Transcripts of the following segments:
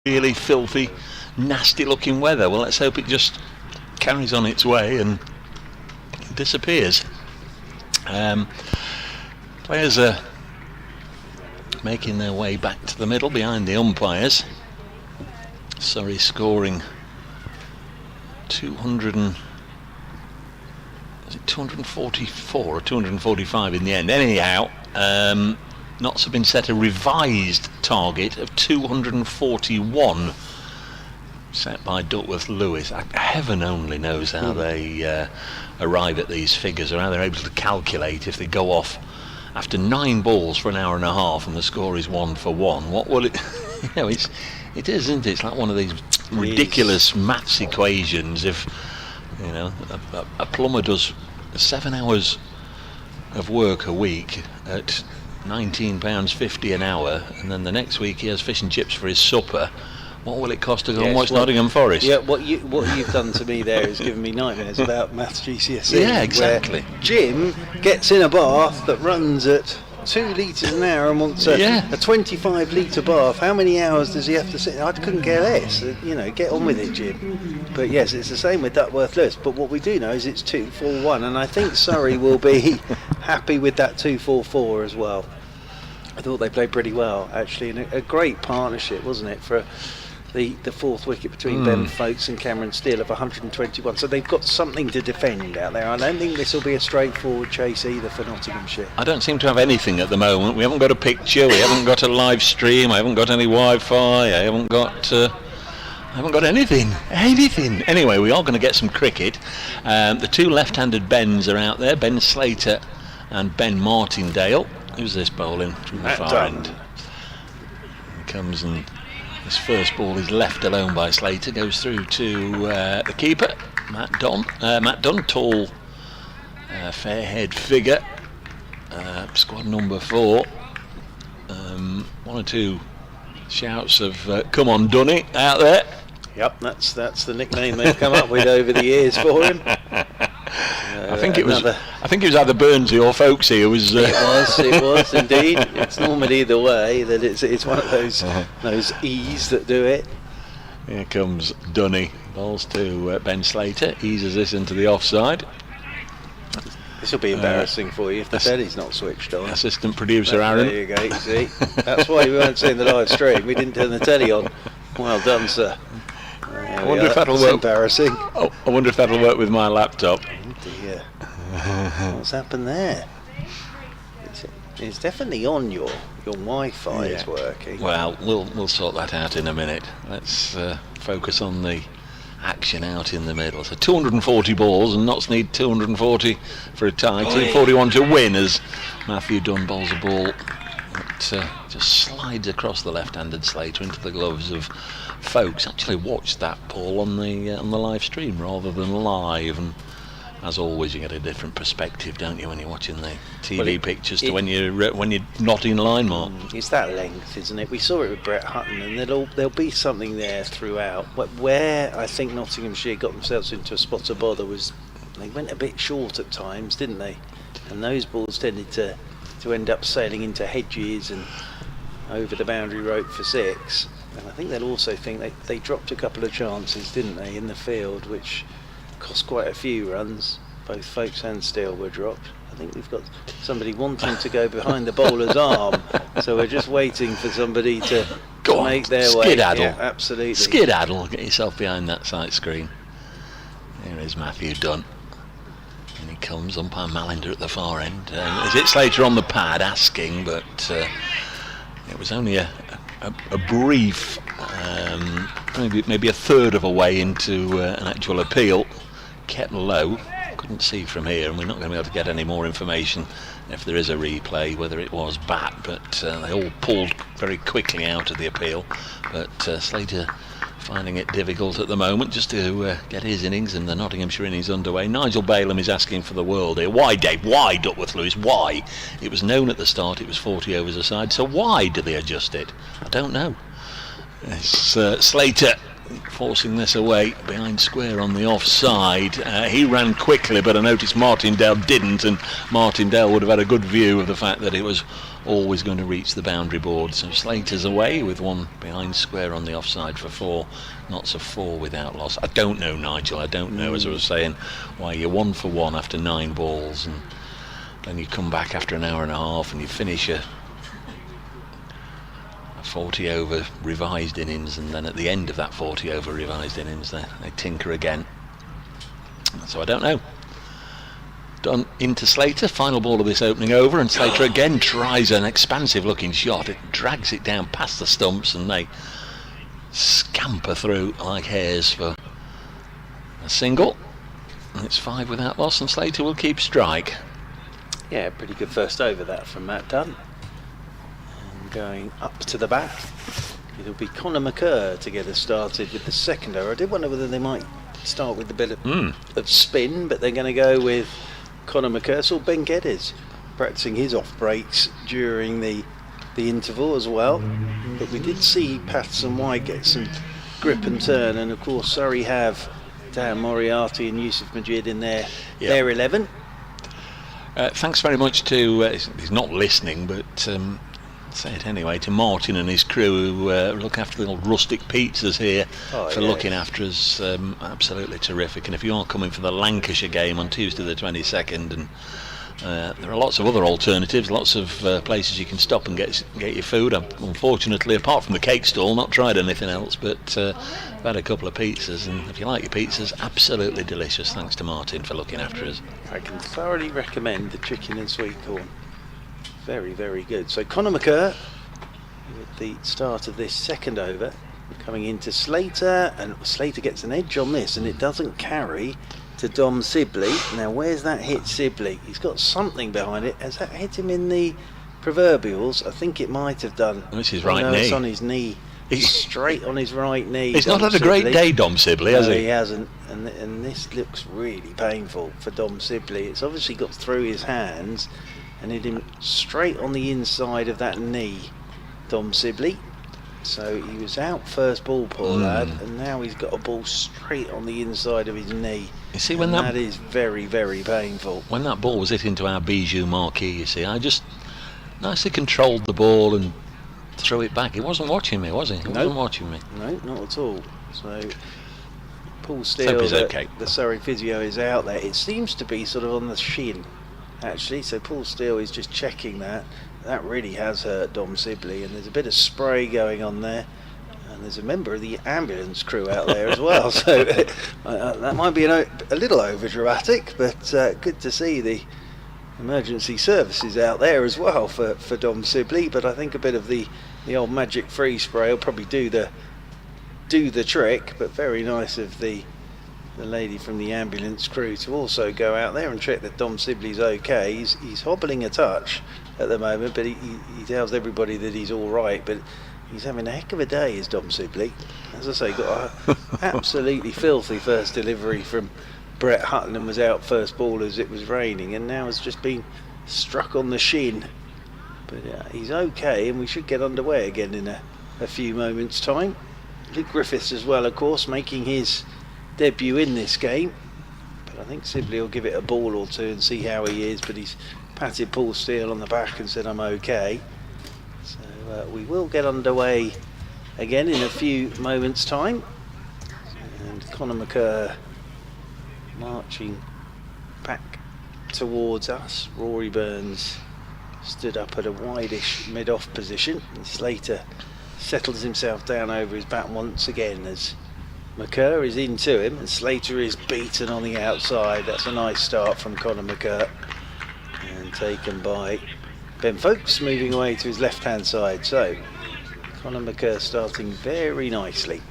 really filthy, nasty looking weather. Well, let's hope it just carries on its way and disappears. Players are making their way back to the middle behind the umpires. Surrey scoring 244 or 245 in the end. Anyhow, Notts have been set a revised target of 241 set by Duckworth-Lewis. Heaven only knows how they arrive at these figures, or how they're able to calculate if they go off after 9 balls for an hour and a half and the score is 1 for 1. What will it it is, isn't it? It's like one of these ridiculous maths equations. If a plumber does 7 hours of work a week at £19.50 an hour, and then the next week he has fish and chips for his supper, what will it cost to go and watch Nottingham Forest? Yeah, what you've done to me there is giving me nightmares about maths GCSE. Yeah, exactly. Jim gets in a bath that runs at 2 litres an hour and wants a 25 litre bath. How many hours does he have to sit? I couldn't care less. Get on with it, Jim. But yes, it's the same with Duckworth-Lewis. But what we do know is it's 2-4-1, and I think Surrey will be happy with that 2-4-4 as well. I thought they played pretty well, actually, and a great partnership, wasn't it, for the fourth wicket between Ben Folkes and Cameron Steele of 121. So they've got something to defend out there. I don't think this will be a straightforward chase either for Nottinghamshire. I don't seem to have anything at the moment. We haven't got a picture, we haven't got a live stream, I haven't got any Wi-Fi, I haven't got anything. Anyway, we are going to get some cricket. The 2 left-handed Bens are out there, Ben Slater and Ben Martindale. Who's this bowling from the far end? He comes, and his first ball is left alone by Slater, goes through to the keeper, Matt Dunn, tall, fair-haired figure, squad number 4. 1 or 2 shouts of "Come on, Dunny" out there. Yep, that's the nickname they've come up with over the years for him. I think it was either Burnsy or Folkesy who was. It was indeed. It's normally the way that it's one of those E's that do it. Here comes Dunny, balls to Ben Slater, eases this into the offside. This will be embarrassing for you if the telly's not switched on. Assistant producer Aaron. There you go. You see, that's why we weren't seeing the live stream. We didn't turn the telly on. Well done, sir. I wonder if that'll work. Embarrassing. Oh, I wonder if that'll work with my laptop. Oh dear. What's happened there? It's definitely on your Wi-Fi is working. Well, we'll sort that out in a minute. Let's focus on the action out in the middle. So 240 balls, and Notts need 240 for a tie. 241 to win, as Matthew Dunn bowls a ball that just slides across the left-handed Slater into the gloves of Folkes. Actually watched that ball on the live stream rather than live, and as always you get a different perspective, don't you, when you're watching the TV pictures to when you're not in line, Mark. It's that length, isn't it? We saw it with Brett Hutton, and there'll be something there throughout. Where I think Nottinghamshire got themselves into a spot of bother was they went a bit short at times, didn't they? And those balls tended to end up sailing into hedges and over the boundary rope for 6. And I think they'll also think they dropped a couple of chances, didn't they, in the field, which cost quite a few runs. Both Folkes and Steele were dropped. I think we've got somebody wanting to go behind the bowler's arm, so we're just waiting for somebody to make their way. Skedaddle. Yeah, absolutely. Skedaddle, get yourself behind that sight screen. Here is Matthew Dunn. And he comes, umpire Malinder at the far end. Is it Slater on the pad asking, but it was only a brief, maybe a third of a way into an actual appeal. Kept low, couldn't see from here, and we're not going to be able to get any more information if there is a replay whether it was bat, but they all pulled very quickly out of the appeal. But Slater finding it difficult at the moment just to get his innings, and the Nottinghamshire innings underway. Nigel Balam is asking for the world here. Why, Dave? Why, Duckworth-Lewis? Why? It was known at the start it was 40 overs a side, so why do they adjust it? I don't know. It's Slater forcing this away behind square on the offside. He ran quickly, but I noticed Martindale didn't, and Martindale would have had a good view of the fact that it was always going to reach the boundary board. So Slater's away with one behind square on the offside for 4. Knots of 4 with Outlaws. I don't know, Nigel, I don't know, as I was saying, why you're 1 for 1 after 9 balls, and then you come back after an hour and a half and you finish a 40 over revised innings, and then at the end of that 40 over revised innings they tinker again. So I don't know. Dunn into Slater, final ball of this opening over, and Slater again tries an expansive looking shot. It drags it down past the stumps and they scamper through like hares for a single, and it's 5 without loss, and Slater will keep strike. Yeah, pretty good first over that from Matt Dunn. And going up to the bat, it'll be Conor McCurr to get us started with the second over. I did wonder whether they might start with a bit of spin, but they're going to go with Conor McCurr. Saw Ben Geddes practicing his off breaks during the interval as well, but we did see Patterson White get some grip and turn, and of course Surrey have Dan Moriarty and Yusuf Majid in their 11. Thanks very much to, he's not listening, but say it anyway, to Martin and his crew who look after the old rustic pizzas here for looking after us. Absolutely terrific. And if you are coming for the Lancashire game on Tuesday the 22nd, and there are lots of other alternatives, lots of places you can stop and get your food. I've, unfortunately, apart from the cake stall, not tried anything else, but I've had a couple of pizzas, and if you like your pizzas, absolutely delicious. Thanks to Martin for looking after us. I can thoroughly recommend the chicken and sweet corn. Very, very good. So Conor McCurr with the start of this second over, coming into Slater, and Slater gets an edge on this, and it doesn't carry to Dom Sibley. Now where's that hit Sibley? He's got something behind it. Has that hit him in the proverbials? I think it might have done. It's his right knee. It's on his knee. Straight on his right knee. He's not had a great day, Dom Sibley, has he? No, he hasn't. And this looks really painful for Dom Sibley. It's obviously got through his hands and hit him straight on the inside of that knee, Dom Sibley. So he was out first ball, poor lad, and now he's got a ball straight on the inside of his knee. You see, when that is very, very painful. When that ball was hit into our bijou marquee, you see, I just nicely controlled the ball and threw it back. He wasn't watching me, was he? He wasn't watching me. No, not at all. So Paul Steele, the Surrey physio, is out there. It seems to be sort of on the shin, actually. So Paul Steele is just checking that. That really has hurt Dom Sibley, and there's a bit of spray going on there, and there's a member of the ambulance crew out there as well. So that might be a little over dramatic, but good to see the emergency services out there as well for Dom Sibley. But I think a bit of the old magic freeze spray will probably do the trick. But very nice of the lady from the ambulance crew to also go out there and check that Dom Sibley's okay. He's hobbling a touch at the moment, but he tells everybody that he's all right. But he's having a heck of a day, is Dom Sibley. As I say, got a absolutely filthy first delivery from Brett Hutton, and was out first ball as it was raining, and now has just been struck on the shin. But he's okay, and we should get underway again in a few moments' time. Luke Griffiths as well, of course, making his debut in this game. But I think Sibley will give it a ball or two and see how he is. But he's patted Paul Steele on the back and said, "I'm okay." So we will get underway again in a few moments' time. And Conor McCurr marching back towards us. Rory Burns stood up at a wide-ish mid-off position, and Slater settles himself down over his bat once again as McCurr is into him, and Slater is beaten on the outside. That's a nice start from Conor McCurr, and taken by Ben Folkes, moving away to his left-hand side. So Conor McCurr starting very nicely.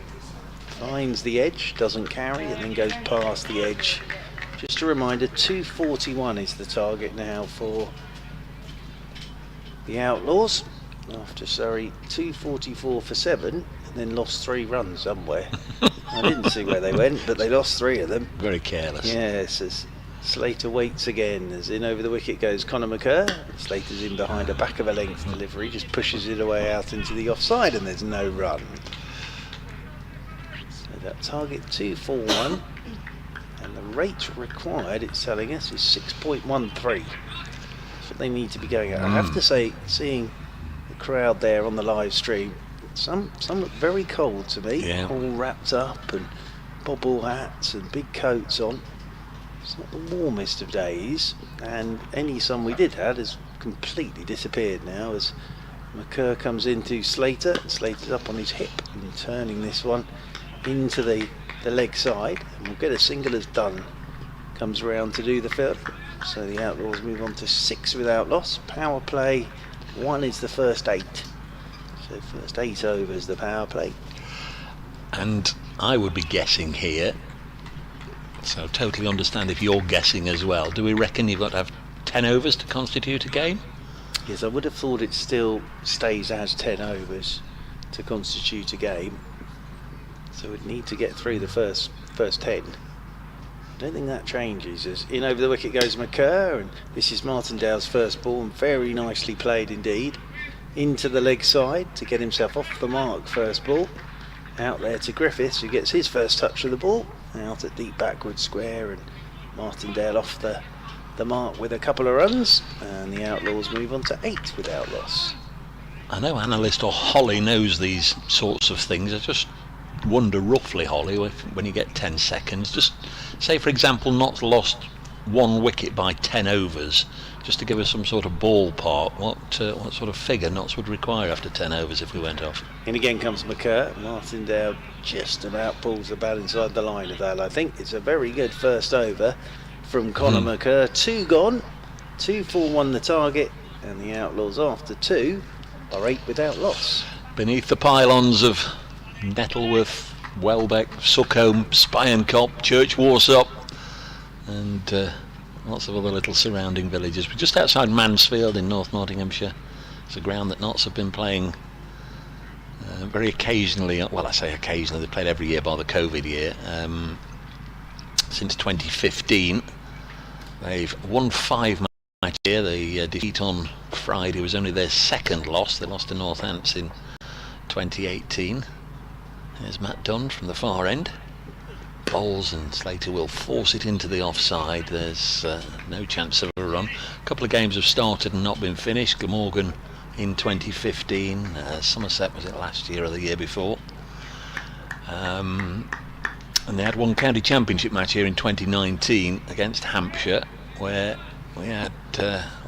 Finds the edge, doesn't carry, and then goes past the edge. Just a reminder, 241 is the target now for the Outlaws. After Surrey 244 for 7, and then lost 3 runs somewhere. I didn't see where they went, but they lost 3 of them. Very careless. Yes, as Slater waits again, as in over the wicket goes Conor McCurr. Slater's in behind a back of a length delivery, just pushes it away out into the offside, and there's no run. So with that target 241, and the rate required, it's telling us, is 6.13. That's what they need to be going at. I have to say, seeing the crowd there on the live stream, some look very cold to me, all wrapped up and bobble hats and big coats on. It's not the warmest of days, and any sun we did have has completely disappeared now as McCurr comes into Slater. Slater's up on his hip and turning this one into the leg side, and we'll get a single as Dunn comes around to do the field. So the Outlaws move on to 6 without loss. Power play 1 is the first 8. So first 8 overs the power play. And I would be guessing here, so totally understand if you're guessing as well. Do we reckon you've got to have 10 overs to constitute a game? Yes, I would have thought it still stays as 10 overs to constitute a game. So we'd need to get through the first 10. I don't think that changes. As in over the wicket goes McCurr, and this is Martindale's first ball, and very nicely played indeed. Into the leg side to get himself off the mark, first ball. Out there to Griffiths, who gets his first touch of the ball. Out at deep backward square, and Martindale off the mark with a couple of runs, and the Outlaws move on to 8 without loss. I know analyst or Holly knows these sorts of things. I just wonder roughly, Holly, when you get 10 seconds, just say for example Notts lost 1 wicket by 10 overs, just to give us some sort of ballpark, what sort of figure Notts would require after 10 overs if we went off. And again comes McCurr. Martindale just about pulls the bat inside the line of that. I think it's a very good first over from Conor McCurr. 2 gone, 2-4-1 the target, and the Outlaws after 2 are 8 without loss. Beneath the pylons of Nettleworth, Welbeck, Suckham, Spyancop, Church Warsop, and lots of other little surrounding villages. We're just outside Mansfield in North Nottinghamshire. It's a ground that Notts have been playing very occasionally. Well, I say occasionally, they played every year bar the COVID year. Since 2015, they've won 5 matches here. The defeat on Friday was only their second loss. They lost to Northants in 2018. There's Matt Dunn from the far end. Bowls, and Slater will force it into the offside. There's no chance of a run. A couple of games have started and not been finished. Glamorgan in 2015. Somerset, was it last year or the year before? And they had one county championship match here in 2019 against Hampshire, where we had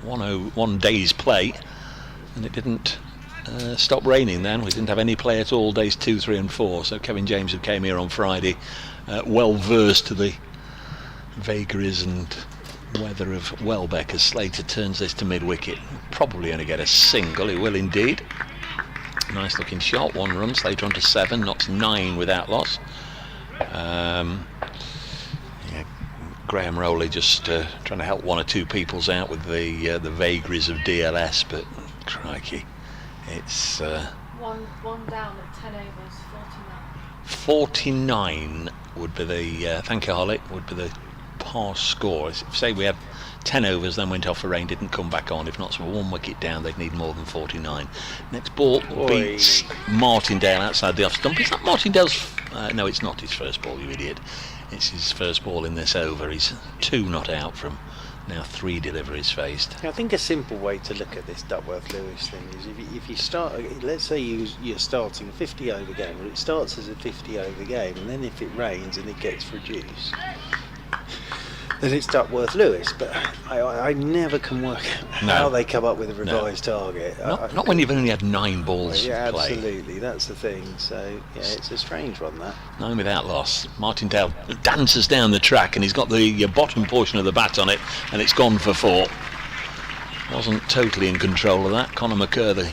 1 day's play, and it didn't stop raining then. We didn't have any play at all days 2, 3 and 4. So Kevin James, who came here on Friday, well versed to the vagaries and weather of Welbeck, as Slater turns this to mid-wicket. Probably only get a single, he will indeed. Nice looking shot, 1 run. Slater on to 7, Notts 9 without loss. Graham Rowley just trying to help 1 or 2 peoples out with the vagaries of DLS, but crikey, it's one down at 10 overs, 49 would be the thank you, Holly, would be the par score. If say we had 10 overs, then went off for rain, didn't come back on. If not, so 1 wicket down, they'd need more than 49. Next ball beats Martindale outside the off stump. Is that Martindale's? No, it's not his first ball, you idiot. It's his first ball in this over. He's 2 not out from now 3 deliveries faced. I think a simple way to look at this Duckworth-Lewis thing is if you start, let's say you're starting a 50 over game, well, it starts as a 50 over game, and then if it rains and it gets reduced, then it's Duckworth-Lewis. But I never can work out how they come up with a revised target. Not when you've only had 9 balls to play. Absolutely, that's the thing. So yeah, it's a strange one, that. 9 without loss. Martindale dances down the track, and he's got the bottom portion of the bat on it, and it's gone for 4. Wasn't totally in control of that. Conor McCurr, the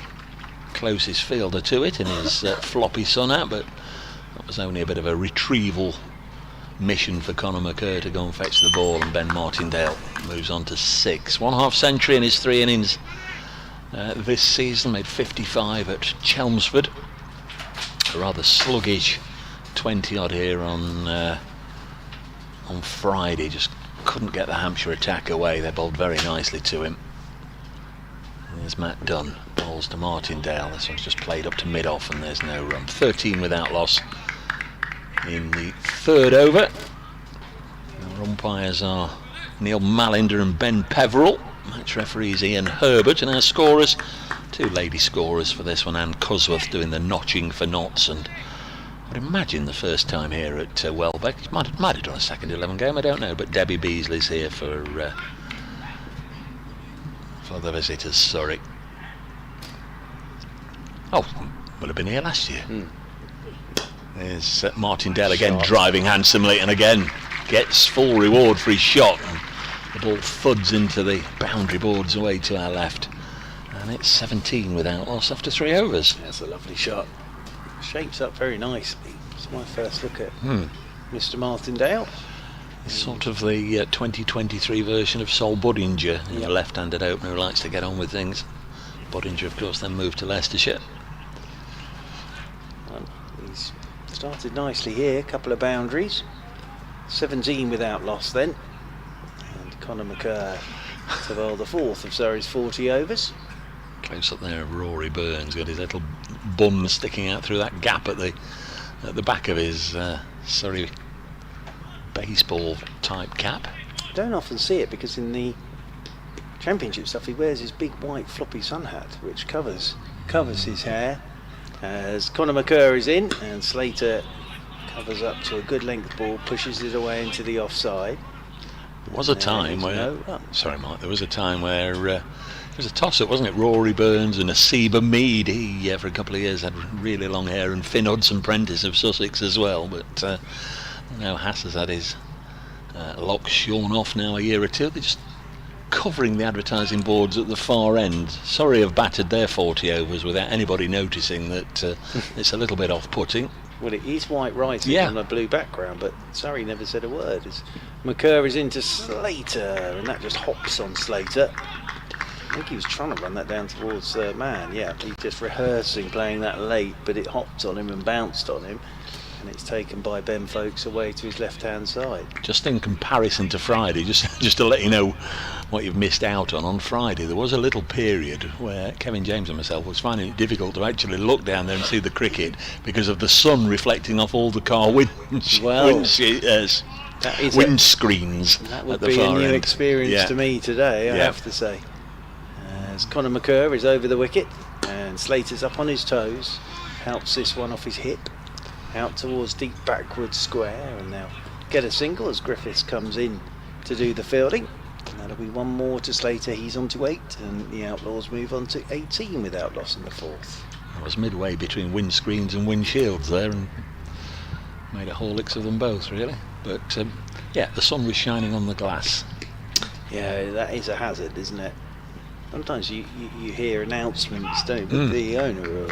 closest fielder to it, in his floppy sun out, but that was only a bit of a retrieval mission for Conor McCurr to go and fetch the ball, and Ben Martindale moves on to 6. 1/2 century in his 3 innings this season. Made 55 at Chelmsford. A rather sluggish 20 odd here on Friday. Just couldn't get the Hampshire attack away. They bowled very nicely to him. There's Matt Dunn, bowls to Martindale. This one's just played up to mid-off, and there's no run. 13 without loss in the third over. Our umpires are Neil Malinder and Ben Peverell. Match referees Ian Herbert, and our scorers, 2 lady scorers for this one, Anne Cusworth doing the notching for knots, and I would imagine the first time here at Welbeck. He might have done a second 11 game, I don't know, but Debbie Beasley's here for the visitors, Surrey. Oh, would have been here last year. There's Martindale again driving handsomely, and again gets full reward for his shot. And the ball thuds into the boundary boards away to our left. And it's 17 with Outlaws after 3 overs. That's a lovely shot. Shapes up very nicely. It's my first look at Mr. Martindale. It's sort of the 2023 version of Sol Budinger, a left-handed opener who likes to get on with things. Budinger, of course, then moved to Leicestershire. Well, he's started nicely here, a couple of boundaries. 17 without loss then. And Conor McCurr to bowl the 4th of Surrey's 40 overs. Close up there, Rory Burns got his little bum sticking out through that gap at the back of his Surrey baseball type cap. Don't often see it because in the championship stuff he wears his big white floppy sun hat which covers his hair. As Conor McCurr is in and Slater covers up to a good length ball, pushes it away into the offside. There was a time where sorry Mark, there was a time where it was a toss-up, wasn't it? Rory Burns and Hameed. He for a couple of years had really long hair, and Finn Hudson-Prentice of Sussex as well, but now Haas has had his locks shorn off now a year or two. They're just covering the advertising boards at the far end. Surrey have battered their 40 overs without anybody noticing that it's a little bit off-putting. Well, it is white writing on a blue background, but Surrey never said a word. As McCurr is into Slater, and that just hops on Slater. I think he was trying to run that down towards man. Yeah, he's just rehearsing playing that late, but it hopped on him and bounced on him. And it's taken by Ben Folkes away to his left-hand side. Just in comparison to Friday, just to let you know what you've missed out on Friday, there was a little period where Kevin James and myself was finding it difficult to actually look down there and see the cricket because of the sun reflecting off all the car windscreens. That would be a new experience to me today, I have to say. As Conor McCurr is over the wicket and Slater's up on his toes, helps this one off his hip. Out towards deep backwards square, and now get a single as Griffiths comes in to do the fielding. And that'll be one more to Slater. He's on to 8, and the Outlaws move on to 18 without loss in the 4th. I was midway between windscreens and windshields there, and made a Horlicks of them both, really. But the sun was shining on the glass. Yeah, that is a hazard, isn't it? Sometimes you hear announcements, don't you? But the owner of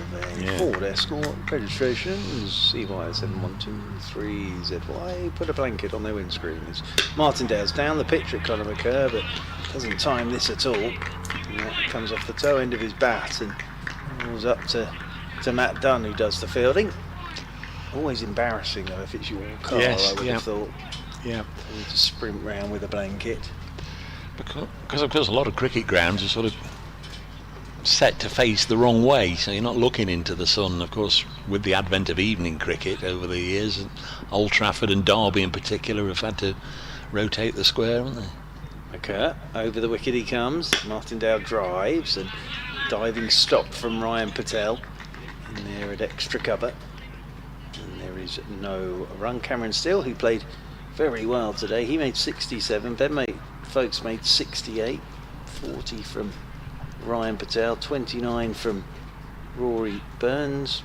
Ford Escort registrations CY7123ZY put a blanket on their windscreen. Martindale's down the pitch at Conor McCurr, but doesn't time this at all. And that comes off the toe end of his bat and rolls up to Matt Dunn, who does the fielding. Always embarrassing though if it's your car. I would have thought. Yeah, you need to sprint round with a blanket. Because of course a lot of cricket grounds are sort of set to face the wrong way, so you're not looking into the sun. Of course, with the advent of evening cricket over the years, Old Trafford and Derby in particular have had to rotate the square, haven't they? McCurr, over the wicket he comes. Martindale drives, and diving stop from Ryan Patel in there at extra cover. And there is no run. Cameron Steele, who played very well today, he made 67. Folkes made 68, 40 from Ryan Patel, 29 from Rory Burns.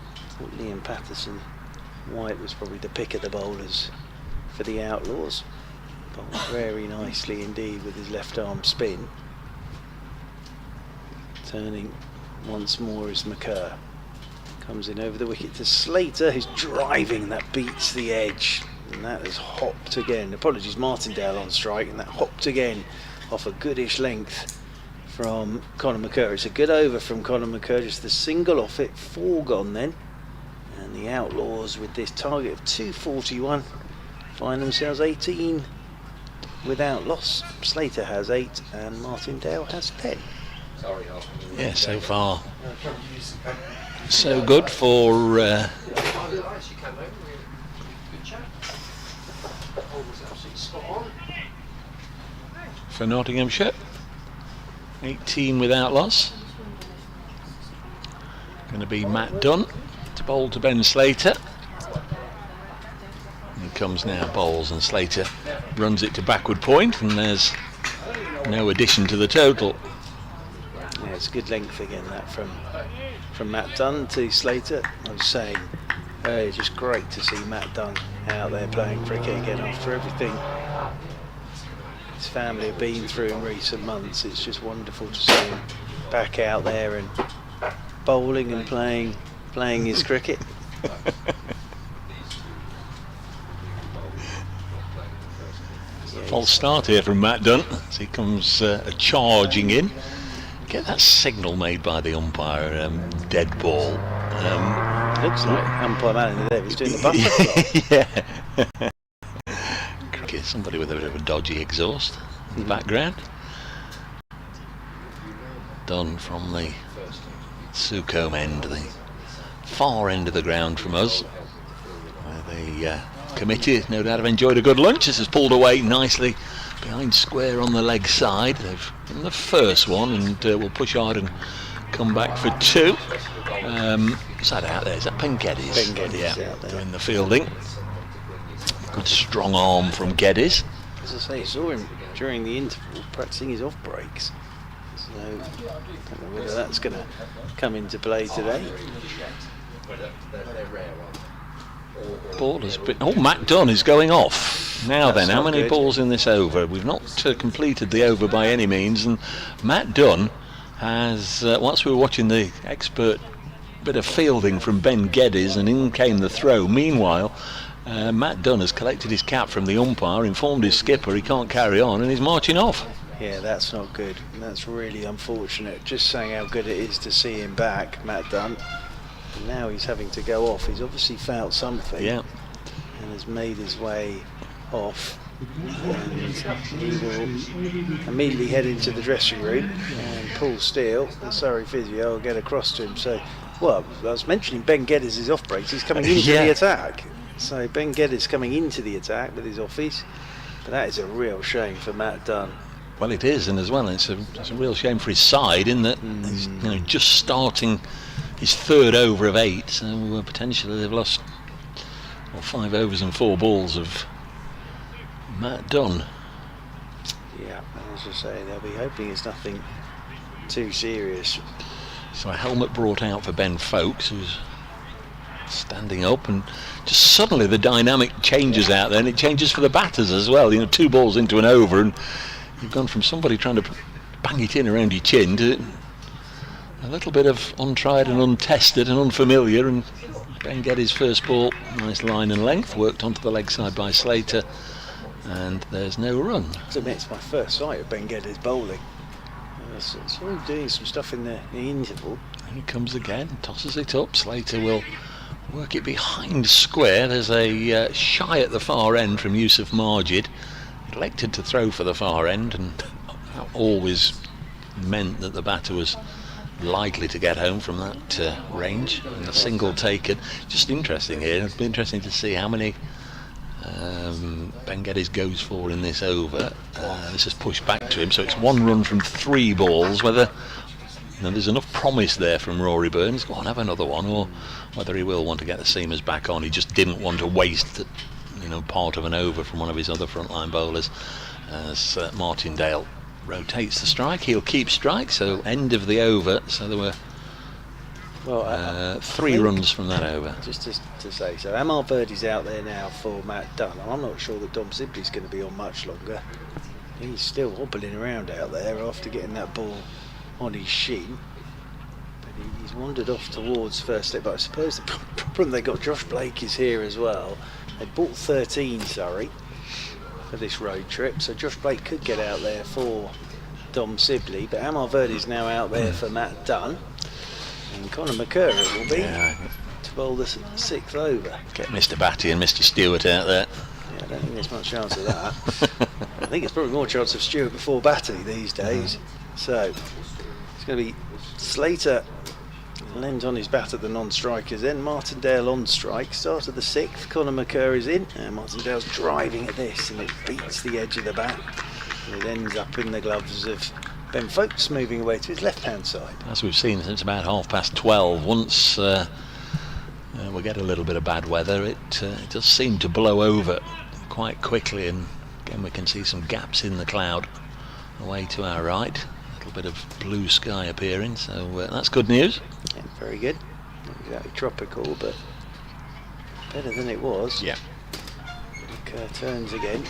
Liam Patterson White was probably the pick of the bowlers for the Outlaws. Bowled very nicely indeed with his left arm spin. Turning once more is McCurr. Comes in over the wicket to Slater, who's driving, that beats the edge. And that has hopped again. Apologies, Martindale on strike, and that hopped again off a goodish length from Conor McCurr. It's a good over from Conor McCurr, just the single off it, 4 gone then. And the Outlaws, with this target of 241, find themselves 18 without loss. Slater has 8 and Martindale has 10. Yeah, so far so good for for Nottinghamshire. 18 with Outlaws. Going to be Matt Dunn to bowl to Ben Slater. He comes now, bowls, and Slater runs it to backward point, and there's no addition to the total. Yeah, it's good length again, that from Matt Dunn to Slater. I was saying, it's just great to see Matt Dunn out there playing cricket again after everything his family have been through in recent months. It's just wonderful to see him back out there and bowling and playing his cricket. False start here from Matt Dunn as he comes charging in. Get that signal made by the umpire, dead ball. Looks like umpire man there, he's doing the buffer clock. Yeah. Somebody with a bit of a dodgy exhaust in the background. Dunn from the Sucombe end, the far end of the ground from us, where the committee no doubt have enjoyed a good lunch. This has pulled away nicely behind square on the leg side. They've done the first one and will push hard and come back for two. What's that out there? Is that Geddes? Geddes, yeah, doing the fielding. Good strong arm from Geddes. As I say, saw him during the interval practicing his off breaks. So I don't know whether that's going to come into play today. Ball has been. Oh, Matt Dunn is going off. Now then, how many balls in this over? We've not completed the over by any means, and Matt Dunn has, whilst we were watching the expert bit of fielding from Ben Geddes, and in came the throw. Meanwhile, Matt Dunn has collected his cap from the umpire, informed his skipper he can't carry on, and he's marching off. Yeah, that's not good. That's really unfortunate. Just saying how good it is to see him back, Matt Dunn. And now he's having to go off. He's obviously felt something, yeah, and has made his way off. And he will immediately head into the dressing room, and Paul Steele, the Surrey physio, will get across to him. So, well, I was mentioning Ben Geddes' off breaks. He's coming into the attack. So Ben Geddes coming into the attack with his offies. But that is a real shame for Matt Dunn. Well, it is, and as well, it's a real shame for his side in that he's just starting his third over of 8, so potentially they've lost 5 overs and 4 balls of Matt Dunn. Yeah, as I say, they'll be hoping it's nothing too serious. So a helmet brought out for Ben Folkes, who's standing up, and just suddenly the dynamic changes out there, and it changes for the batters as well. 2 balls into an over, and you've gone from somebody trying to bang it in around your chin to a little bit of untried and untested and unfamiliar. And Ben Geddes' first ball, nice line and length, worked onto the leg side by Slater, and there's no run. I have to admit, it's my first sight of Ben Geddes bowling. I saw him doing some stuff in the interval. And he comes again, tosses it up. Slater will work it behind square. There's a shy at the far end from Yusuf Marjid. Elected to throw for the far end, and that always meant that the batter was likely to get home from that range, and a single taken. Just interesting here. It'd be interesting to see how many Ben Geddes goes for in this over. This is pushed back to him, so it's 1 run from 3 balls. Whether there's enough promise there from Rory Burns, go on, have another one, or whether he will want to get the seamers back on. He just didn't want to waste part of an over from one of his other frontline bowlers. As Martindale rotates the strike, he'll keep strike, so end of the over. So there were 3 runs from that over. Just to say, so Amal Verdi's out there now for Matt Dunn. I'm not sure that Dom Sibley's going to be on much longer. He's still hobbling around out there after getting that ball on his shin. But he's wandered off towards first step. But I suppose the problem they got, Josh Blake is here as well. They bought 13 Surrey for this road trip, so Josh Blake could get out there for Dom Sibley, but Amal Verdi's now out there for Matt Dunn, and Conor McCurry it will be to bowl the 6th over. Get Mr. Batty and Mr. Stewart out there. Yeah, I don't think there's much chance of that. I think it's probably more chance of Stewart before Batty these days. So it's going to be Slater Lends on his bat at the non-strikers. Then Martindale on strike. Start of the 6th. Conor McCurr is in. And Martindale's driving at this, and it beats the edge of the bat. And it ends up in the gloves of Ben Folkes, moving away to his left-hand side. As we've seen since about 12:30, once we get a little bit of bad weather, it does seem to blow over quite quickly, and again we can see some gaps in the cloud away to our right. A little bit of blue sky appearing, so that's good news. Yeah, very good. Not exactly tropical, but better than it was. Yeah. McCurr turns again.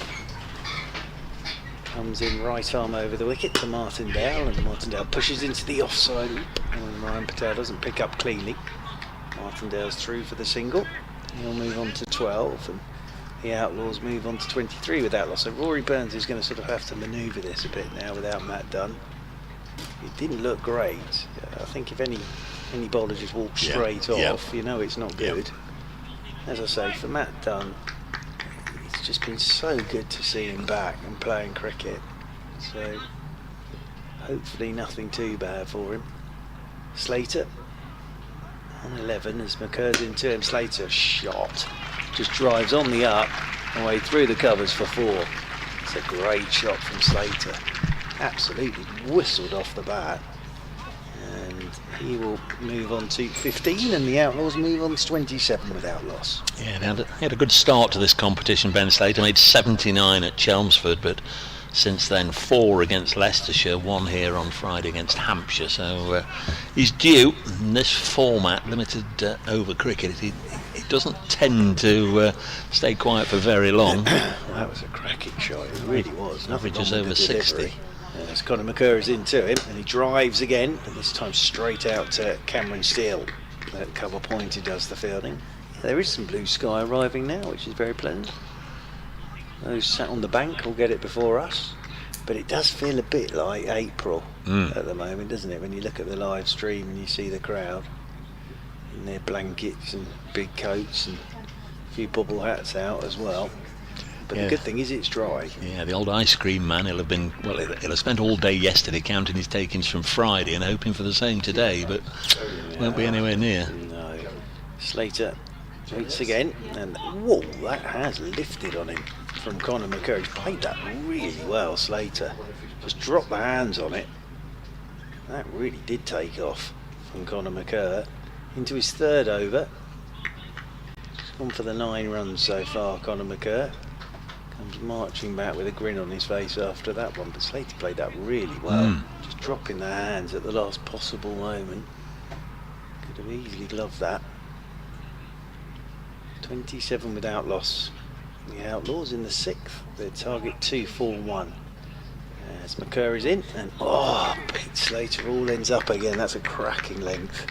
Comes in right arm over the wicket to Martindale, and Martindale pushes into the offside loop, and Ryan Patel doesn't pick up cleanly. Martindale's through for the single. He'll move on to 12, and the Outlaws move on to 23 without loss. So Rory Burns is going to sort of have to manoeuvre this a bit now without Matt Dunn. It didn't look great. I think if any bowler just walks straight off, you know it's not good. As I say, for Matt Dunn, it's just been so good to see him back and playing cricket. So hopefully nothing too bad for him. Slater on 11 as McCurr's into him. Slater shot, just drives on the up, away through the covers for 4. It's a great shot from Slater. Absolutely whistled off the bat. And he will move on to 15, and the Outlaws move on to 27 without loss. Yeah, he had a good start to this competition. Ben Slater made 79 at Chelmsford, but since then 4 against Leicestershire, 1 here on Friday against Hampshire. So he's due in this format, limited over cricket. He doesn't tend to stay quiet for very long. That was a cracking shot, it really was. Averages over 60. As Conor McCurr is into him, and he drives again, and this time straight out to Cameron Steele. At cover point he does the fielding. There is some blue sky arriving now, which is very pleasant. Those sat on the bank will get it before us, but it does feel a bit like April at the moment, doesn't it, when you look at the live stream and you see the crowd in their blankets and big coats and a few bubble hats out as well. But the good thing is it's dry. Yeah, the old ice cream man, he'll have spent all day yesterday counting his takings from Friday and hoping for the same today, but won't be anywhere near. No. Slater waits again, and whoa, that has lifted on him from Conor McCurr. He's played that really well, Slater. Just dropped the hands on it. That really did take off from Conor McCurr. Into his 3rd over. He's gone for the 9 runs so far, Conor McCurr. Comes marching back with a grin on his face after that one, but Slater played that really well. Just dropping the hands at the last possible moment. Could have easily gloved that. 27 without loss. The Outlaws in the 6th. Their target 2-4-1. As McCurr is in, and Pete Slater all ends up again. That's a cracking length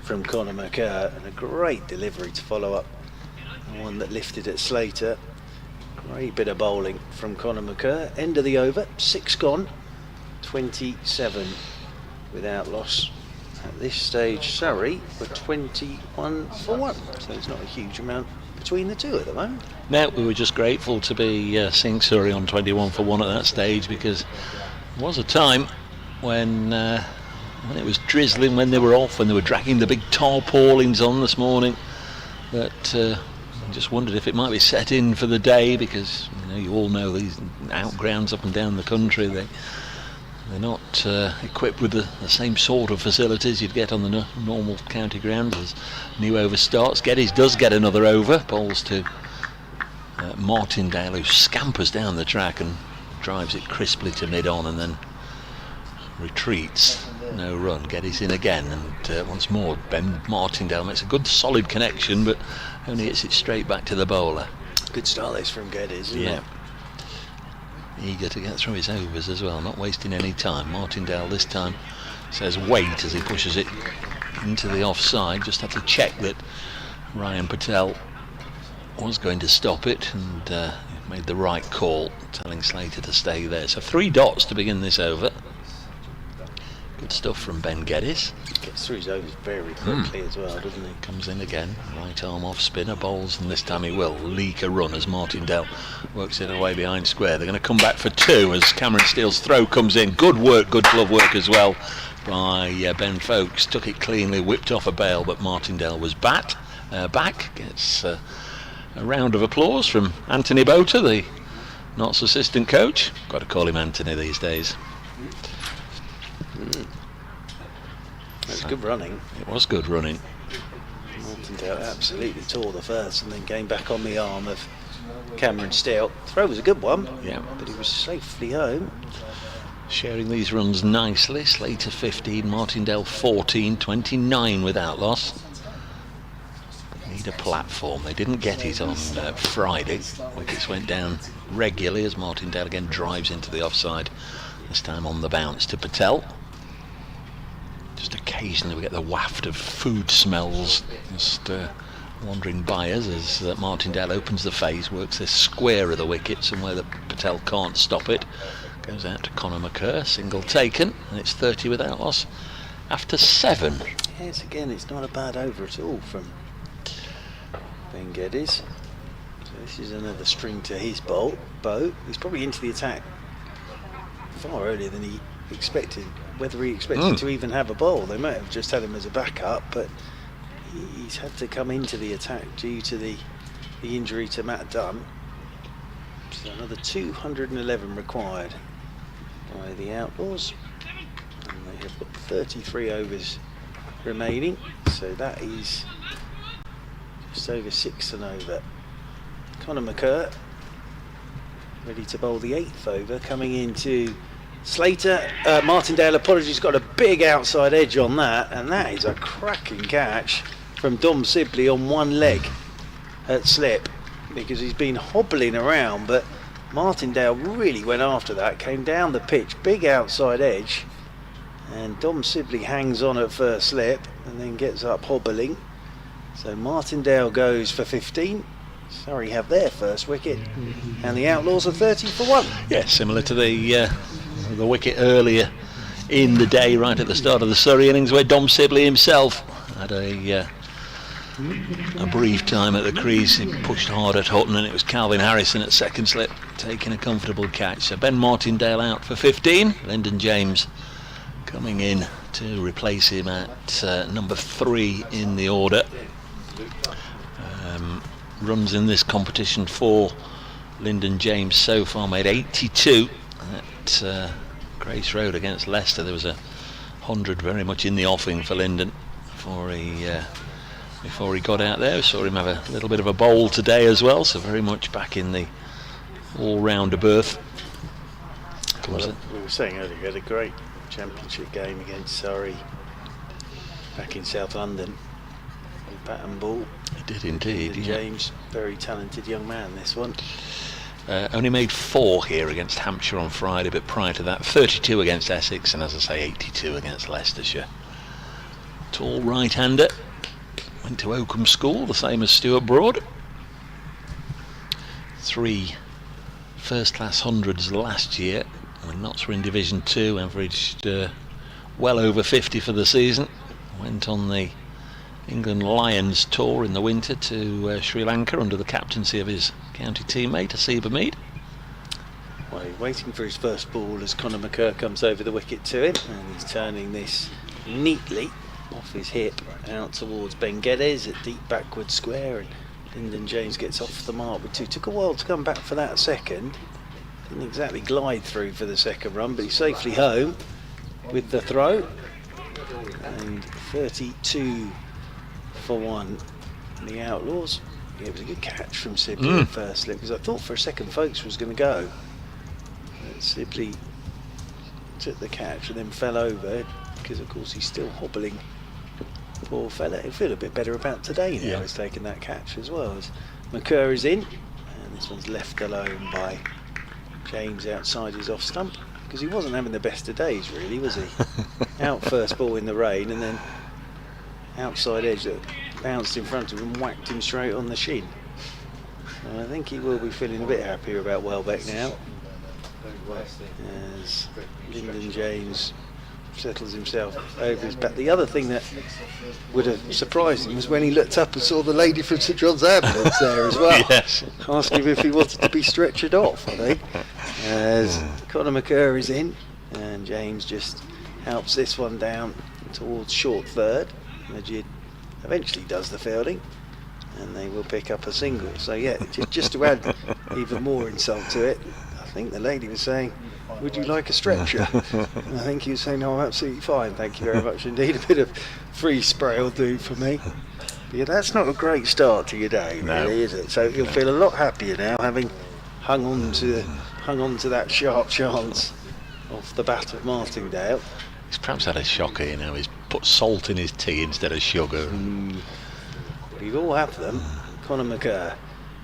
from Conor McCurr, and a great delivery to follow up the one that lifted at Slater. Great bit of bowling from Conor McCurr. End of the over, 6 gone, 27 without loss. At this stage, Surrey were 21 for 1, so it's not a huge amount between the two at the moment. No, we were just grateful to be seeing Surrey on 21 for 1 at that stage, because there was a time when it was drizzling, when they were off, when they were dragging the big tarpaulins on this morning, that I just wondered if it might be set in for the day, because you all know these outgrounds up and down the country, they're not equipped with the same sort of facilities you'd get on the normal county grounds. As new over starts, Geddes does get another over, bowls to Martindale, who scampers down the track and drives it crisply to mid-on and then retreats. No run. Geddes in again, and once more Ben Martindale makes a good solid connection, but only hits it straight back to the bowler. Good start this from Geddes, isn't it? Eager to get through his overs as well, not wasting any time. Martindale this time says wait as he pushes it into the offside. Just had to check that Ryan Patel was going to stop it, and made the right call, telling Slater to stay there. So 3 dots to begin this over. Good stuff from Ben Geddes. Gets through his overs very quickly as well, doesn't he? Comes in again, right arm off spinner, bowls, and this time he will leak a run as Martindale works it away behind square. They're going to come back for 2 as Cameron Steele's throw comes in. Good work, good glove work as well by Ben Folkes. Took it cleanly, whipped off a bail, but Martindale was back. Gets a round of applause from Anthony Boter, the Notts assistant coach. Got to call him Anthony these days. That's good running. It was good running. Martindale absolutely tore the first and then came back on the arm of Cameron Steele. Throw was a good one, Yeah. but he was safely home. Sharing these runs nicely. Slater 15, Martindale 14, 29 with Outlaws. Need a platform. They didn't get it on Friday. Wickets went down regularly as Martindale again drives into the offside. This time on the bounce to Patel. Just occasionally we get the waft of food smells just wandering by us as Martindale opens the face, works this square of the wicket somewhere that Patel can't stop it. Goes out to Conor McCurr, single taken, and it's 30 with Outlaws after 7. Yes, again, it's not a bad over at all from Ben Geddes. So this is another string to his boat. He's probably into the attack far earlier than he expected. Whether he expected to even have a bowl, they might have just had him as a backup, but he's had to come into the attack due to the injury to Matt Dunn. So another 211 required by the Outlaws, and they have got 33 overs remaining, so that is just over 6 and over. Conor McCurr ready to bowl the 8th over, coming into Slater. Martindale, apologies, got a big outside edge on that, and that is a cracking catch from Dom Sibley on one leg at slip, because he's been hobbling around, but Martindale really went after that, came down the pitch, big outside edge, and Dom Sibley hangs on at first slip and then gets up hobbling. So Martindale goes for 15. Surrey have their first wicket, and the Outlaws are 30 for 1. Yeah, similar to the wicket earlier in the day, right at the start of the Surrey innings, where Dom Sibley himself had a brief time at the crease. He pushed hard at Hutton, and it was Calvin Harrison at second slip taking a comfortable catch. So Ben Martindale out for 15. Lyndon James coming in to replace him at number 3 in the order. Runs in this competition for Lyndon James so far made 82 at Grace Road against Leicester. There was 100 very much in the offing for Lyndon before he got out there. We saw him have a little bit of a bowl today as well, so very much back in the all-rounder berth. Well, we were saying earlier, he had a great championship game against Surrey back in South London with bat and ball. He did indeed. James, very talented young man, this one. Only made 4 here against Hampshire on Friday, but prior to that 32 against Essex, and as I say 82 against Leicestershire. Tall right-hander, went to Oakham School, the same as Stuart Broad. 3 first-class hundreds last year when Notts were in Division 2, averaged well over 50 for the season. Went on the England Lions tour in the winter to Sri Lanka under the captaincy of his county teammate Hameed. Well, he's waiting for his first ball as Conor McCurr comes over the wicket to him, and he's turning this neatly off his hip out towards Ben Geddes at deep backward square, and Lyndon James gets off the mark with 2. Took a while to come back for that second, didn't exactly glide through for the second run, but he's safely home with the throw, and 32 for 1 the Outlaws. Yeah, it was a good catch from Sibley at first slip, because I thought for a second Folkes was going to go, but Sibley took the catch and then fell over, because of course he's still hobbling. Poor fella. He'll feel a bit better about today now. He's taken that catch as well. As McCurr is in, and this one's left alone by James outside his off stump, because he wasn't having the best of days really, was he? Out first ball in the rain, and then outside edge that bounced in front of him, whacked him straight on the shin. And I think he will be feeling a bit happier about Welbeck now, as Lyndon James settles himself over his back. The other thing that would have surprised him was when he looked up and saw the lady from St John's Ambulance there as well. Yes. Asking him if he wanted to be stretchered off, I think. As Conor McCurr is in, and James just helps this one down towards short third. Majid eventually does the fielding, and they will pick up a single. So yeah, just to add even more insult to it, I think the lady was saying, would you like a stretcher? And I think he was saying, no, I'm absolutely fine, thank you very much indeed. A bit of free spray will do for me. But yeah, that's not a great start to your day, really, is it? So you'll feel a lot happier now, having hung on to that sharp chance off the bat of Martindale. He's perhaps had a shocker, you know. He's put salt in his tea instead of sugar. We all have them. Conor McCurr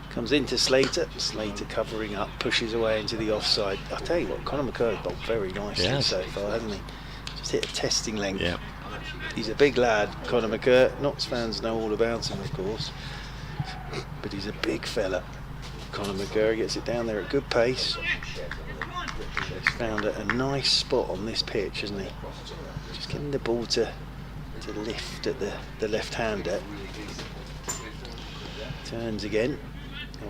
comes into Slater. Slater covering up, pushes away into the offside. I tell you what, Conor McCurr's bowled very nicely so far, hasn't he? Just hit a testing length. Yeah. He's a big lad, Conor McCurr. Notts fans know all about him, of course, but he's a big fella. Conor McCurr gets it down there at good pace. He's found a nice spot on this pitch, hasn't he? Just getting the ball to lift at the left-hander. Turns again,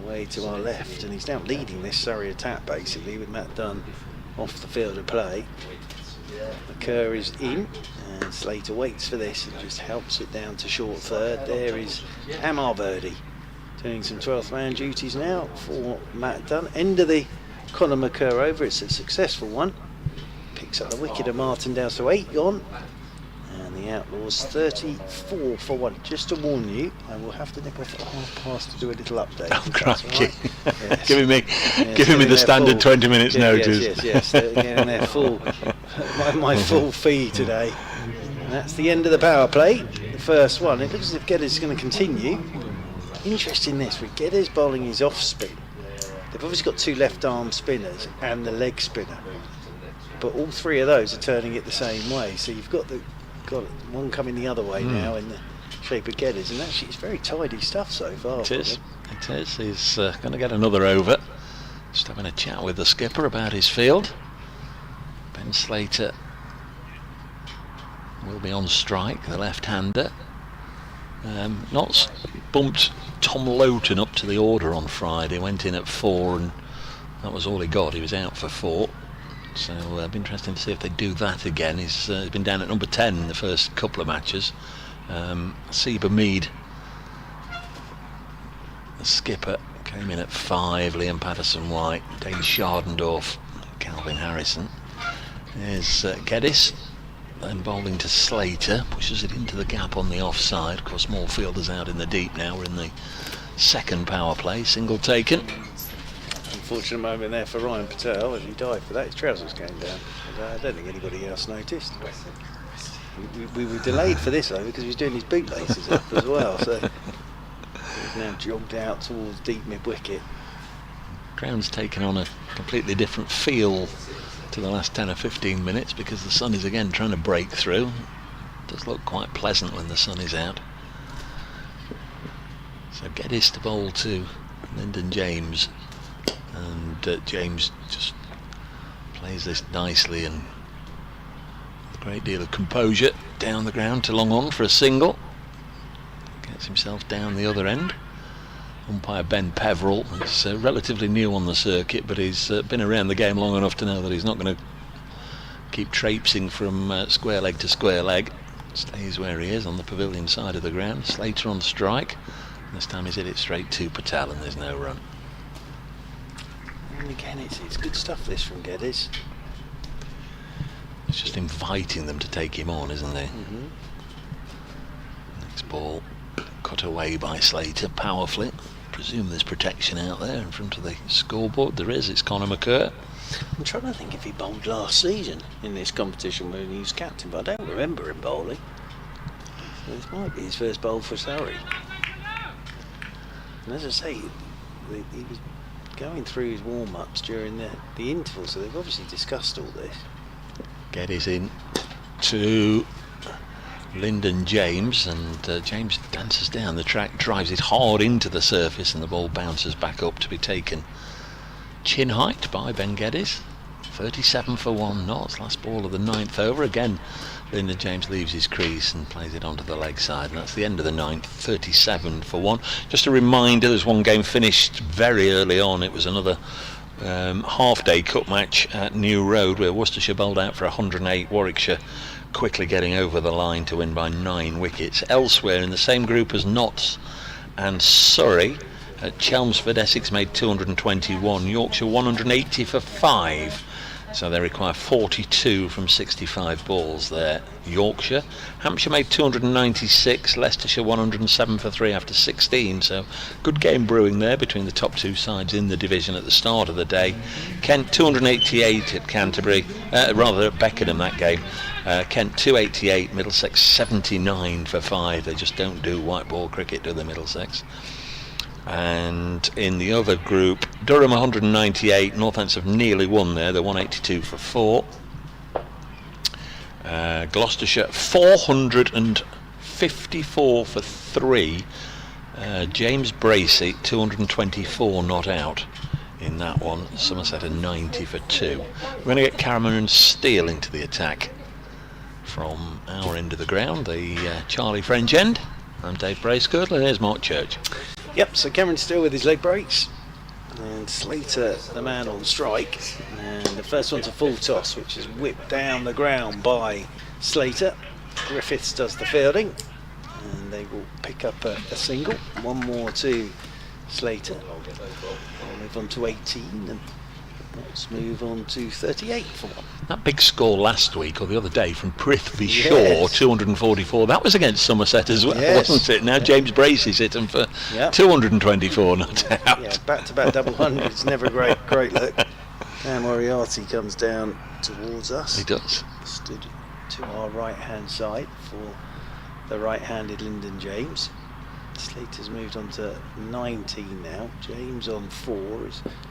away to our left, and he's now leading this Surrey attack basically with Matt Dunn off the field of play. McCurr is in, and Slater waits for this and just helps it down to short third. There is Hamid doing some 12th man duties now for Matt Dunn. End of the Conor McCurr over. It's a successful one. Picks up the wicket of Martindale, so 8 gone. And the Outlaws 34 for 1. Just to warn you, I will have to nip off at 1:30 to do a little update. Oh, crikey. Right. Yes. Giving me the standard full, 20 minutes notice. Yes. They're getting their full, my full fee today. And that's the end of the power play. The first one. It looks as if Geddes is going to continue. Interesting this, with Geddes bowling his off spin. They've obviously got 2 left arm spinners and the leg spinner, but all 3 of those are turning it the same way. So you've got one coming the other way now in the shape of Geddes, and actually it's very tidy stuff so far. It is. He's going to get another over. Just having a chat with the skipper about his field. Ben Slater will be on strike, the left-hander. Notts bumped Tom Lowton up to the order on Friday, went in at 4, and that was all he got. He was out for 4, so it'll be interesting to see if they do that again. He's been down at number 10 in the first couple of matches. Hameed, the skipper, came in at 5. Liam Patterson-White, Dane Shardendorf, Calvin Harrison. There's Geddes, and bowling to Slater, pushes it into the gap on the offside. Of course, more fielders out in the deep now. We're in the second power play, single taken. Unfortunate moment there for Ryan Patel as he dived for that. His trousers came down. I don't think anybody else noticed. We were delayed for this though because he was doing his bootlaces up as well. So he's now jogged out towards deep mid-wicket. Ground's taken on a completely different feel to the last 10 or 15 minutes because the sun is again trying to break through. It does look quite pleasant when the sun is out. So Geddes to bowl to Lyndon James, and James just plays this nicely and with a great deal of composure down the ground to long on for a single. Gets himself down the other end. Umpire Ben Peverell is relatively new on the circuit, but he's been around the game long enough to know that he's not going to keep traipsing from square leg to square leg. Stays where he is on the pavilion side of the ground. Slater on strike. This time he's hit it straight to Patel and there's no run. And again, it's good stuff this from Geddes. It's just inviting them to take him on, isn't it? Next ball cut away by Slater powerfully. Presume there's protection out there in front of the scoreboard. There is. It's Conor McCurr. I'm trying to think if he bowled last season in this competition when he was captain, but I don't remember him bowling. So this might be his first bowl for Surrey. And as I say, he was going through his warm-ups during the interval, so they've obviously discussed all this. Geddes in to Lyndon James, and James dances down the track, drives it hard into the surface, and the ball bounces back up to be taken chin height by Ben Geddes 37 for 1 knots. Last ball of the 9th over. Again, Lyndon James leaves his crease and plays it onto the leg side, and that's the end of the 9th. 37 for 1. Just a reminder, there's one game finished very early on. It was another half-day cup match at New Road, where Worcestershire bowled out for 108. Warwickshire quickly getting over the line to win by 9 wickets. Elsewhere in the same group as Notts and Surrey, at Chelmsford, Essex made 221, Yorkshire 180 for 5, so they require 42 from 65 balls there. Yorkshire, Hampshire made 296, Leicestershire 107 for 3 after 16, so good game brewing there between the top 2 sides in the division at the start of the day. Kent 288 at Canterbury, rather at Beckenham that game. Kent 288, Middlesex 79 for 5. They just don't do white ball cricket, do the Middlesex. And in the other group, Durham 198, Northants have nearly won there, they're 182 for 4. Gloucestershire 454 for 3. James Bracey 224 not out in that one. Somerset 90 for 2. We're going to get Cameron and Steele into the attack from our end of the ground, the Charlie French end. I'm Dave Bracegirdle, and here's Mark Church. Yep, so Cameron still with his leg breaks, and Slater the man on strike, and the first one's a full toss, which is whipped down the ground by Slater. Griffiths does the fielding, and they will pick up a single. One more to Slater. We'll move on to 18, and let's move on to 38 for 1. That big score last week or the other day from Prithvi Shaw, 244, that was against Somerset as well, wasn't it? Now James Bracey's hit him for 224 not out. Yeah, back-to-back double hundreds, never a great look. Dan Moriarty comes down towards us. He does. Stood to our right-hand side for the right-handed Lyndon James. Slater's moved on to 19 now. James on 4.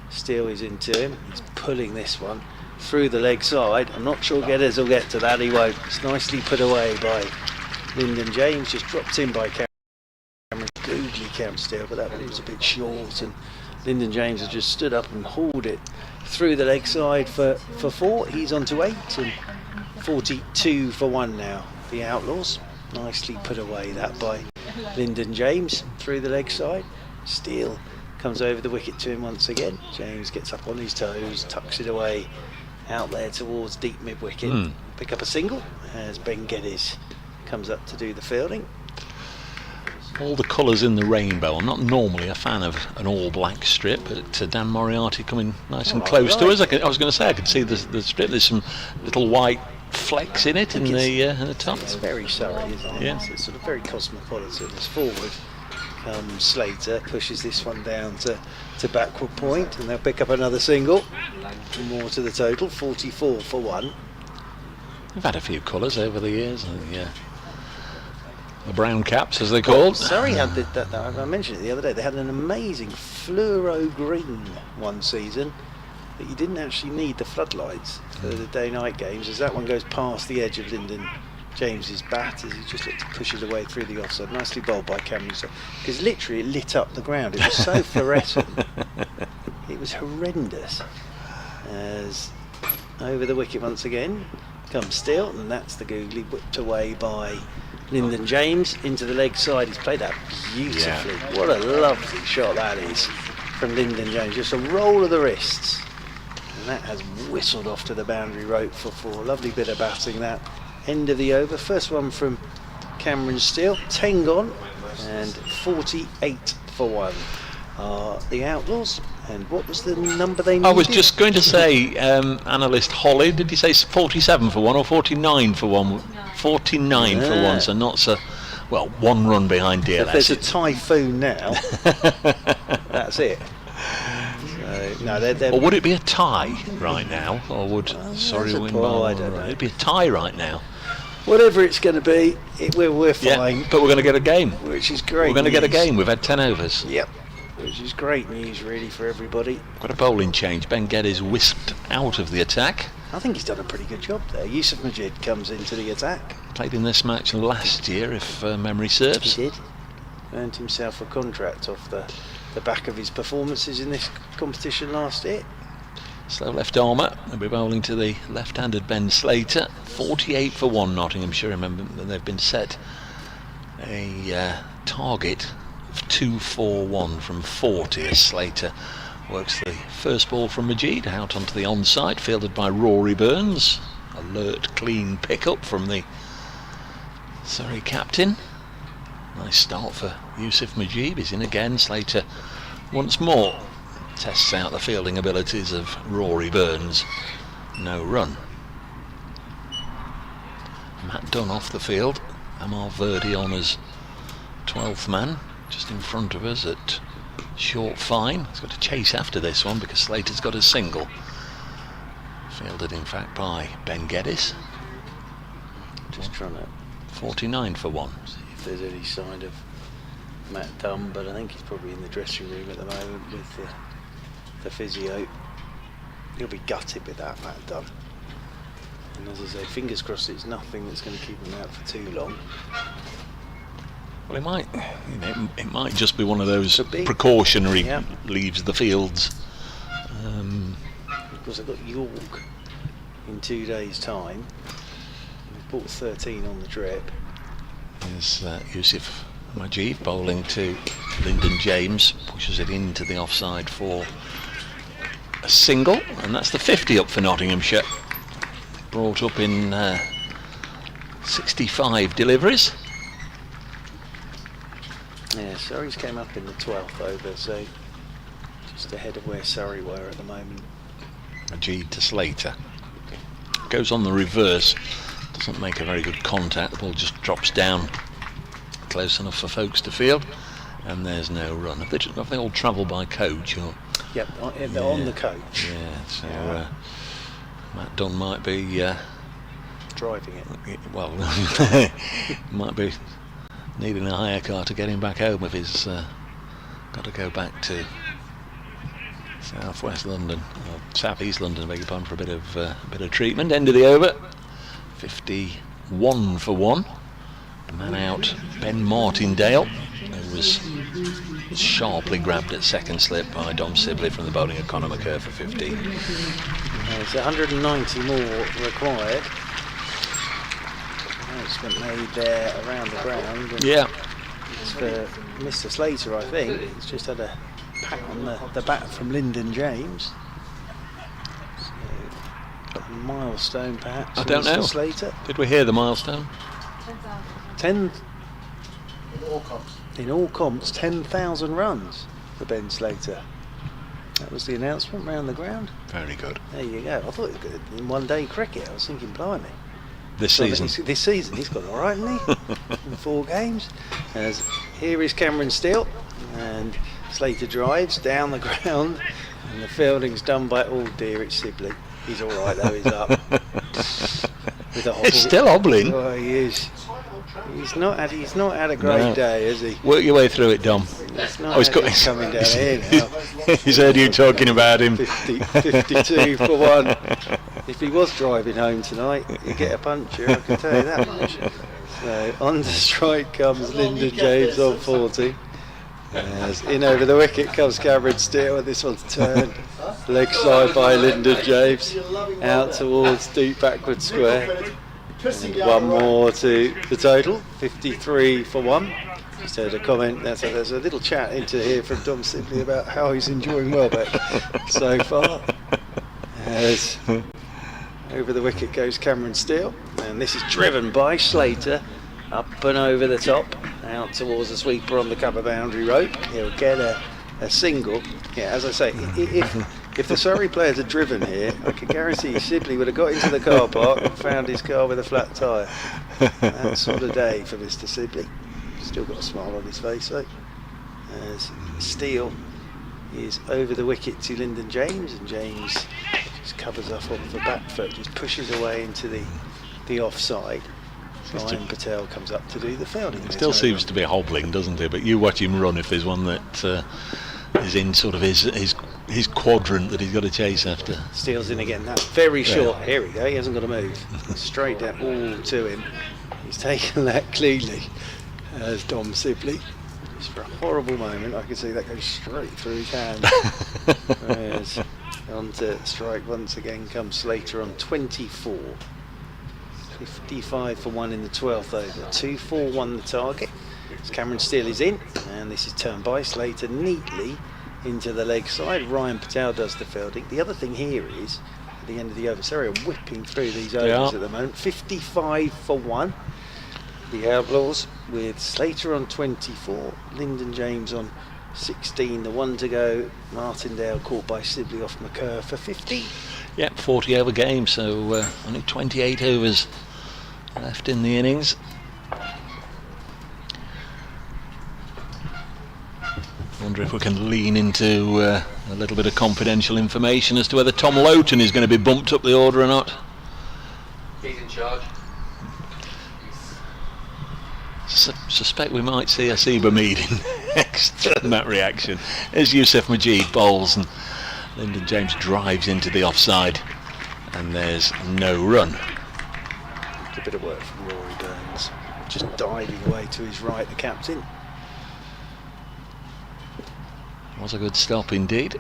Steele is into him. He's pulling this one through the leg side. I'm not sure Geddes will get to that. He won't. It's nicely put away by Lyndon James. Just dropped in by Cameron. Googly Cam Steele, but that one was a bit short. And Lyndon James has just stood up and hauled it through the leg side for 4. He's on to 8 and 42 for 1 now. The Outlaws. Nicely put away that by Lyndon James through the leg side. Steele comes over the wicket to him once again. James gets up on his toes, tucks it away out there towards deep mid-wicket. Pick up a single as Ben Geddes comes up to do the fielding. All the colours in the rainbow. I'm not normally a fan of an all-black strip, but Dan Moriarty coming nice and close to us. I was going to say I could see the strip. There's some little white flecks in it in the top. It's very Surrey, isn't it? Yeah. It's sort of very cosmopolitan. As forward comes Slater, pushes this one down to backward point, and they'll pick up another single. More to the total, 44 for 1. We've had a few colours over the years. The brown caps, as they're called. Surrey had that. I mentioned it the other day. They had an amazing fluoro green one season, but you didn't actually need the floodlights for the day-night games, as that one goes past the edge of Lyndon James's bat as he just looked to push it away through the offside. Nicely bowled by Cameron, because literally it lit up the ground. It was so fluorescent. It was horrendous. As over the wicket once again comes Steele, and that's the googly whipped away by Lyndon James into the leg side. He's played that beautifully. Yeah. What a lovely shot that is from Lyndon James. Just a roll of the wrists, and that has whistled off to the boundary rope for 4. Lovely bit of batting that. End of the over. First one from Cameron Steele. 10 gone and 48 for 1 are the Outlaws. And what was the number they needed? I was just going to say, analyst Holly, did you say 47 for 1 or 49 for 1? 49 for 1, so not so, well, 1 run behind DLS. If there's a typhoon now, that's it. So, no, they're or would it be a tie right now? Or would Surrey win by? I don't know. It'd be a tie right now. Whatever it's going to be, we're fine. Yeah, but we're going to get a game. Which is great. We're going to get a game. We've had 10 overs. Yep. Which is great news, really, for everybody. Got a bowling change. Ben Geddes whisked out of the attack. I think he's done a pretty good job there. Yusuf Majid comes into the attack. Played in this match last year, if memory serves. He did. Earned himself a contract off the back of his performances in this competition last year. Slow left armour. They'll be bowling to the left-handed Ben Slater. 48 for 1 Nottinghamshire. Remember that they've been set a target of 2-4-1 from 40 as Slater works the first ball from Majid out onto the onside, fielded by Rory Burns. Alert, clean pick-up from the Surrey captain. Nice start for Yusuf Majid. He's in again. Slater once more tests out the fielding abilities of Rory Burns. No run. Matt Dunn off the field. Amar Verdi on as 12th man, just in front of us at short fine. He's got to chase after this one because Slater's got a single. Fielded in fact by Ben Geddes. Just trying to 49 for 1. see if there's any sign of Matt Dunn, but I think he's probably in the dressing room at the moment with the physio. He'll be gutted with that, Matt Dunn. And as I say, fingers crossed it's nothing that's going to keep him out for too long. Well, it might, it might just be one of those Could be. precautionary Yeah. leaves the fields. Of course, I've got York in 2 days' time. We've bought 13 on the trip. There's Yusuf Majid bowling to Lyndon James, pushes it into the offside for a single, and that's the 50 up for Nottinghamshire. Brought up in 65 deliveries. Yeah, Surrey's came up in the 12th over, so just ahead of where Surrey were at the moment. Majid to Slater. Goes on the reverse. Doesn't make a very good contact. The ball just drops down close enough for folks to field. And there's no run. Have they all travelled by coach? Or? Yep, they're on the coach. Yeah, so Matt Dunn might be... Driving it. well, might be needing a hire car to get him back home if he's got to go back to southwest London, or southeast London, beg your pardon, for a bit of treatment. End of the over, 51 for 1. The man out, Ben Martindale, who was sharply grabbed at second slip by Dom Sibley from the bowling of Conor McCurr for 15. There's 190 more required. It's been made there around the ground. Yeah. It's for Mr. Slater, I think. He's just had a pat on the bat from Lyndon James. So, a milestone perhaps. I don't for Mr. know. Slater. Did we hear the milestone? 10,000. 10 in all comps, 10,000 runs for Ben Slater. That was the announcement round the ground. Very good. There you go. I thought it was good in one-day cricket. I was thinking, blimey. This So season. this season he's got all right, hasn't he? In 4 games. As here is Cameron Steele, and Slater drives down the ground, and the fielding's done by dear, it's Sibley. He's all right though. He's up with a hobble. It's still hobbling. Oh, he is. He's not had a great No. day, has he? Work your way through it, Dom. It's not Oh, he's had got- it coming down here now. He's heard you talking about him. 52 for 1. If he was driving home tonight, he'd get a puncher, I can tell you that much. So on the strike comes Lyndon James on 40. As in over the wicket comes Cameron Steele, and this one's turned leg side by Lyndon James out towards deep backward square. And 1 more to the total, 53 for 1. Just heard a comment, there's a little chat into here from Dom Sibley about how he's enjoying Welbeck so far. As over the wicket goes Cameron Steele, and this is driven by Slater, up and over the top, out towards the sweeper on the cover boundary rope. He'll get a single. Yeah, as I say, if the Surrey players had driven here, I can guarantee you Sibley would have got into the car park and found his car with a flat tyre. That sort of day for Mr. Sibley. Still got a smile on his face though. As Steele is over the wicket to Lyndon James, and James just covers off the back foot, just pushes away into the offside. Ryan Patel comes up to do the fielding. He still seems to be hobbling, doesn't he? But you watch him run if there's one that is in sort of his quadrant that he's got to chase after. Steele's in again. That's very short. Here we go. He hasn't got to move. Straight down all to him. He's taken that cleanly as Dom Sibley. Just for a horrible moment, I can see that goes straight through his hand. Whereas On to strike once again comes Slater on 24. 55 for 1 in the 12th over. 2-4-1 the target. As Cameron Steele is in, and this is turned by Slater neatly into the leg side. Ryan Patel does the fielding. The other thing here is, at the end of the over, Surrey are whipping through these overs at the moment. 55 for 1. The Outlaws with Slater on 24, Lyndon James on 16, the 1 to go. Martindale caught by Sibley off McCurr for 50. Yep, 40 over game, so only 28 overs left in the innings. Wonder if we can lean into a little bit of confidential information as to whether Tom Lowton is going to be bumped up the order or not. He's in charge. Suspect we might see a Seba meeting next in that reaction as Yousef Majid bowls and Lyndon James drives into the offside, and there's no run. A bit of work from Rory Burns, just diving away to his right, the captain. Was a good stop indeed.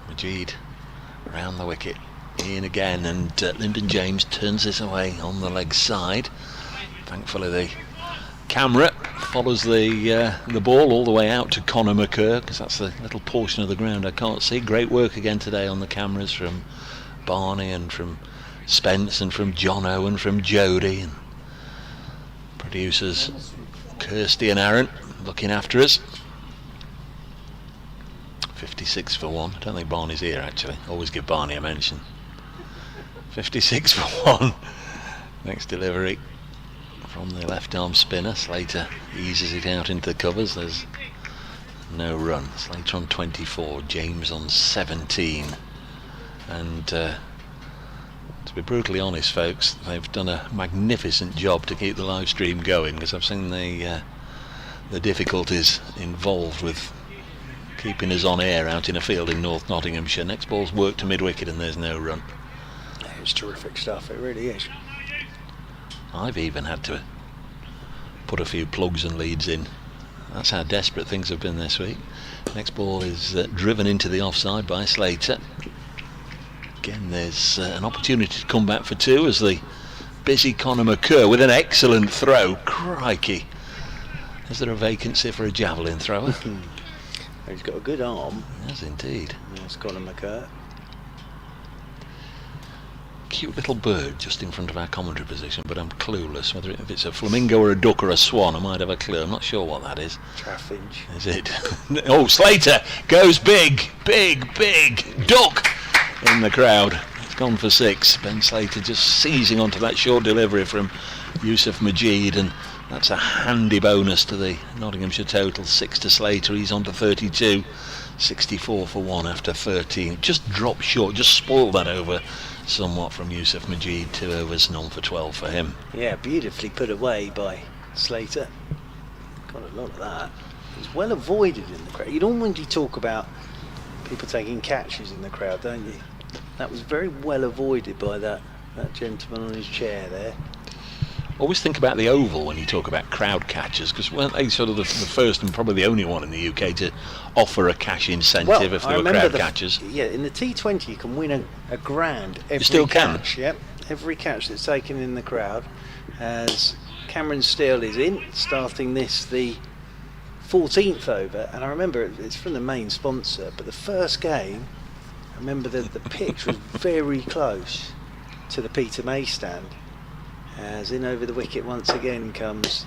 Majid around the wicket, in again, and Lyndon James turns this away on the leg side. Thankfully the camera follows the ball all the way out to Conor McCurr, because that's the little portion of the ground I can't see. Great work again today on the cameras from Barney and from Spence and from Jono and from Jody, and producers Kirsty and Aaron looking after us. 56 for 1. I don't think Barney's here actually. Always give Barney a mention. 56 for 1. Next delivery from the left arm spinner. Slater eases it out into the covers. There's no run. Slater on 24, James on 17. And to be brutally honest, folks, they've done a magnificent job to keep the live stream going, because I've seen the difficulties involved with keeping us on air out in a field in North Nottinghamshire. Next ball's worked to mid-wicket and there's no run. It's terrific stuff, it really is. I've even had to put a few plugs and leads in. That's how desperate things have been this week. Next ball is driven into the offside by Slater. Again, there's an opportunity to come back for 2 as the busy Conor McCurr with an excellent throw. Crikey. Is there a vacancy for a javelin thrower? He's got a good arm. Yes, indeed. That's Conor McCurr. Cute little bird just in front of our commentary position, but I'm clueless whether if it's a flamingo or a duck or a swan. I might have a clue. I'm not sure what that is. Traffinch. Is it? Oh, Slater goes big duck in the crowd. It's gone for 6. Ben Slater just seizing onto that short delivery from Yousef Majid, and that's a handy bonus to the Nottinghamshire total. 6 to Slater. He's on to 32. 64 for 1 after 13. Just dropped short, just spoiled that over somewhat from Yousef Majid. 2 overs, none for 12 for him. Yeah, beautifully put away by Slater. Got a lot of that. It was well avoided in the crowd. You normally talk about people taking catches in the crowd, don't you? That was very well avoided by that gentleman on his chair there. Always think about the Oval when you talk about crowd catchers, because weren't they sort of the first and probably the only one in the UK to offer a cash incentive if there were crowd catchers? Yeah, in the T20 you can win a grand every you still catch. Can? Yep, every catch that's taken in the crowd. As Cameron Steele is in, starting this the 14th over, and I remember it's from the main sponsor, but the first game, I remember the pitch was very close to the Peter May stand. As in over the wicket once again comes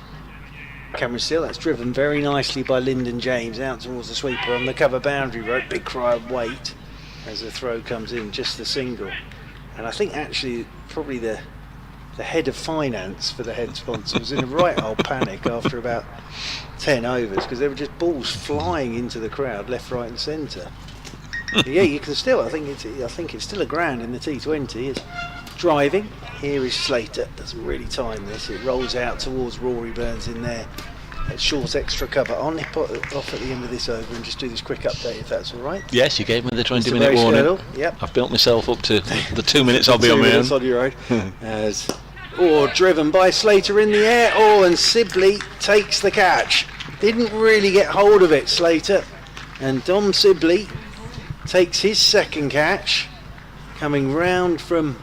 Cameron Steele. That's driven very nicely by Lyndon James out towards the sweeper on the cover boundary rope. Big cry of wait as the throw comes in, just the single. And I think actually probably the head of finance for the head sponsor was in a right old panic after about 10 overs, because there were just balls flying into the crowd left, right and centre. Yeah, you can still, I think it's still a grand in the T20. It's driving. Here is Slater. Doesn't really time this. It rolls out towards Rory Burns in there. That short extra cover. I'll nip off at the end of this over and just do this quick update if that's all right. Yes, you gave me the 20-minute warning. Yep. I've built myself up to the 2 minutes I'll be on my own. 2 minutes on your own. As driven by Slater in the air. And Sibley takes the catch. Didn't really get hold of it, Slater. And Dom Sibley takes his second catch, coming round from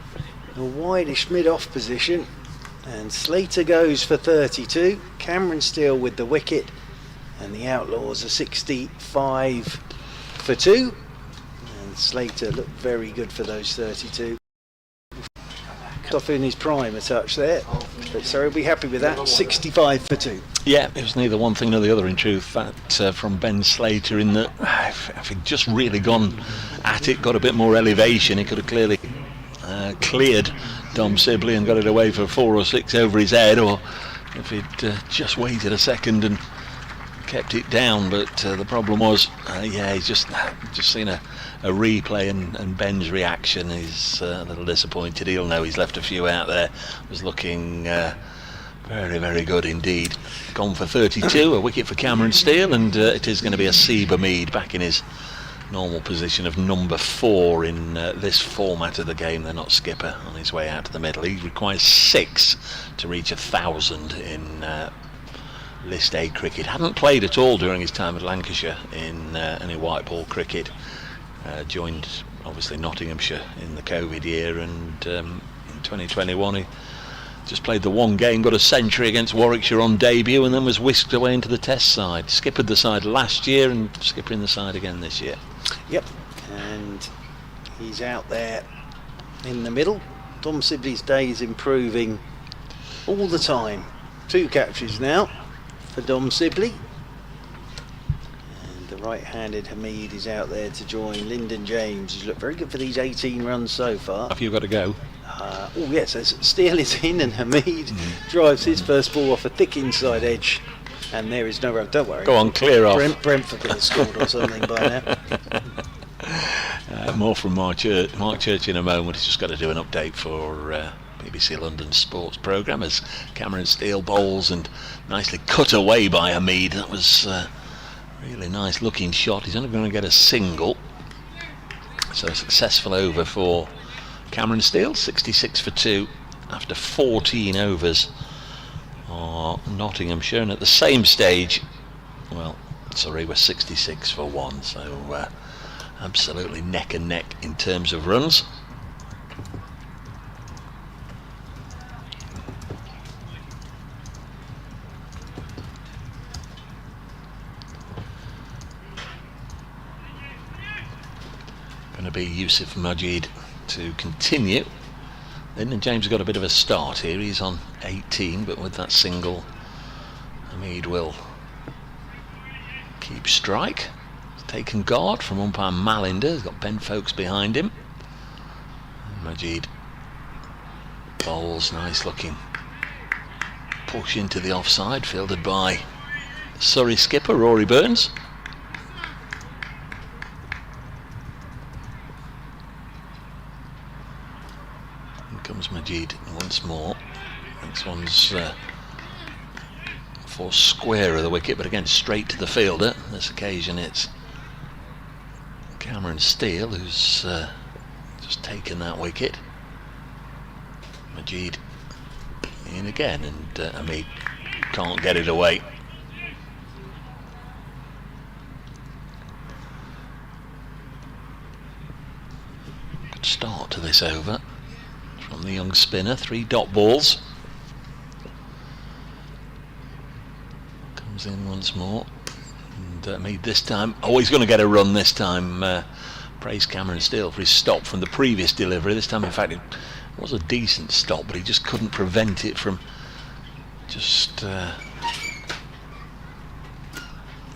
a wideish mid-off position, and Slater goes for 32. Cameron Steele with the wicket, and the Outlaws are 65 for 2, and Slater looked very good for those 32. Off in his prime a touch there, but so he'll be happy with that. 65 for 2. Yeah, it was neither one thing nor the other in truth. That from Ben Slater, in that if he'd just really gone at it, got a bit more elevation, he could have clearly cleared Dom Sibley and got it away for 4 or 6 over his head, or if he'd just waited a second and kept it down. But the problem was, he's just seen a replay, and Ben's reaction is a little disappointed. He'll know he's left a few out there. Was looking very, very good indeed. Gone for 32, a wicket for Cameron Steele, and it is going to be a Hameed back in his normal position of number 4 in this format of the game. They're not skipper on his way out to the middle. He requires 6 to reach 1,000 in List A cricket. Hadn't played at all during his time at Lancashire in any white ball cricket. Joined obviously Nottinghamshire in the COVID year, and in 2021 he just played the one game, got a century against Warwickshire on debut, and then was whisked away into the Test side. Skippered the side last year and skippering the side again this year. Yep, and he's out there in the middle. Dom Sibley's day is improving all the time. 2 catches now for Dom Sibley. And the right-handed Hameed is out there to join Lyndon James, who's looked very good for these 18 runs so far. Have you got to go? Oh yes, as Steele is in, and Hameed drives his first ball off a thick inside edge, and there is no run. Don't worry. Go on, clear off. Brentford could have scored or something by now. More from Mark Church in a moment. He's just got to do an update for BBC London sports programme as Cameron Steele bowls, and nicely cut away by Hameed. That was a really nice looking shot. He's only going to get a single, so a successful over for Cameron Steele. 66 for 2 after 14 overs for Nottinghamshire, and at the same stage, well, Surrey were 66 for 1, so absolutely neck and neck in terms of runs. Going to be Yusuf Majid to continue. Lyndon James got a bit of a start here. He's on 18, but with that single, Hameed will keep strike. He's taken guard from umpire Malinder. He's got Ben Folkes behind him. And Majid bowls, nice looking push into the offside, fielded by Surrey skipper Rory Burns. Comes Majid once more. This one's for square of the wicket, but again straight to the fielder. This occasion it's Cameron Steele who's just taken that wicket. Majid in again, and Hameed can't get it away. Good start to this over from the young spinner. 3 dot balls. Comes in once more, and Hameed this time, he's going to get a run this time. Praise Cameron Steele for his stop from the previous delivery. This time in fact it was a decent stop, but he just couldn't prevent it from just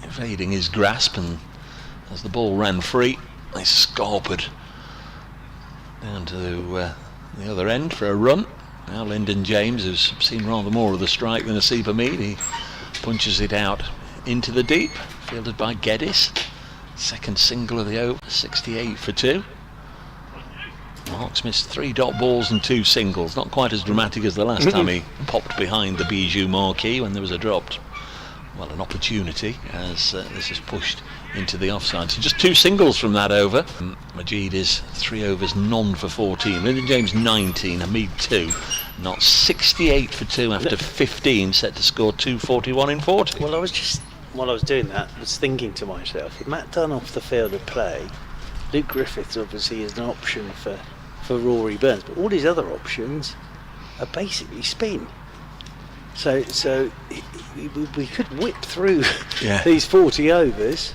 evading his grasp, and as the ball ran free, they scarpered down to the other end for a run. Now Lyndon James, who's seen rather more of the strike than Hameed, he punches it out into the deep, fielded by Geddes. Second single of the over, 68 for 2. Mark's missed 3 dot balls and 2 singles. Not quite as dramatic as the last time he popped behind the Bijou marquee when there was an opportunity, as this is pushed into the offside. So just 2 singles from that over. Majid is 3 overs, none for 14. Lyndon James 19, Hameed 2. Not 68 for 2 after 15, set to score 241 in 40. Well, while I was doing that, was thinking to myself, if Matt Dunn off the field of play Luke Griffiths obviously is an option for Rory Burns, but all his other options are basically spin. So we could whip through these 40 overs.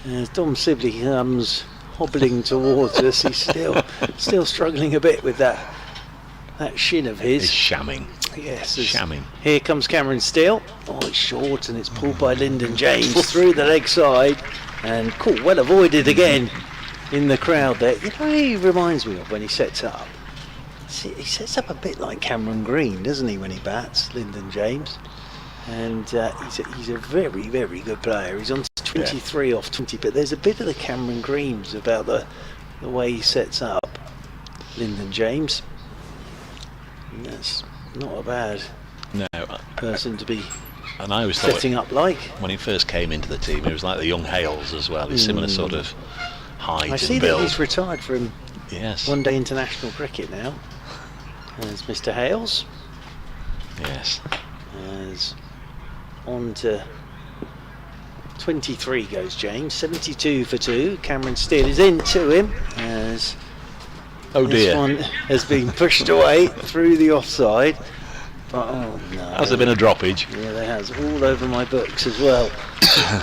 As Dom Sibley comes hobbling towards us, he's still struggling a bit with that shin of his. He's shamming. Yes, shamming. Here comes Cameron Steele. Oh, it's short and it's pulled by Lyndon James through the leg side and caught well avoided again in the crowd there. You know, he reminds me of when he sets up. He sets up a bit like Cameron Green, doesn't he, when he bats, Lyndon James? And he's a very, very good player. He's on 23 off 20, but there's a bit of the Cameron Greens about the way he sets up Lyndon James. And that's not a bad person to be and I always setting up like. When he first came into the team, he was like the young Hales as well. He's similar sort of height and build. I see that he's retired from Yes. one-day international cricket now. As Mr. Hales. Yes. As on to 23 goes James, 72 for 2. Cameron Steele is in to him as this one has been pushed away through the offside. But oh no. Has there been a droppage? Yeah, there has, all over my books as well.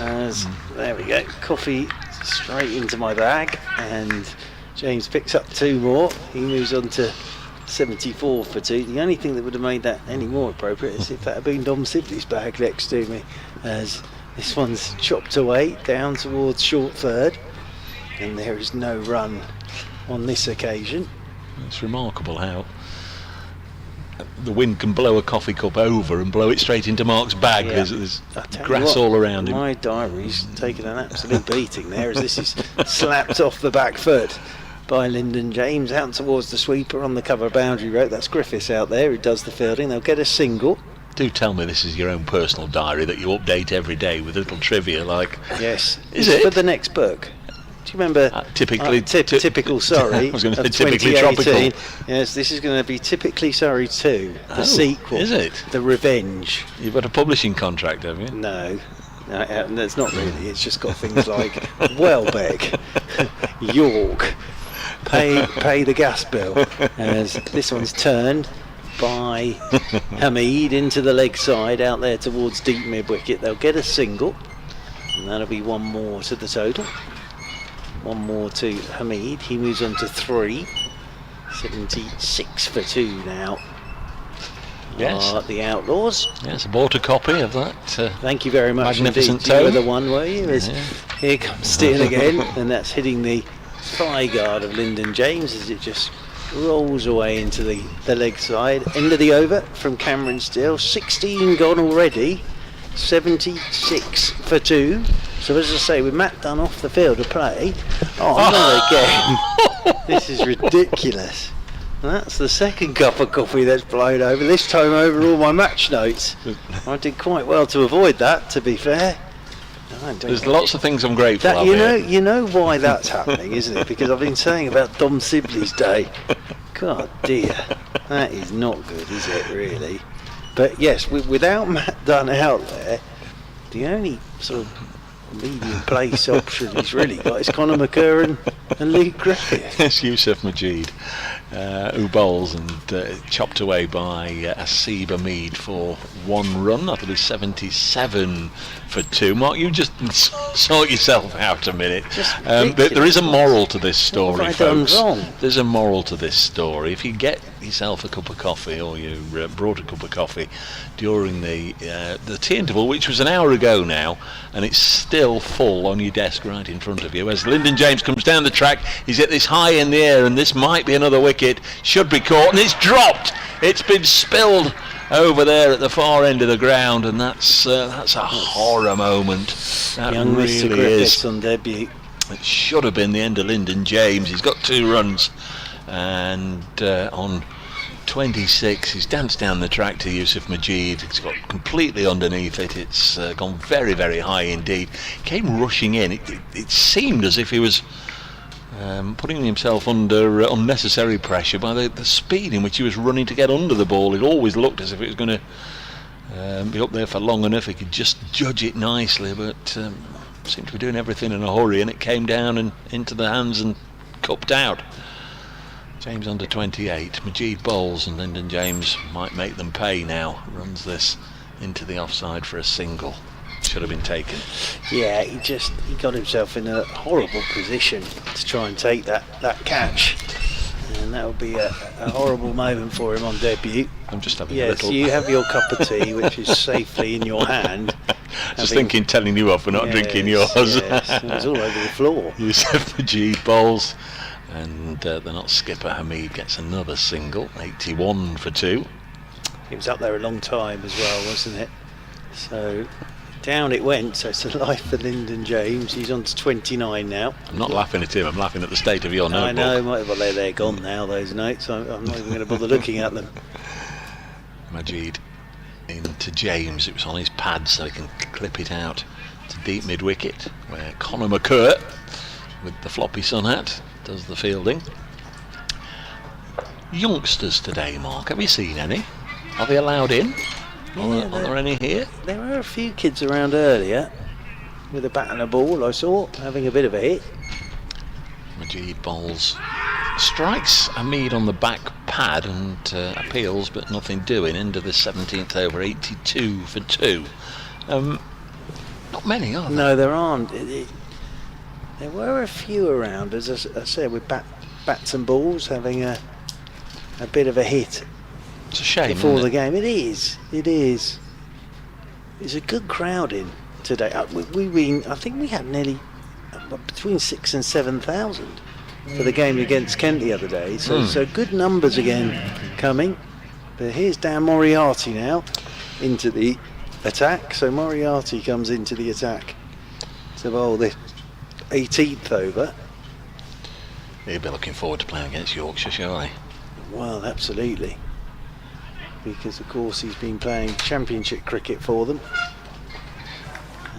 As there we go, coffee straight into my bag, and James picks up 2 more. He moves on to 74 for 2. The only thing that would have made that any more appropriate is if that had been Dom Sibley's bag next to me, as this one's chopped away down towards short third, and there is no run on this occasion. It's remarkable how the wind can blow a coffee cup over and blow it straight into Mark's bag. Yeah. There's grass all around him. My diary's taken an absolute beating there as this is slapped off the back foot by Lyndon James out towards the sweeper on the cover boundary rope. That's Griffiths out there who does the fielding. They'll get a single. Do tell me this is your own personal diary that you update every day with a little trivia like. Yes. Is it? For the next book. Do you remember typical Surrey I was going to of say typically 2018? tropical. Yes, this is going to be Typically Surrey 2, the sequel. Is it? The Revenge. You've got a publishing contract, have you? No, it's not really. It's just got things like Welbeck, York, pay the gas bill. As this one's turned by Hameed into the leg side out there towards deep mid wicket. They'll get a single, and that'll be 1 more to the total. 1 more to Hameed. He moves on to 3. 76 for 2 now. Yes. The Outlaws. Yes, I bought a copy of that. Thank you very much magnificent indeed. You were tone. the one, were you? Here comes Steele again, and that's hitting the thigh guard of Lyndon James as it just rolls away into the leg side. End of the over from Cameron Steele. 16 gone already. 76 for 2. So as I say, with Matt Dunn off the field of play, not again. This is ridiculous. And that's the second cup of coffee that's blown over. This time over all my match notes. I did quite well to avoid that, to be fair. There's lots of things I'm grateful that, of. you know why that's happening, isn't it? Because I've been saying about Dom Sibley's day. God dear, that is not good, is it, really? But yes, without Matt Dunn out there, the only sort of medium place option he's really got is Conor McCurran and Luke Griffith. Yes, Yusuf Majid, who bowls and chopped away by Asib Hameed for 1 run. I thought it was 77 for 2. Mark, you just sort yourself out a minute. There is a moral to this story, what have I done folks. wrong? There's a moral to this story. If you get yourself a cup of coffee, or you brought a cup of coffee during the tea interval, which was an hour ago now, and it's still full on your desk right in front of you, as Lyndon James comes down the track, he's at this high in the air, and this might be another wicket, should be caught, and it's dropped. It's been spilled over there at the far end of the ground, and that's a horror moment. That Young really Mr. Griffiths is. on debut. It should have been the end of Lyndon James. He's got 2 runs, and on 26 he's danced down the track to Yusuf Majid. It's got completely underneath it. It's gone very, very high indeed. Came rushing in. It seemed as if he was putting himself under unnecessary pressure by the speed in which he was running to get under the ball. It always looked as if it was going to be up there for long enough. He could just judge it nicely, but seemed to be doing everything in a hurry, and it came down and into the hands and cupped out. James under 28. Hameed bowls, and Lyndon James might make them pay now. Runs this into the offside for a single. Should have been taken. Yeah, he got himself in a horrible position to try and take that catch, and that would be a horrible moment for him on debut. I'm just having a Yes, little. you have your cup of tea, which is safely in your hand. Just thinking, telling you off for not drinking yours. Yes, it was all over the floor. Yusuf Hameed bowls, and the not skipper Hameed gets another single. 81 for 2. He was up there a long time as well, wasn't it? So down it went. So it's a life for Lyndon James. He's on to 29 now. I'm not laughing at him, I'm laughing at the state of your notebook. I know, well they're gone now, those notes. I'm not even going to bother looking at them. Hameed into James. It was on his pad, so he can clip it out to deep mid-wicket, where Conor McCurt, with the floppy sun hat, does the fielding. Youngsters today, Mark, have you seen any? Are they allowed in? Are there any here? There were a few kids around earlier with a bat and a ball, I saw, having a bit of a hit. Hameed bowls, strikes Hameed on the back pad and appeals, but nothing doing. Into the 17th over, 82 for 2. Not many, are there? No, there aren't. There were a few around, as I said, with bats and balls having a bit of a hit It's a shame before the game. It is. It's a good crowd in today. I think we had nearly between 6,000 and 7,000 for the game against Kent the other day. So good numbers again coming. But here's Dan Moriarty now into the attack. So Moriarty comes into the attack to bowl the 18th over. He'll be looking forward to playing against Yorkshire, surely. Well, absolutely. Because of course he's been playing championship cricket for them,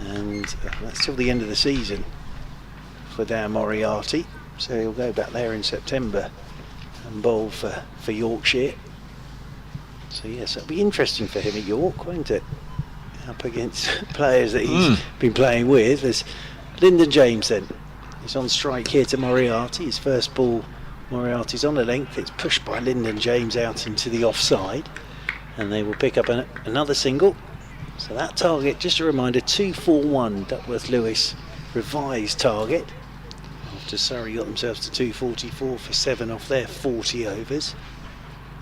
and that's till the end of the season for Dan Moriarty, so he'll go back there in September and bowl for Yorkshire. So yes, it'll be interesting for him at York, won't it, up against players that he's been playing with. There's Lyndon James then. He's on strike here to Moriarty. His first ball, Moriarty's on a length, it's pushed by Lyndon James out into the offside, and they will pick up another single. So that target, just a reminder, 241 Duckworth-Lewis revised target, after Surrey got themselves to 244 for 7 off their 40 overs.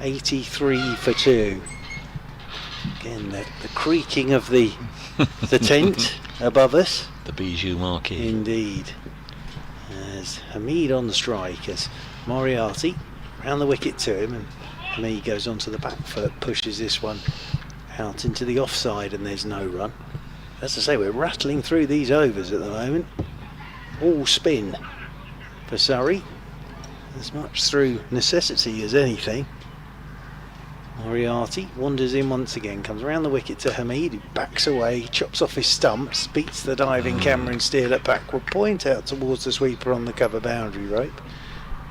83 for 2. Again, the creaking of the tent above us. The Bijou marquee. Indeed. As Hameed on the strike, as Moriarty round the wicket to him, and Hameed goes onto the back foot, pushes this one out into the offside, and there's no run. As I say, we're rattling through these overs at the moment. All spin for Surrey, as much through necessity as anything. Moriarty wanders in once again, comes around the wicket to Hameed, who backs away, chops off his stumps, beats the diving Cameron Steele at backward point out towards the sweeper on the cover boundary rope.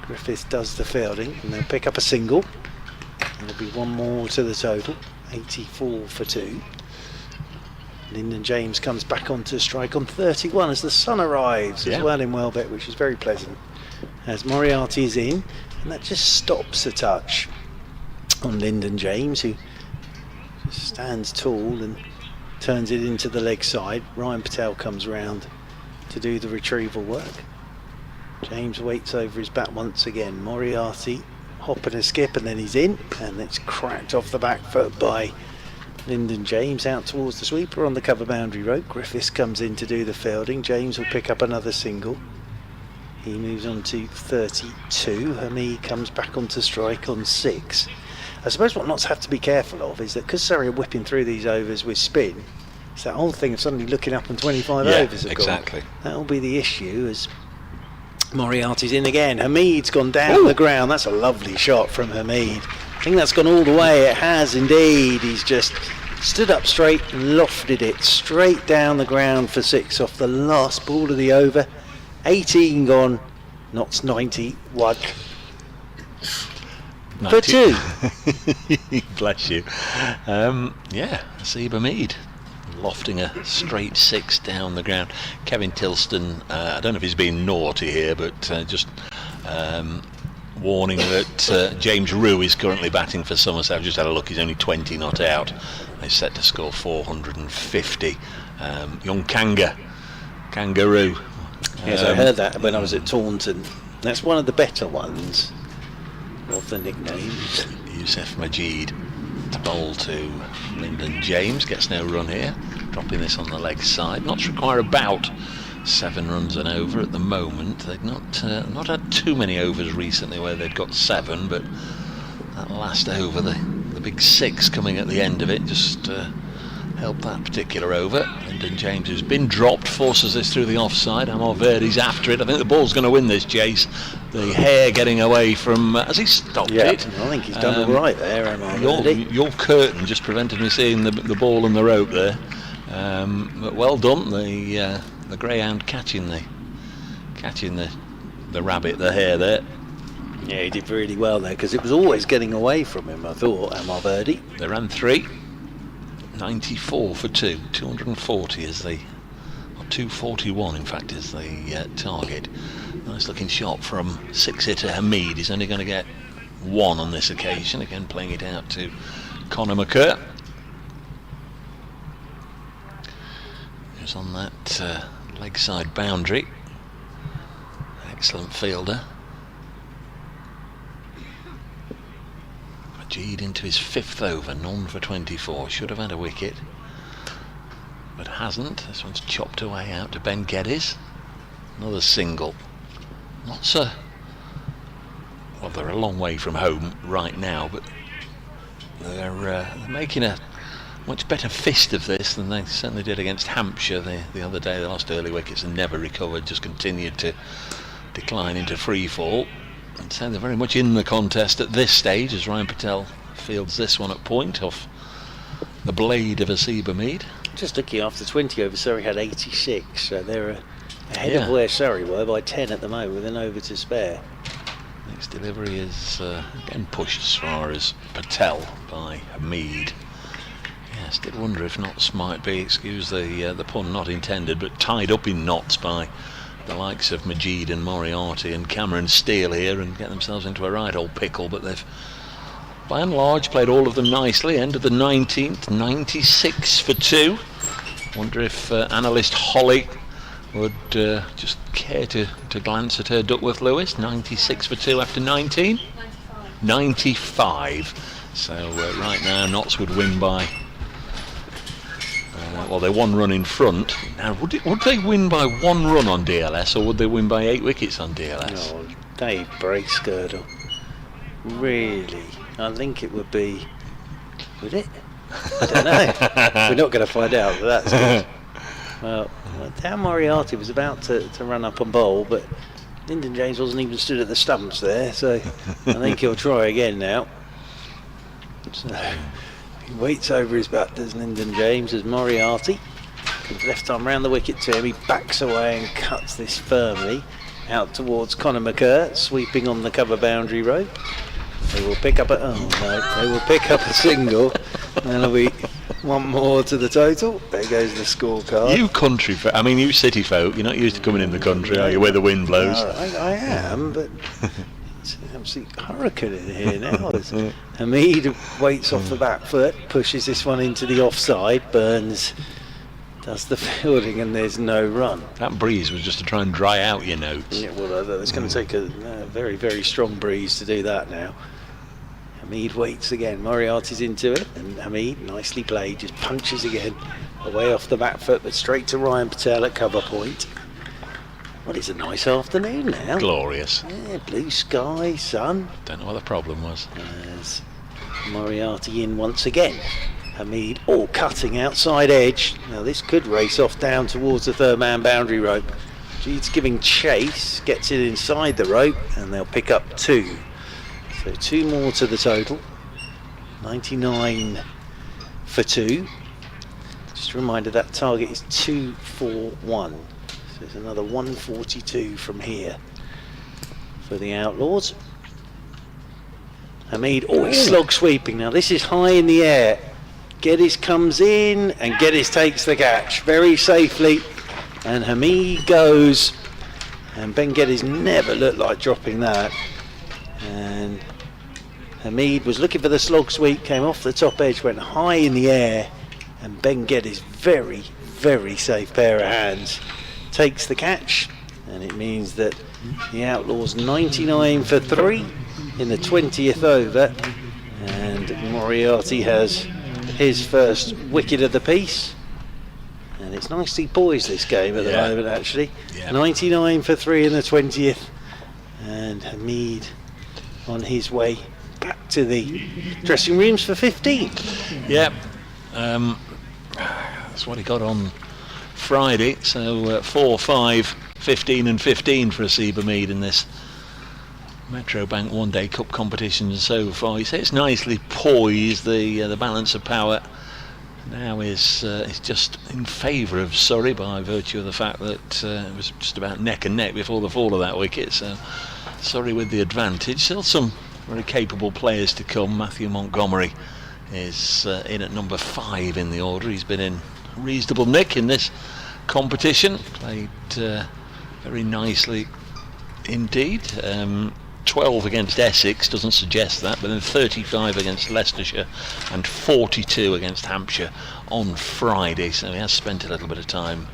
Griffiths does the fielding, and they'll pick up a single. There'll be one more to the total, 84 for 2. Lyndon James comes back onto strike on 31 as the sun arrives as well in Welbeck, which is very pleasant. As Moriarty is in, and that just stops a touch on Lyndon James, who just stands tall and turns it into the leg side. Ryan Patel comes round to do the retrieval work. James waits over his bat once again. Moriarty hop and a skip, and then he's in, and it's cracked off the back foot by Lyndon James out towards the sweeper on the cover boundary rope. Griffiths comes in to do the fielding. James will pick up another single. He moves on to 32. Hameed comes back onto strike on 6. I suppose what not to have to be careful of is that because Surrey are whipping through these overs with spin, it's that whole thing of suddenly looking up and 25 overs have exactly. gone. That'll be the issue as Moriarty's in again. Hameed's gone down the ground. That's a lovely shot from Hameed. I think that's gone all the way. It has indeed. He's just stood up straight and lofted it straight down the ground for 6 off the last ball of the over. 18 gone, not 91. For 2. Bless you. Haseeb Hameed lofting a straight 6 down the ground. Kevin Tilston, I don't know if he's been naughty here, but just warning that James Rue is currently batting for Somerset. I've just had a look, he's only 20 not out. They're set to score 450. Young Kangaroo. Yes, I heard that when I was at Taunton. That's one of the better ones of the nicknames. Youssef Majid to bowl to Lyndon James, gets no run here, dropping this on the leg side. Knots require about 7 runs and over at the moment. They've not had too many overs recently where they've got 7, but that last over, the big 6 coming at the end of it, just helped that particular over. Lyndon James, who's been dropped, forces this through the offside. Verdi's after it. I think the ball's going to win this chase. The hair getting away from, has he stopped it? I think he's done all right there, your curtain just prevented me seeing the ball and the rope there. But well done, the greyhound catching the rabbit, the hare there. Yeah, he did really well there, because it was always getting away from him, I thought, Verdi. They ran 3. 94 for 2, 240 is the, or 241 in fact is the target. Nice looking shot from 6-hitter Hameed. He's only going to get 1 on this occasion, again playing it out to Conor McCurr, who's on that leg side boundary. Excellent fielder. Majid into his 5th over, none for 24. Should have had a wicket, but hasn't. This one's chopped away out to Ben Geddes. Another single. Not so. Well, they're a long way from home right now, but they're making a much better fist of this than they certainly did against Hampshire the other day. They lost early wickets and never recovered, just continued to decline into free fall. And so they're very much in the contest at this stage as Ryan Patel fields this one at point off the blade of Asib Hameed. Just looking after 20 over, Surrey had 86, so they're ahead of where Surrey were by 10 at the moment with an over to spare. Next delivery is again pushed as far as Patel by Hameed. Yeah, still wonder if knots might be, excuse the pun not intended, but tied up in knots by the likes of Majid and Moriarty and Cameron Steele here, and get themselves into a right old pickle. But they've by and large played all of them nicely. End of the 19th, 96 for 2. Wonder if analyst Holly would just care to glance at her Duckworth-Lewis. 96 for 2 after 19. 95. So right now Notts would win by well, they're 1 run in front. Now, would they win by 1 run on DLS, or would they win by 8 wickets on DLS? No, Dave Bracegirdle. Really? I think it would be. Would it? I don't know. We're not going to find out. But that's good. Well, Dan Moriarty was about to run up and bowl, but Lyndon James wasn't even stood at the stumps there, so I think he'll try again now. So, he waits over his bat, does Lyndon James, as Moriarty comes left arm round the wicket to him. He backs away and cuts this firmly out towards Conor McCurr, sweeping on the cover boundary rope. They will pick up they will pick up a single, and there'll be 1 more to the total. There goes the scorecard. You country folk, I mean you city folk, you're not used to coming in the country, are you, where the wind blows? I am, but it's an absolute hurricane in here now. Hameed waits off the back foot, pushes this one into the offside. Burns does the fielding, and there's no run. That breeze was just to try and dry out your notes. Yeah, well, it's going to take a very, very strong breeze to do that now. Hameed waits again. Moriarty's into it, and Hameed, nicely played, just punches again away off the back foot, but straight to Ryan Patel at cover point. Well, it's a nice afternoon now. Glorious. Yeah, blue sky, sun. Don't know what the problem was. There's Moriarty in once again. Hameed all cutting outside edge. Now this could race off down towards the 3rd man boundary rope. Jeed's giving chase, gets it inside the rope, and they'll pick up 2. So 2 more to the total. 99 for 2. Just a reminder that target is 241. So there's another 142 from here for the Outlaws. Hameed, he's slog sweeping. Now this is high in the air. Geddes comes in, and Geddes takes the catch very safely, and Hameed goes, and Ben Geddes never looked like dropping that, and Hameed was looking for the slog sweep, came off the top edge, went high in the air, and Ben Geddes, very, very safe pair of hands, takes the catch, and it means that the Outlaws 99 for 3 in the 20th over, and Moriarty has his first wicket of the piece, and it's nicely poised, this game at the moment, actually. 99 for 3 in the 20th, and Hameed on his way back to the dressing rooms for 15. That's what he got on Friday, so 4, 5, 15 and 15 for Hameed in this Metro Bank One Day Cup competition so far. You say it's nicely poised, the balance of power now is just in favour of Surrey by virtue of the fact that it was just about neck and neck before the fall of that wicket, so Surrey with the advantage. Still some very capable players to come. Matthew Montgomery is in at number 5 in the order. He's been in reasonable nick in this competition, played very nicely indeed. 12 against Essex doesn't suggest that, but then 35 against Leicestershire and 42 against Hampshire on Friday, so he has spent a little bit of time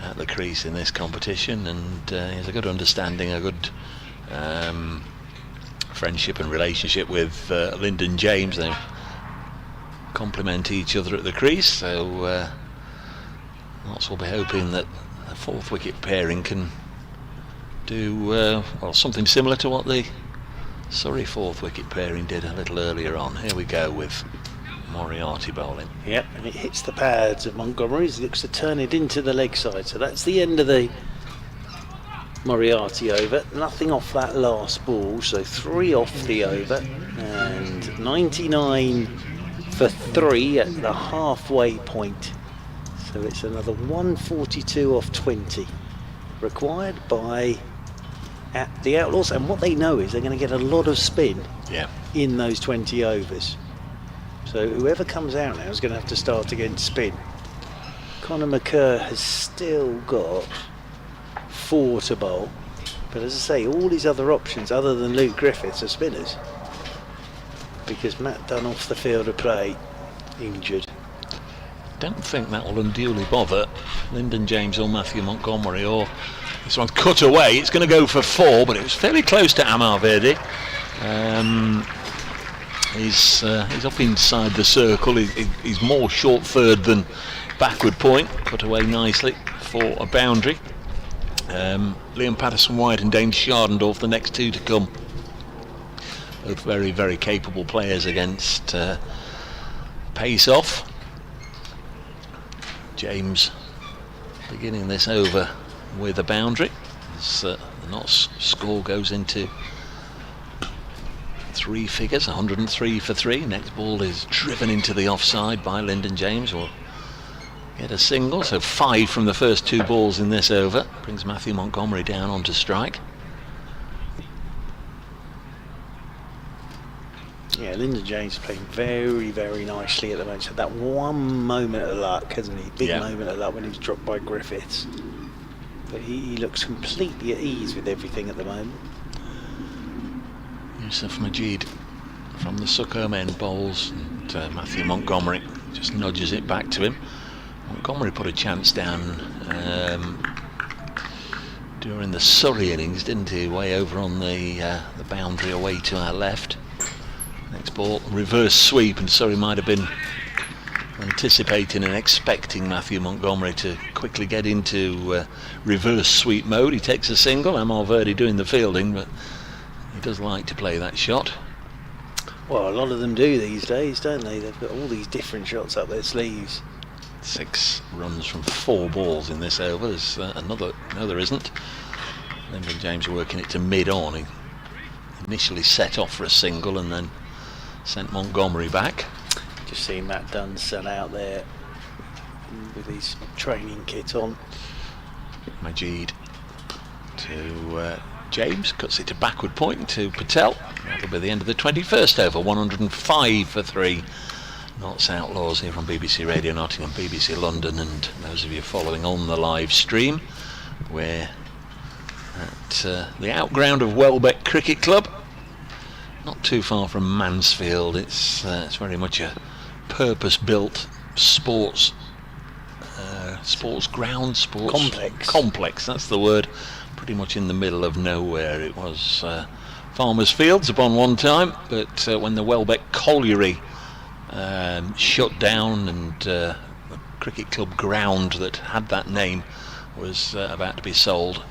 at the crease in this competition, and he has a good understanding, a good friendship and relationship with Lyndon James. They complement each other at the crease, so lots will be hoping that the 4th wicket pairing can do well, something similar to what the Surrey 4th wicket pairing did a little earlier on. Here we go with Moriarty bowling. Yep, and it hits the pads of Montgomery. He looks to turn it into the leg side, so that's the end of the Moriarty over. Nothing off that last ball, so 3 off the over, and 99 for 3 at the halfway point, so it's another 142 off 20 required by the Outlaws, and what they know is they're going to get a lot of spin in those 20 overs, so whoever comes out now is going to have to start against spin. Conor McCurr has still got 4 to bowl, but as I say, all his other options other than Luke Griffiths are spinners, because Matt Dunn off the field of play, injured. Don't think that will unduly bother Lyndon James or Matthew Montgomery. Or this one's cut away. It's going to go for 4, but it was fairly close to Amar Verdi. He's up inside the circle. He's more short third than backward point. Put away nicely for a boundary. Liam Patterson-White and Dane Shardendorf, the next 2 to come. Both very, very capable players against pace off. James beginning this over with a boundary. The Notts score goes into 3 figures, 103 for 3. Next ball is driven into the offside by Lyndon James, will get a single, so 5 from the first 2 balls in this over. Brings Matthew Montgomery down onto strike. Yeah, Lyndon James is playing very, very nicely at the moment. So that one moment of luck, hasn't he? Big moment of luck when he was dropped by Griffiths. But he looks completely at ease with everything at the moment. Yusuf Majid from the Succombe end bowls, and Matthew Montgomery just nudges it back to him. Montgomery put a chance down during the Surrey innings, didn't he? Way over on the boundary away to our left. Next ball, reverse sweep, and Surrey might have been anticipating and expecting Matthew Montgomery to quickly get into reverse sweep mode. He takes a single. Amar Verdi doing the fielding, but he does like to play that shot. Well, a lot of them do these days, don't they? They've got all these different shots up their sleeves. 6 runs from 4 balls in this over. There's another. No, there isn't. Lyndon James working it to mid-on. He initially set off for a single and then sent Montgomery back. Just seeing Matt Dunn's son out there with his training kit on. Majid to James, cuts it to backward point to Patel. That'll be the end of the 21st over. 105 for 3. Notts Outlaws here on BBC Radio Nottingham, BBC London, and those of you following on the live stream, we're at the outground of Welbeck Cricket Club, not too far from Mansfield. It's very much a purpose-built sports ground, complex. That's the word. Pretty much in the middle of nowhere. It was Farmers Fields upon one time, but when the Welbeck Colliery shut down and the cricket club ground that had that name was about to be sold,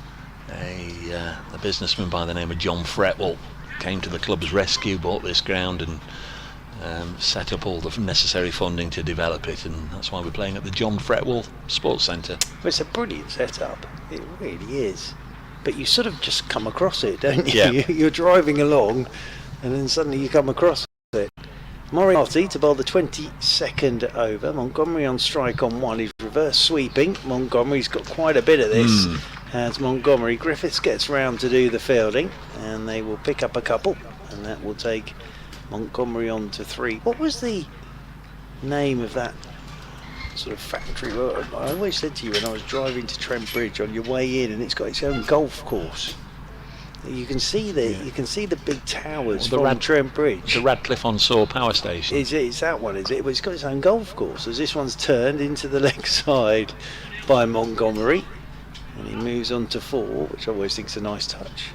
a businessman by the name of John Fretwell came to the club's rescue, bought this ground and set up all the necessary funding to develop it, and that's why we're playing at the John Fretwell Sports Centre. Well, it's a brilliant setup, it really is, but you sort of just come across it, don't you? Yeah. You're driving along and then suddenly you come across it. Moriarty to bowl the 22nd over. Montgomery on strike on 1. He's reverse sweeping. Montgomery's got quite a bit of this. As Montgomery, Griffiths gets round to do the fielding, and they will pick up a couple, and that will take Montgomery on to 3. What was the name of that sort of factory? Well, I always said to you when I was driving to Trent Bridge, on your way in, and it's got its own golf course. You can see the big towers from Trent Bridge. The Radcliffe-on-Soar power station. It's that one, is it? Well, it's got its own golf course. As this one's turned into the leg side by Montgomery, and he moves on to 4, which I always think is a nice touch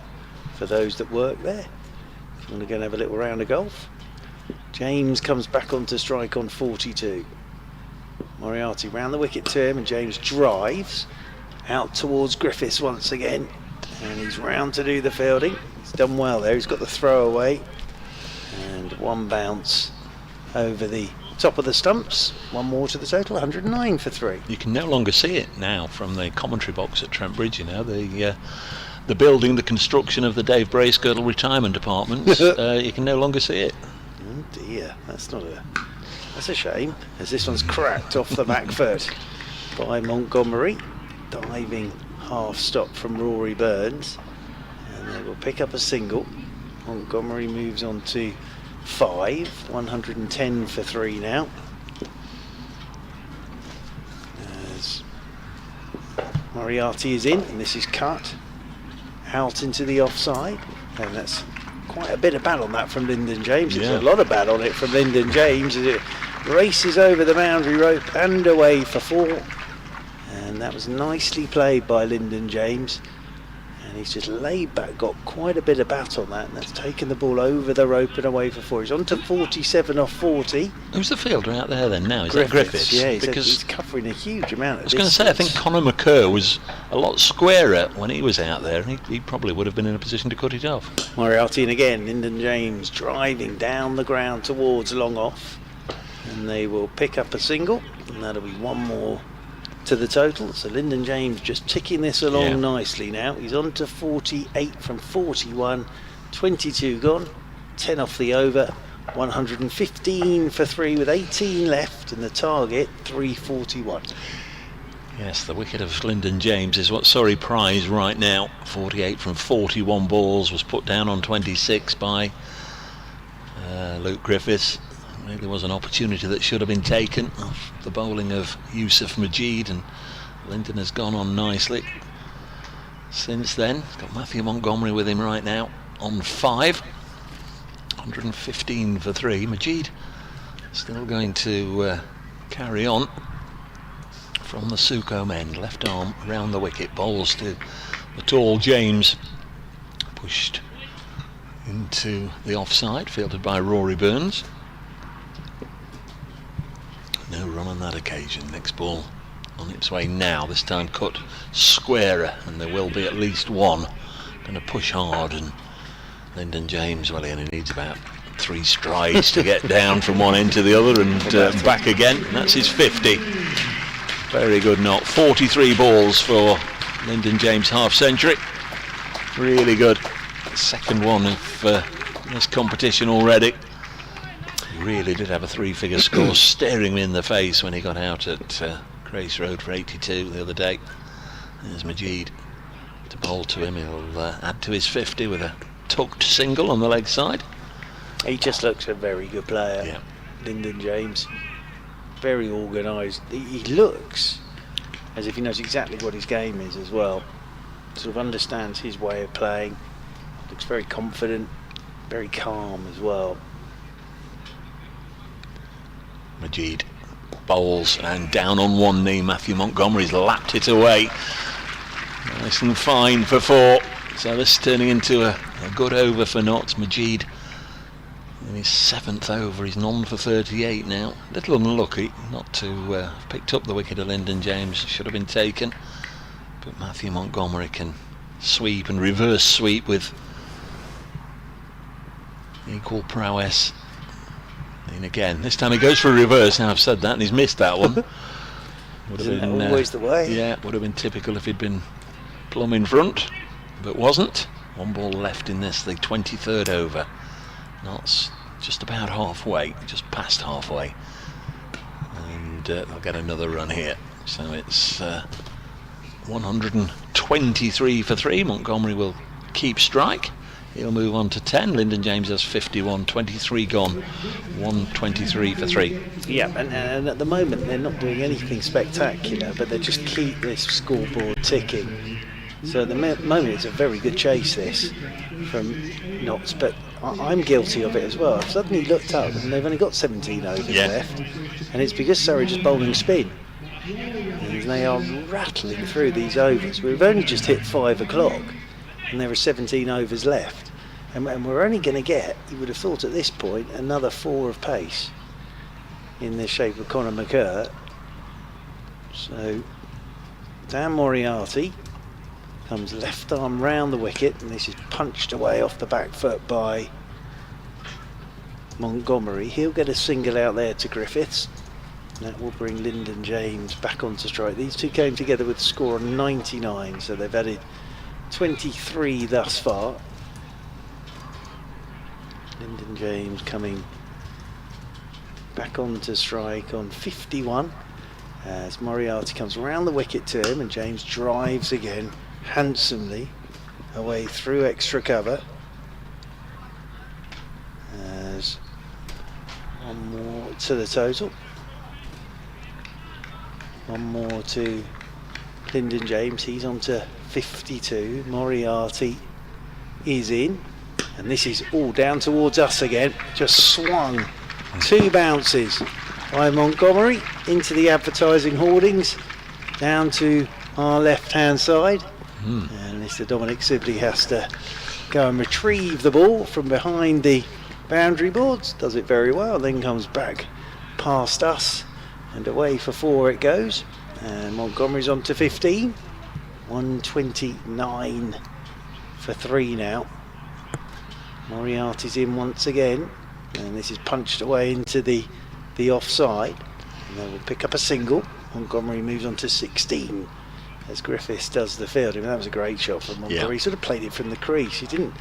for those that work there. If you want to go and have a little round of golf. James comes back onto strike on 42. Moriarty round the wicket to him, and James drives out towards Griffiths once again. And he's round to do the fielding. He's done well there. He's got the throw away, and 1 bounce over the top of the stumps. 1 more to the total. 109 for 3. You can no longer see it now from the commentary box at Trent Bridge. You know, the building, the construction of the Dave Bracegirdle retirement apartments. You can no longer see it. Oh dear, that's a shame. As this one's cracked off the back foot by Montgomery, diving half stop from Rory Burns, and they will pick up a single. Montgomery moves on to 5. 110 for 3 now, as Moriarty is in, and this is cut out into the offside, and that's quite a bit of bat on that from Lyndon James. There's a lot of bat on it from Lyndon James as it races over the boundary rope and away for 4. And that was nicely played by Lyndon James, and he's just laid back, got quite a bit of bat on that, and that's taken the ball over the rope and away for 4. He's on to 47 off 40. Who's the fielder out there then now? Is Griffiths, that Griffiths? yeah, because he's covering a huge amount of I was going to say, I think Conor McCurr was a lot squarer when he was out there, and he probably would have been in a position to cut it off. Moriarty in again, Lyndon James driving down the ground towards long off, and they will pick up a single, and that'll be 1 more to the total. So Lyndon James just ticking this along nicely now. He's on to 48 from 41, 22 gone, 10 off the over, 115 for 3 with 18 left, and the target 341. Yes, the wicket of Lyndon James is what Surrey prize right now. 48 from 41 balls, was put down on 26 by Luke Griffiths. Really was an opportunity that should have been taken off the bowling of Yusuf Majid, and Lyndon has gone on nicely since then. He's got Matthew Montgomery with him right now on 5. 115 for 3. Majid still going to carry on from the Sukhum end. Left arm around the wicket, bowls to the tall James, pushed into the offside, fielded by Rory Burns. No run on that occasion. Next ball on its way now, this time cut squarer, and there will be at least 1. Going to push hard, and Lyndon James, well, he only needs about 3 strides to get down from one end to the other and back again. And that's his 50. Very good knock. 43 balls for Lyndon James, half century. Really good. Second one of this competition already. He really did have a 3-figure score staring him in the face when he got out at Grace Road for 82 the other day. There's Majid to bowl to him. He'll add to his 50 with a tucked single on the leg side. He just looks a very good player. Yeah. Lyndon James. Very organised. He looks as if he knows exactly what his game is as well. Sort of understands his way of playing. Looks very confident, very calm as well. Hameed bowls and down on one knee. Matthew Montgomery's lapped it away. Nice and fine for 4. So this is turning into a good over for Notts. Hameed in his 7th over. He's none for 38 now. A little unlucky not to have picked up the wicket of Lyndon James. Should have been taken. But Matthew Montgomery can sweep and reverse sweep with equal prowess. And again, this time he goes for a reverse. Now I've said that and he's missed that one. Would have been always the way. Yeah, would have been typical if he'd been plumb in front, but wasn't. 1 ball left in this, the 23rd over. Notts just about halfway, just past halfway, and they'll get another run here. So it's 123 for 3. Montgomery will keep strike. He'll move on to 10. Lyndon James has 51, 23 gone, 123 for 3. Yeah, and at the moment they're not doing anything spectacular, but they just keep this scoreboard ticking. So at the moment it's a very good chase, this, from Notts, but I'm guilty of it as well. I've suddenly looked up and they've only got 17 overs left, and it's because Surrey just bowling spin. And they are rattling through these overs. We've only just hit 5 o'clock. And there are 17 overs left, and we're only going to get, you would have thought at this point, another 4 of pace in the shape of Conor McCurr. So Dan Moriarty comes left arm round the wicket, and this is punched away off the back foot by Montgomery. He'll get a single out there to Griffiths. That will bring Lyndon James back onto strike. These two came together with a score of 99, so they've added 23 thus far. Lyndon James coming back onto strike on 51 as Moriarty comes around the wicket to him, and James drives again handsomely away through extra cover. As 1 more to the total. 1 more to Lyndon James. He's on to 52. Moriarty is in, and this is all down towards us again. Just swung 2 bounces by Montgomery into the advertising hoardings down to our left hand side, and Mr. Dominic Sibley has to go and retrieve the ball from behind the boundary boards. Does it very well, then comes back past us and away for 4 it goes, and Montgomery's on to 15. 129 for 3 now. Moriarty's in once again, and this is punched away into the offside, and they will pick up a single. Montgomery moves on to 16 as Griffiths does the fielding. That was a great shot from Montgomery. Yeah. He sort of played it from the crease. He didn't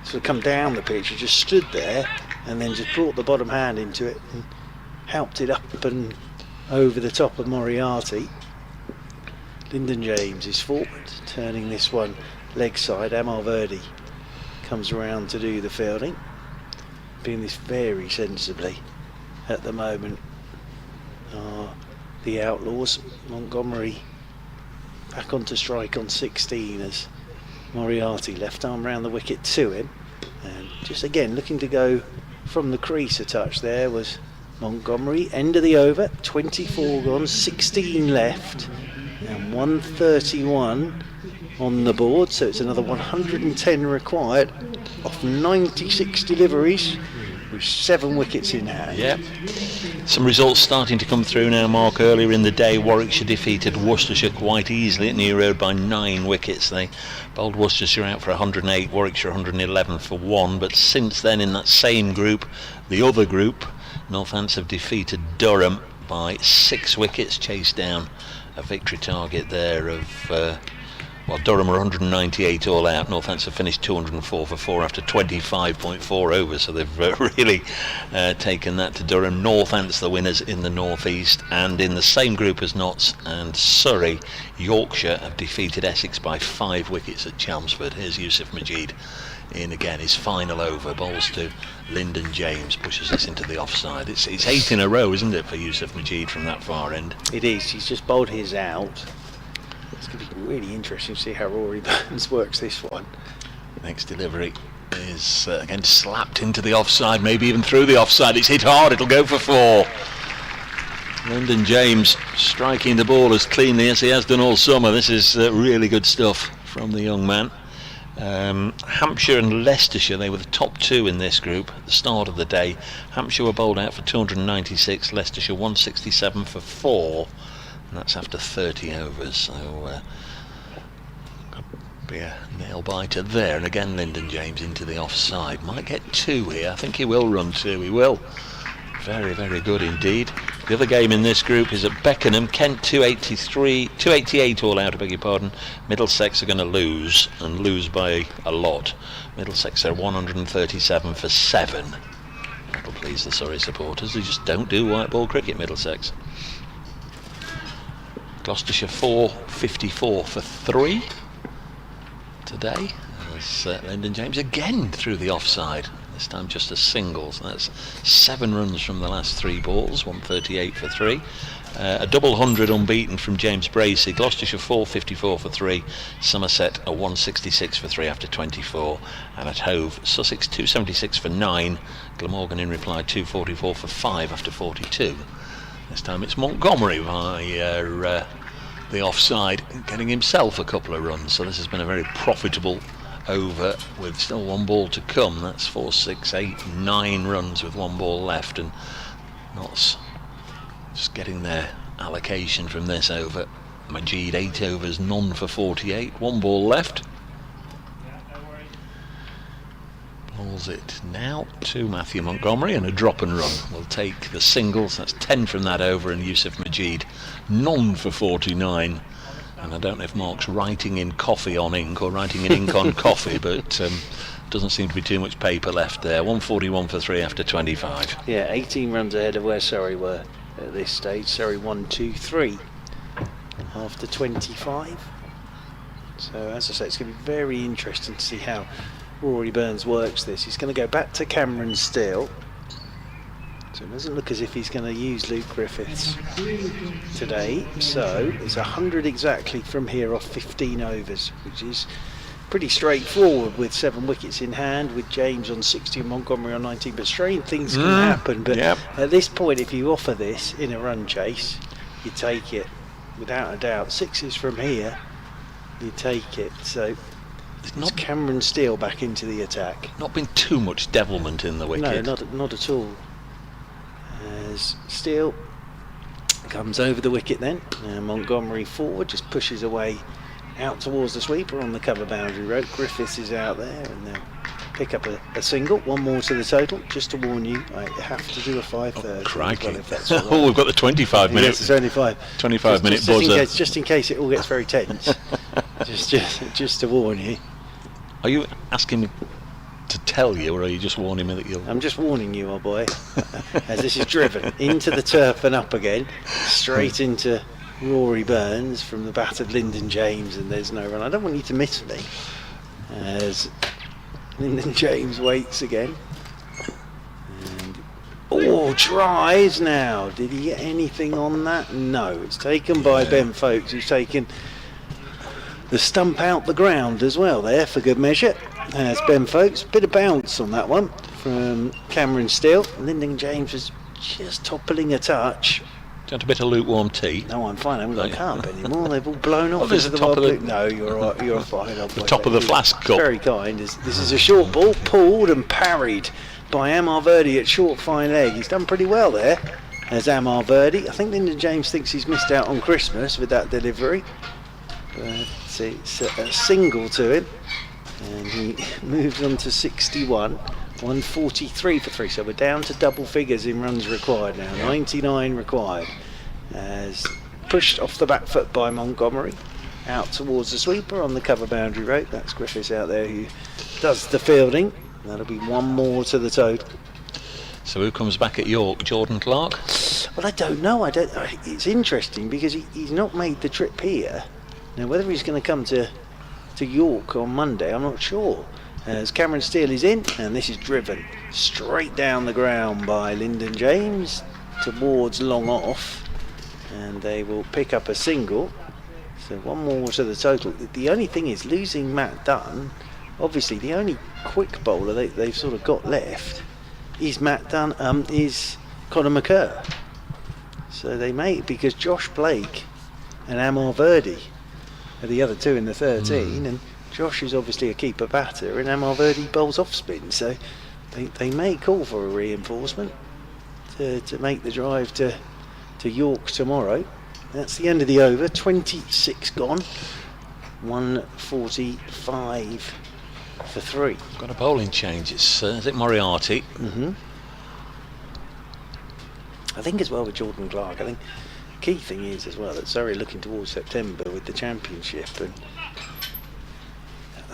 sort of come down the pitch, he just stood there and then just brought the bottom hand into it and helped it up and over the top of Moriarty. Lyndon James is forward, turning this one leg side. Amal Verdi comes around to do the fielding, doing this very sensibly at the moment. The Outlaws. Montgomery back onto strike on 16 as Moriarty left arm round the wicket to him, and just again looking to go from the crease a touch there was Montgomery. End of the over, 24 gone, 16 left, and 131 on the board, so it's another 110 required off 96 deliveries with 7 wickets in hand. Yeah, some results starting to come through now, Mark. Earlier in the day, Warwickshire defeated Worcestershire quite easily at New Road by 9 wickets. They bowled Worcestershire out for 108, Warwickshire 111 for 1, but since then in that same group, the other group, Northants have defeated Durham by 6 wickets, chased down a victory target there of Well, Durham are 198 all out. Northants have finished 204 for 4 after 25.4 overs, so they've really taken that to Durham. Northants the winners in the northeast, and in the same group as Notts and Surrey, Yorkshire have defeated Essex by 5 wickets at Chelmsford. Here's Yusuf Majid in again, his final over, bowls to Lyndon James, pushes us into the offside. It's 8 in a row, isn't it, for Yusuf Majid from that far end? It is. He's just bowled his out. It's going to be really interesting to see how Rory Burns works this one. Next delivery is again slapped into the offside, maybe even through the offside. It's hit hard, it'll go for 4. Lyndon James striking the ball as cleanly as he has done all summer. This is really good stuff from the young man. Hampshire and Leicestershire, they were the top 2 in this group at the start of the day. Hampshire were bowled out for 296, Leicestershire 167 for 4. And that's after 30 overs, so be a nail biter there. And again, Lyndon James into the offside. Might get 2 here. I think he will run 2. He will. Very, very good indeed. The other game in this group is at Beckenham. Kent 288 all out, I beg your pardon. Middlesex are going to lose, and lose by a lot. Middlesex are 137 for 7. That'll please the Surrey supporters. They just don't do white ball cricket, Middlesex. Gloucestershire 454 for 3 today. As Lyndon James again through the offside. This time just a single. So that's 7 runs from the last 3 balls. 138 for 3. A double 100 unbeaten from James Bracey. Gloucestershire 454 for 3. Somerset a 166 for 3 after 24. And at Hove, Sussex 276 for 9. Glamorgan in reply 244 for 5 after 42. This time it's Montgomery via the offside, getting himself a couple of runs. So this has been a very profitable over with still 1 ball to come. That's 4, 6, 8, 9 runs with 1 ball left, and Notts just getting their allocation from this over. Majid 8 overs, none for 48, 1 ball left. Bowls it now to Matthew Montgomery, and a drop and run will take the singles. That's 10 from that over, and Yusuf Majid none for 49. And I don't know if Mark's writing in coffee on ink or writing in ink on coffee, but doesn't seem to be too much paper left there. 141 for 3 after 25. Yeah, 18 runs ahead of where Surrey were at this stage. Surrey 1-2-3 after 25. So as I say, it's going to be very interesting to see how Rory Burns works this. He's going to go back to Cameron Steele. So it doesn't look as if he's going to use Luke Griffiths today. So it's 100 exactly from here off 15 overs, which is pretty straightforward with 7 wickets in hand, with James on 60 and Montgomery on 19. But strange things can happen. But at this point, if you offer this in a run chase, you take it without a doubt. 6s from here, you take it. So it's Cameron Steele back into the attack. Not been too much devilment in the wicket. No, not at all. As Steele comes over the wicket then, Montgomery forward, just pushes away out towards the sweeper on the cover boundary rope. Griffiths is out there, and they'll pick up a single. 1 more to the total. Just to warn you, I have to do a 5/30. Crikey. Well, if that's all right. Oh, we've got the 25 minutes. Yes, it's only 5. 25 minute buzzer. Just in case it all gets very tense. just to warn you. Are you asking me to tell you, or are you just warning me that you'll... I'm just warning you, old boy, as this is driven into the turf and up again, straight into Rory Burns from the bat of Lyndon James, and there's no run. I don't want you to miss me, as Lyndon James waits again. And tries now. Did he get anything on that? No. It's taken by Ben Folkes, who's taken the stump out the ground as well there for good measure. As Ben Folkes, bit of bounce on that one from Cameron Steele. Lyndon James was just toppling a touch. Do you want a bit of lukewarm tea? No, I'm fine. I haven't got a cup anymore. They've all blown off. There's the top of the... No, you're all right. You're fine. The top of the flask cup. Very kind. This is a short ball, pulled and parried by Amar Verdi at short fine leg. He's done pretty well there as Amar Verdi. I think Lyndon James thinks he's missed out on Christmas with that delivery. But it's a single to him. And he moves on to 61, 143 for 3. So we're down to double figures in runs required now. 99 required. As pushed off the back foot by Montgomery. out towards the sweeper on the cover boundary rope. That's Griffiths out there who does the fielding. That'll be one more to the total. So who comes back at York? Jordan Clark? Well, I don't know. It's interesting because he's not made the trip here. Now, whether he's going to come to York on Monday, I'm not sure. As Cameron Steele is in, and this is driven straight down the ground by Lyndon James towards long off, and they will pick up a single. So one more to the total. The only thing is losing Matt Dunn. Obviously, the only quick bowler they've sort of got left is Matt Dunn. Is Conor McCurr. So they may, because Josh Blake and Amar Verdi are the other two in the 13, and Josh is obviously a keeper batter, and Amar Verdi bowls off spin. So they may call for a reinforcement to make the drive to York tomorrow. That's the end of the over. 26 gone. 145 for 3. Got a bowling change. It's is it Moriarty? I think as well with Jordan Clark. I think the key thing is as well that Surrey looking towards September with the championship, and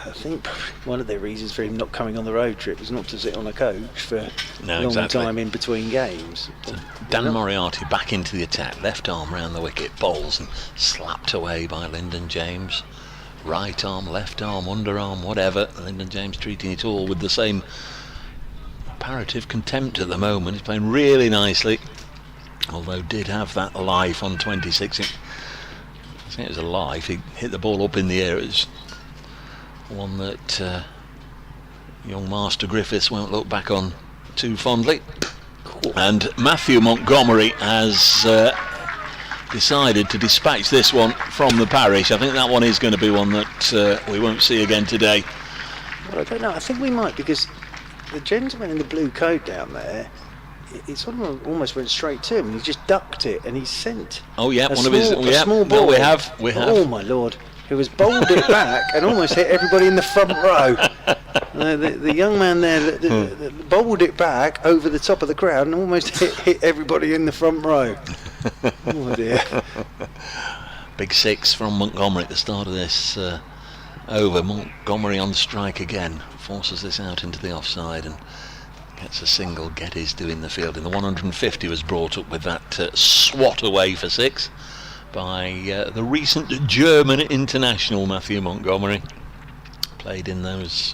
I think one of their reasons for him not coming on the road trip was not to sit on a coach for a long time in between games. So Dan Moriarty back into the attack, left arm round the wicket, bowls and slapped away by Lyndon James. Right arm, left arm, underarm, whatever. Lyndon James treating it all with the same comparative contempt at the moment. He's playing really nicely, although did have that life on 26. I think it was a life. He hit the ball up in the air. It was one that young Master Griffiths won't look back on too fondly. And Matthew Montgomery has decided to dispatch this one from the parish. I think that one is going to be one that we won't see again today. Well, I don't know. I think we might, because the gentleman in the blue coat down there, it sort of almost went straight to him, and he just ducked it, and he sent one of his small ball. No, we have. Oh my lord! Who has bowled it back and almost hit everybody in the front row. The young man there that bowled it back over the top of the crowd and almost hit everybody in the front row. Oh dear. Big 6 from Montgomery at the start of this over. Montgomery on strike again, forces this out into the offside and gets a single. Geddes doing the fielding. The 150 was brought up with that swat away for 6 by the recent German international Matthew Montgomery. Played in those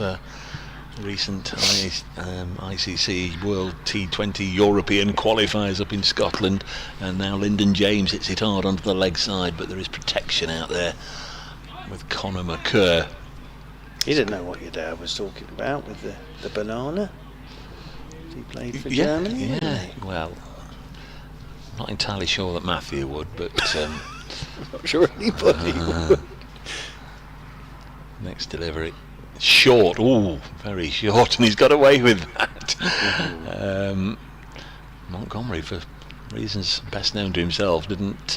recent ICC World T20 European qualifiers up in Scotland, and now Lyndon James hits it hard onto the leg side, but there is protection out there with Conor McCurr. He didn't know what your dad was talking about with the banana. He played for Germany. Yeah, well, not entirely sure that Matthew would, but I'm not sure anybody would. Next delivery, short, very short, and he's got away with that. Montgomery, for reasons best known to himself, didn't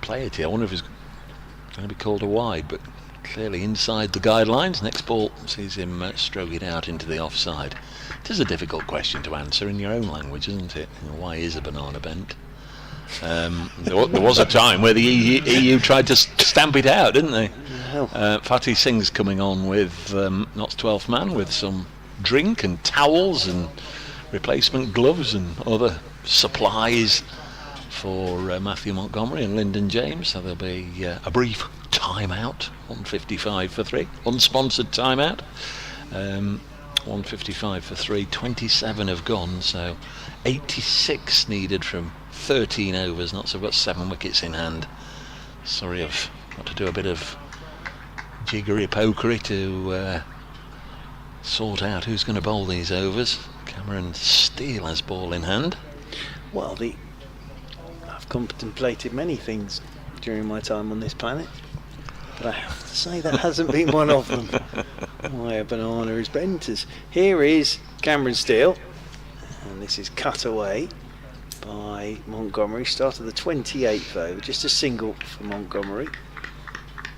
play it here. I wonder if he's going to be called a wide, but clearly inside the guidelines. Next ball sees him stroke it out into the offside. It is a difficult question to answer in your own language, isn't it? Why is a banana bent? There was a time where the EU tried to stamp it out, didn't they? Fatih Singh's coming on with Notts 12th man with some drink and towels and replacement gloves and other supplies for Matthew Montgomery and Lyndon James. So there'll be a brief timeout. 155 for 3, unsponsored timeout. 155 for 3, 27 have gone, so 86 needed from 13 overs. Notts have got 7 wickets in hand. Sorry, I've got to do a bit of jiggery pokery to sort out who's going to bowl these overs. Cameron Steele has ball in hand. Well, I've contemplated many things during my time on this planet, but I have to say that hasn't been one of them. Why a banana is bent. Here is Cameron Steele, and this is cut away by Montgomery. Start of the 28th over, just a single for Montgomery.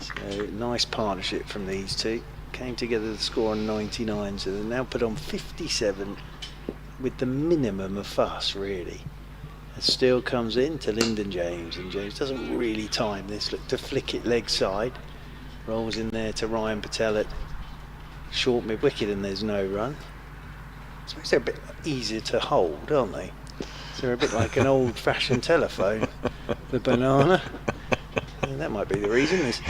So nice partnership from these two. Came together to score on 99, so they're now put on 57 with the minimum of fuss, really. Steele comes in to Lyndon James, and James doesn't really time this. Look to flick it leg side. Rolls in there to Ryan Patel at short mid wicket, and there's no run. I suppose they're a bit easier to hold, aren't they? So they're a bit like an old-fashioned telephone, the banana. And that might be the reason. There's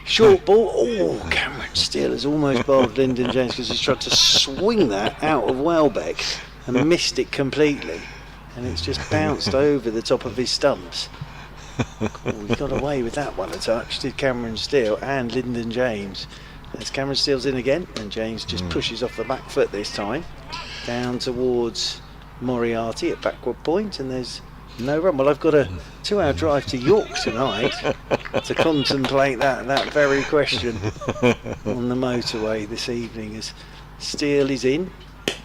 short ball. Oh, Cameron Steele has almost bowled Lyndon James because he's tried to swing that out of Welbeck and missed it completely. And it's just bounced over the top of his stumps. Oh, he got away with that one a touch, did Cameron Steele and Lyndon James. As Cameron Steele's in again, and James just pushes off the back foot this time. Down towards Moriarty at backward point, and there's no run. Well, I've got a 2-hour drive to York tonight to contemplate that very question on the motorway this evening, as Steele is in,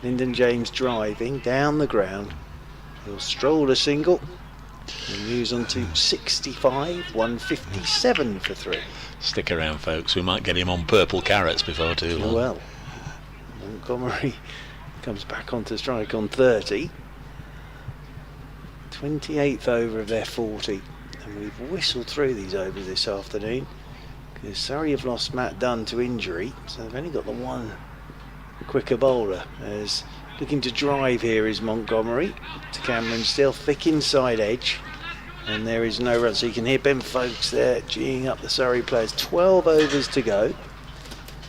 Lyndon James driving down the ground. He'll stroll a single and moves on to 65, 157 for 3. Stick around, folks. We might get him on purple carrots before too long. Well, Montgomery comes back onto strike on 30. 28th over of their 40, and we've whistled through these overs this afternoon because Surrey have lost Matt Dunn to injury, so they've only got the one quicker bowler. As looking to drive here is Montgomery to Cameron Steele, thick inside edge, and there is no run. So you can hear Ben Folkes there geeing up the Surrey players. 12 overs to go,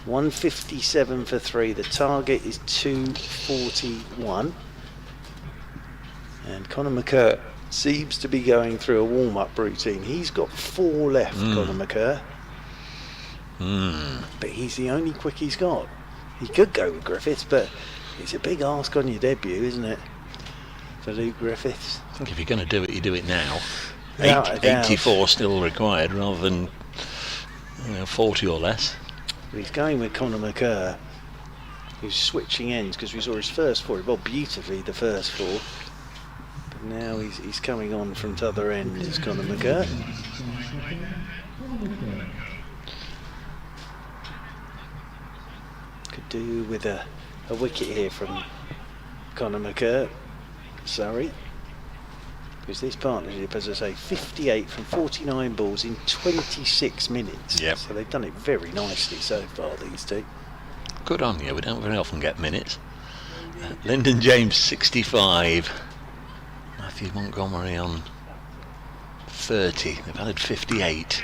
157 for 3. The target is 241. And Conor McCurr seems to be going through a warm-up routine. He's got 4 left, Conor McCurr. But he's the only quick he's got. He could go with Griffiths, but it's a big ask on your debut, isn't it, for Luke Griffiths? I think if you're going to do it, you do it now. Without a doubt. 84 still required rather than 40 or less. But he's going with Conor McCurr, who's switching ends, because we saw his first 4. He bowled beautifully the first 4. But now he's coming on from the other end as Conor McCurr. Could do with a wicket here from Conor McCurr, Surrey. Because this partnership, as I say, 58 from 49 balls in 26 minutes. Yep. So they've done it very nicely so far, these two. Good on you. We don't very often get minutes. Lyndon James 65. Matthew Montgomery on 30. They've added 58.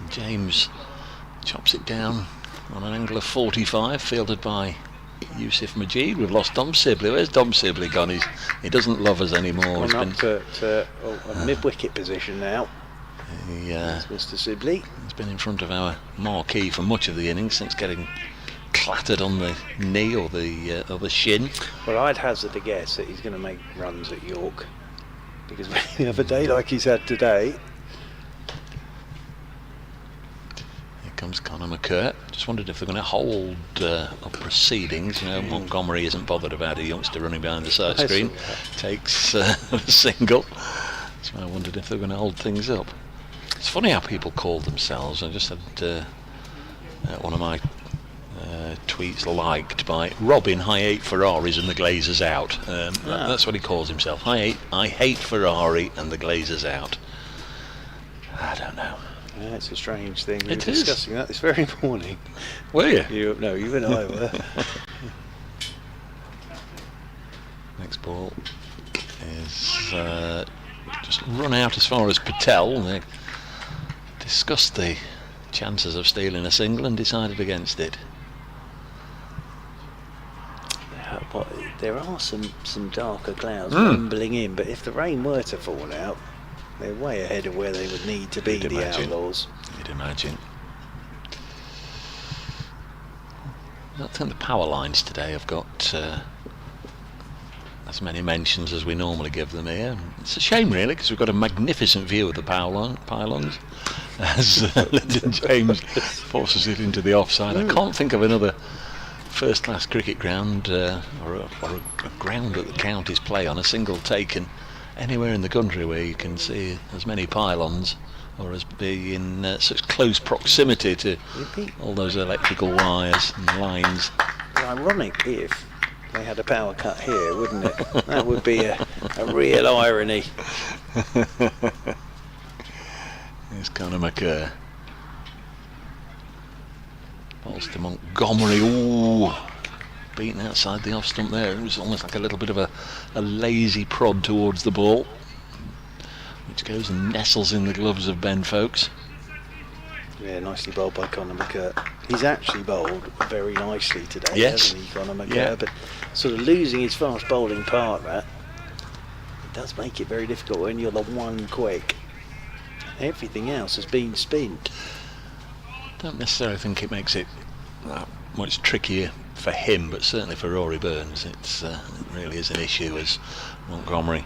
James chops it down on an angle of 45, fielded by Yusuf Majid. We've lost Dom Sibley. Where's Dom Sibley gone? He doesn't love us anymore. He's up to a mid-wicket position now. That's Mr. Sibley. He's been in front of our marquee for much of the innings since getting clattered on the knee or the shin. Well, I'd hazard a guess that he's going to make runs at York, because when you have a day like he's had today. Comes Conor McCurr. Just wondered if they're going to hold up proceedings. Montgomery isn't bothered about a youngster running behind the side screen. Takes a single. So I wondered if they're going to hold things up. It's funny how people call themselves. I just had one of my tweets liked by Robin. I hate Ferraris and the Glazers out. That's what he calls himself. I hate Ferrari and the Glazers out. I don't know. Yeah, it's a strange thing. We were It is. discussing that this very morning. Were you? You and I were. Next ball is just run out as far as Patel. They discussed the chances of stealing a single and decided against it. But there are some darker clouds rumbling in, but if the rain were to fall out, they're way ahead of where they would need to be, the Outlaws. You'd imagine. I think the power lines today have got as many mentions as we normally give them here. It's a shame, really, because we've got a magnificent view of the pylons as Lyndon James forces it into the offside. I can't think of another first-class cricket ground or a ground that the counties play on, a single taken anywhere in the country where you can see as many pylons or as be in such close proximity to all those electrical wires and lines. Well, ironic if they had a power cut here, wouldn't it? That would be a A real irony. Here's Conor McCurr. Balls to Montgomery. Ooh, beaten outside the off stump there. It was almost like a little bit of a lazy prod towards the ball, which goes and nestles in the gloves of Ben Folkes. Yeah, nicely bowled by Conor McCurr. He's actually bowled very nicely today, yes, hasn't he, Conor McCurr? Yeah. But sort of losing his fast bowling partner, it does make it very difficult when you're the one quick. Everything else has been spent. Don't necessarily think it makes it much trickier for him, but certainly for Rory Burns it really is an issue as Montgomery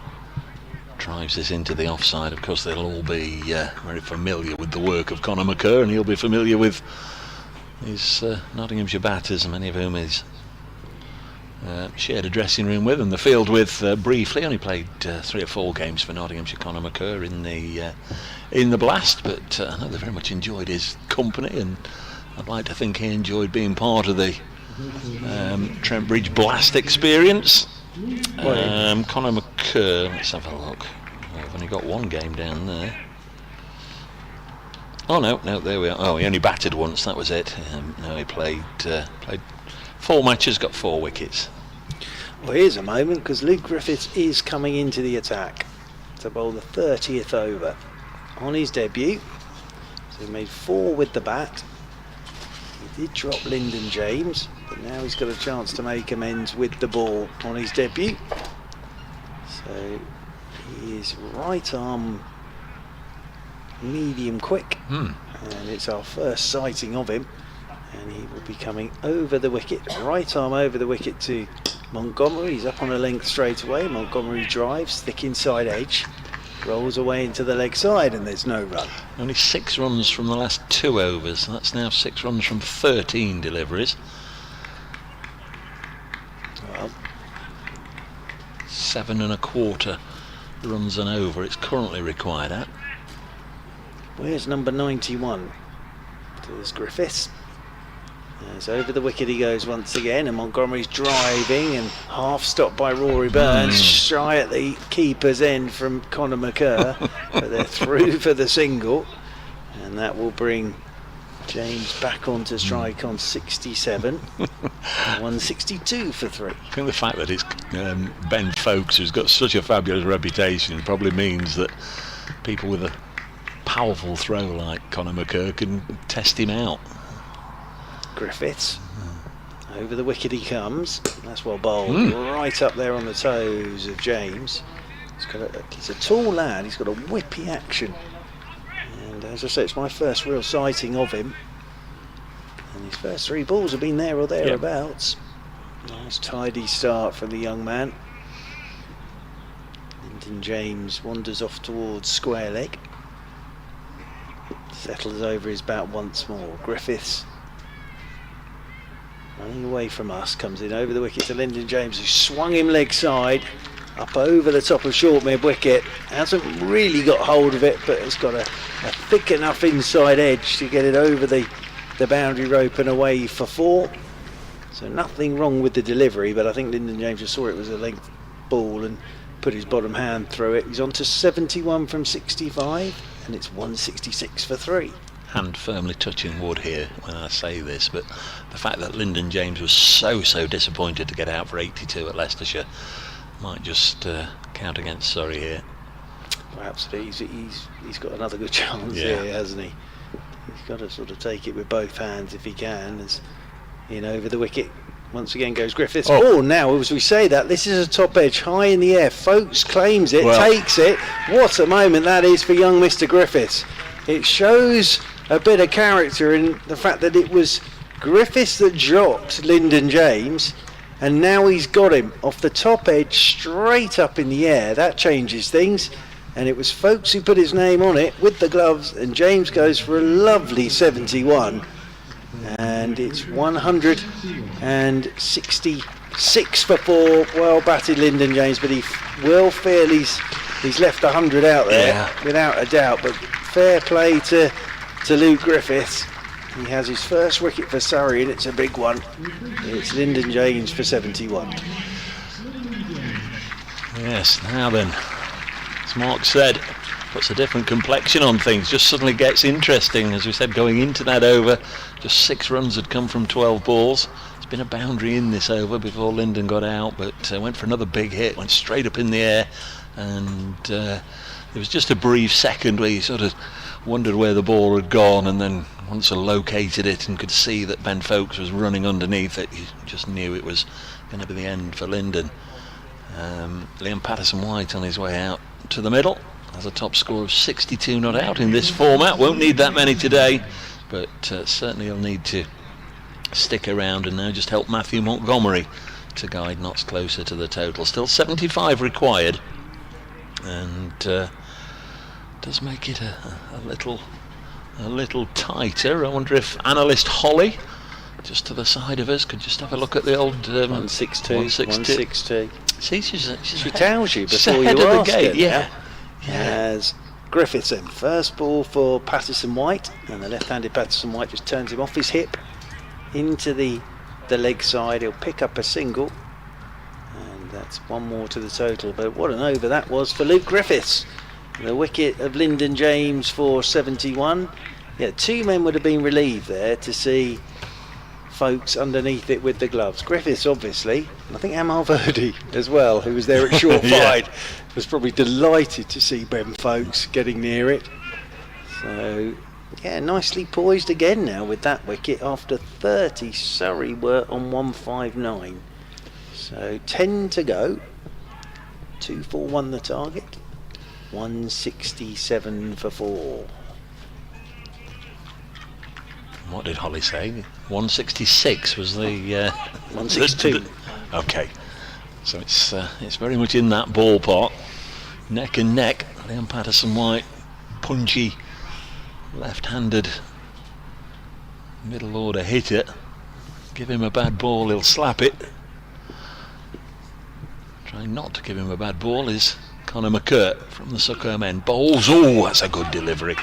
drives this into the offside. Of course they'll all be very familiar with the work of Conor McCurr, and he'll be familiar with his Nottinghamshire batters, many of whom he's shared a dressing room with and the field with briefly. Only played 3 or 4 games for Nottinghamshire, Conor McCurr, in the Blast, but I know they very much enjoyed his company, and I'd like to think he enjoyed being part of the Trent Bridge Blast experience. Conor McCurr, let's have a look. I've only got 1 game down there. Oh no, there we are. Oh, he only batted once, that was it. No, he played 4 matches, got 4 wickets. Well, here's a moment, because Luke Griffiths is coming into the attack to bowl the 30th over on his debut. So he made 4 with the bat. He did drop Lyndon James, but now he's got a chance to make amends with the ball on his debut. So he is right arm medium quick, and it's our first sighting of him, and he will be coming over the wicket, right arm over the wicket to Montgomery. He's up on a length straight away. Montgomery drives thick inside edge, rolls away into the leg side, and there's no run. Only 6 runs from the last 2 overs. That's now 6 runs from 13 deliveries. Well, 7 1/4 runs an over it's currently required at. where's number 91? There's Griffiths. As over the wicket he goes once again, and Montgomery's driving and half stopped by Rory Burns, shy at the keeper's end from Conor McCurr, but they're through for the single, and that will bring James back onto strike on 67. 162 for 3. I think the fact that it's Ben Folkes, who's got such a fabulous reputation, probably means that people with a powerful throw like Conor McCurr can test him out. Griffiths, over the wicket he comes. That's well bowled, right up there on the toes of James. He's a tall lad, he's got a whippy action, and as I say, it's my first real sighting of him, and his first 3 balls have been there or thereabouts. Nice tidy start from the young man. Lyndon James wanders off towards square leg, settles over his bat once more. Griffiths running away from us, comes in over the wicket to Lyndon James, who swung him leg side up over the top of short mid wicket. Hasn't really got hold of it, but it's got a thick enough inside edge to get it over the boundary rope and away for 4. So nothing wrong with the delivery, but I think Lyndon James just saw it was a length ball and put his bottom hand through it. He's on to 71 from 65, and it's 166 for 3. Hand firmly touching wood here when I say this, but the fact that Lyndon James was so disappointed to get out for 82 at Leicestershire might just count against Surrey here. Well, absolutely, he's got another good chance here, hasn't he? He's got to sort of take it with both hands if he can. As in over the wicket once again goes Griffiths. Oh, now as we say that, this is a top edge high in the air. Folkes claims it, takes it. What a moment that is for young Mr. Griffiths. It shows a bit of character in the fact that it was Griffiths that dropped Lyndon James, and now he's got him off the top edge straight up in the air. That changes things, and it was Folkes who put his name on it with the gloves, and James goes for a lovely 71, and it's 166 for 4. Well batted Lyndon James, but he will feel he's left 100 out there without a doubt, but fair play to Luke Griffiths. He has his first wicket for Surrey, and it's a big one. It's Lyndon James for 71. Yes, now then, as Mark said, puts a different complexion on things, just suddenly gets interesting. As we said, going into that over, just 6 runs had come from 12 balls. There's been a boundary in this over before Lyndon got out, but went for another big hit, went straight up in the air, and there was just a brief second where you sort of wondered where the ball had gone, and then once I located it and could see that Ben Foakes was running underneath it, you just knew it was going to be the end for Lyndon. Liam Patterson-White on his way out to the middle has a top score of 62 not out in this format. Won't need that many today, but certainly he'll need to stick around and now just help Matthew Montgomery to guide knots closer to the total. Still 75 required, and does make it a little tighter. I wonder if analyst Holly, just to the side of us, could just have a look at the old 162. 162. See, she tells you before you ahead of the ask gate. it. Yeah. As Griffiths in first ball for Patterson-White, and the left-handed Patterson-White just turns him off his hip into the leg side. He'll pick up a single, and that's one more to the total. But what an over that was for Luke Griffiths. The wicket of Lyndon James for 71. Yeah, 2 men would have been relieved there to see Foakes underneath it with the gloves. Griffiths, obviously, and I think Amar Verdi as well, who was there at short fide, was probably delighted to see Ben Foakes getting near it. So, yeah, nicely poised again now with that wicket. After 30, Surrey were on 159. So 10 to go. 2-4-1 the target. 167 for 4. What did Holly say? 166 was the 162. Okay, so it's very much in that ballpark, neck and neck. Liam Patterson-White, punchy, left-handed middle order hitter. Give him a bad ball, he'll slap it. Trying not to give him a bad ball is Conor McCurt from the Suckham end. Bowls, oh, that's a good delivery.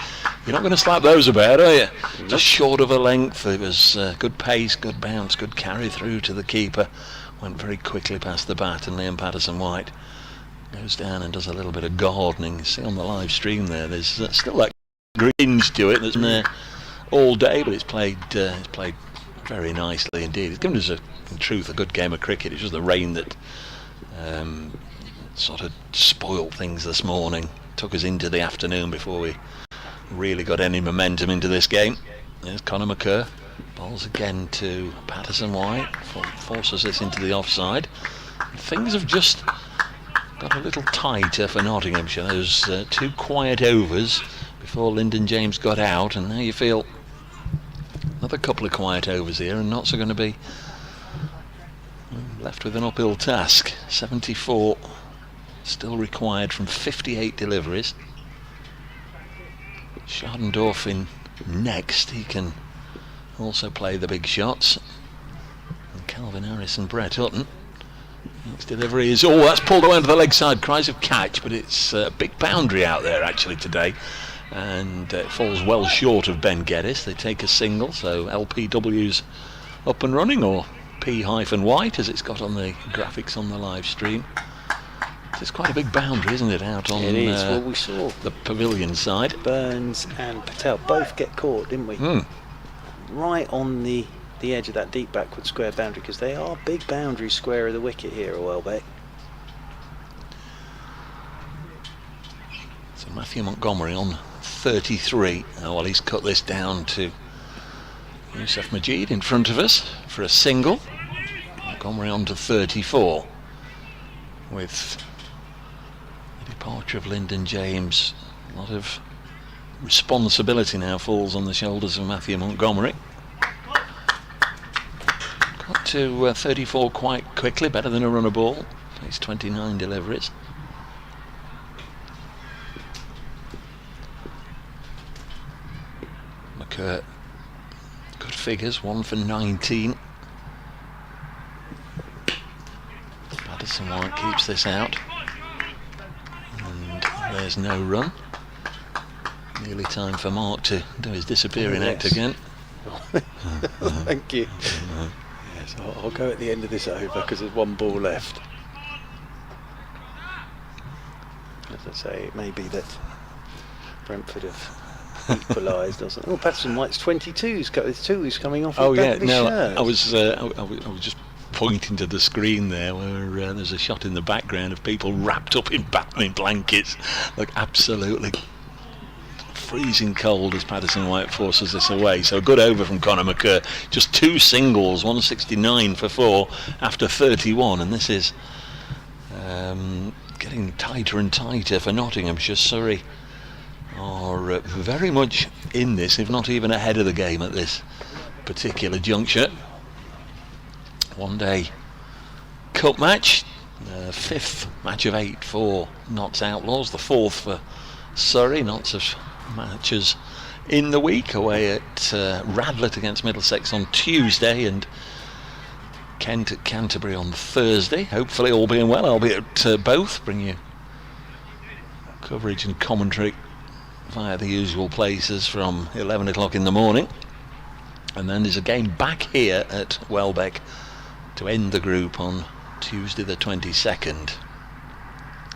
You're not going to slap those about, are you? Just short of a length. It was good pace, good bounce, good carry through to the keeper. Went very quickly past the bat, and Liam Patterson-White goes down and does a little bit of gardening. You see on the live stream there's still that greens to it that's there all day, but it's played very nicely indeed. It's given us, in truth, a good game of cricket. It's just the rain that sort of spoiled things this morning. Took us into the afternoon before we really got any momentum into this game. There's Conor McCurt, bowls again to Patterson-White, forces this into the offside. Things have just got a little tighter for Nottinghamshire. Those 2 quiet overs before Lyndon James got out, and now you feel another couple of quiet overs here, and Notts are going to be left with an uphill task. 74 still required from 58 deliveries. Schardendorf in next. He can also play the big shots. And Calvin Harris and Brett Hutton. Next delivery is, oh, that's pulled away onto the leg side. Cries of catch, but it's a big boundary out there actually today, and it falls well short of Ben Geddes. They take a single, so LPW's up and running, or P-White as it's got on the graphics on the live stream. It's quite a big boundary, isn't it, out on it is. Well, we saw the pavilion side. Burns and Patel both get caught, didn't we? Right on the edge of that deep backward square boundary, because they are big boundaries square of the wicket here a while back. So Matthew Montgomery on 33. Oh, well, he's cut this down to Yusuf Majid in front of us for a single. Montgomery on to 34. With the departure of Lyndon James, a lot of responsibility now falls on the shoulders of Matthew Montgomery. Got to 34 quite quickly, better than a run of ball. Takes 29 deliveries. McCurt, good figures, 1 for 19. Patterson-White keeps this out, and there's no run. Nearly time for Mark to do his disappearing act again. Thank you. Yes, I'll go at the end of this over because there's 1 ball left. As I say, it may be that Brentford have equalised or something. Oh, Patterson White's 22. He's coming off. Oh his back yeah, of his no, shirt. I was just pointing to the screen there where there's a shot in the background of people wrapped up in Batman blankets. Look, absolutely freezing cold as Patterson White forces this away. So a good over from Conor McCurr. Just 2 singles, 169 for 4 after 31, and this is getting tighter and tighter for Nottinghamshire. Surrey are very much in this, if not even ahead of the game at this particular juncture. One day cup match, 5th match of 8 for Notts Outlaws, the 4th for Surrey. Notts of matches in the week, away at Radlett against Middlesex on Tuesday, and Kent at Canterbury on Thursday. Hopefully, all being well, I'll be at both, bring you coverage and commentary via the usual places from 11 o'clock in the morning. And then there's a game back here at Welbeck to end the group on Tuesday the 22nd.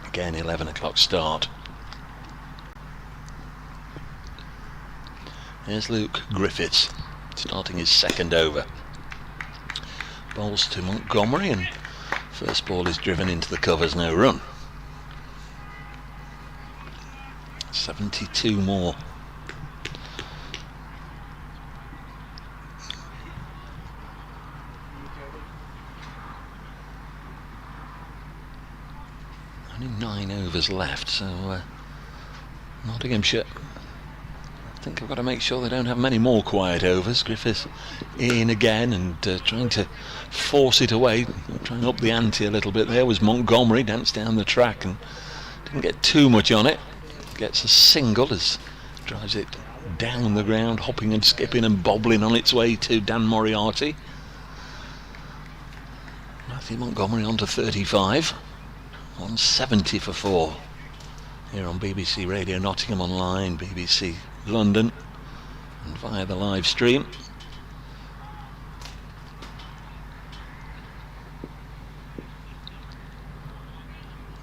Again, 11 o'clock start. Here's Luke Griffiths starting his 2nd over. Bowls to Montgomery, and first ball is driven into the covers, no run. 72 more. Only 9 overs left, so Nottinghamshire, I think I've got to make sure they don't have many more quiet overs. Griffiths in again and trying to force it away, trying to up the ante a little bit. There was Montgomery, danced down the track and didn't get too much on it. Gets a single as drives it down the ground, hopping and skipping and bobbling on its way to Dan Moriarty. Matthew Montgomery on to 35. 170 for 4 here on BBC Radio Nottingham Online, BBC London, and via the live stream.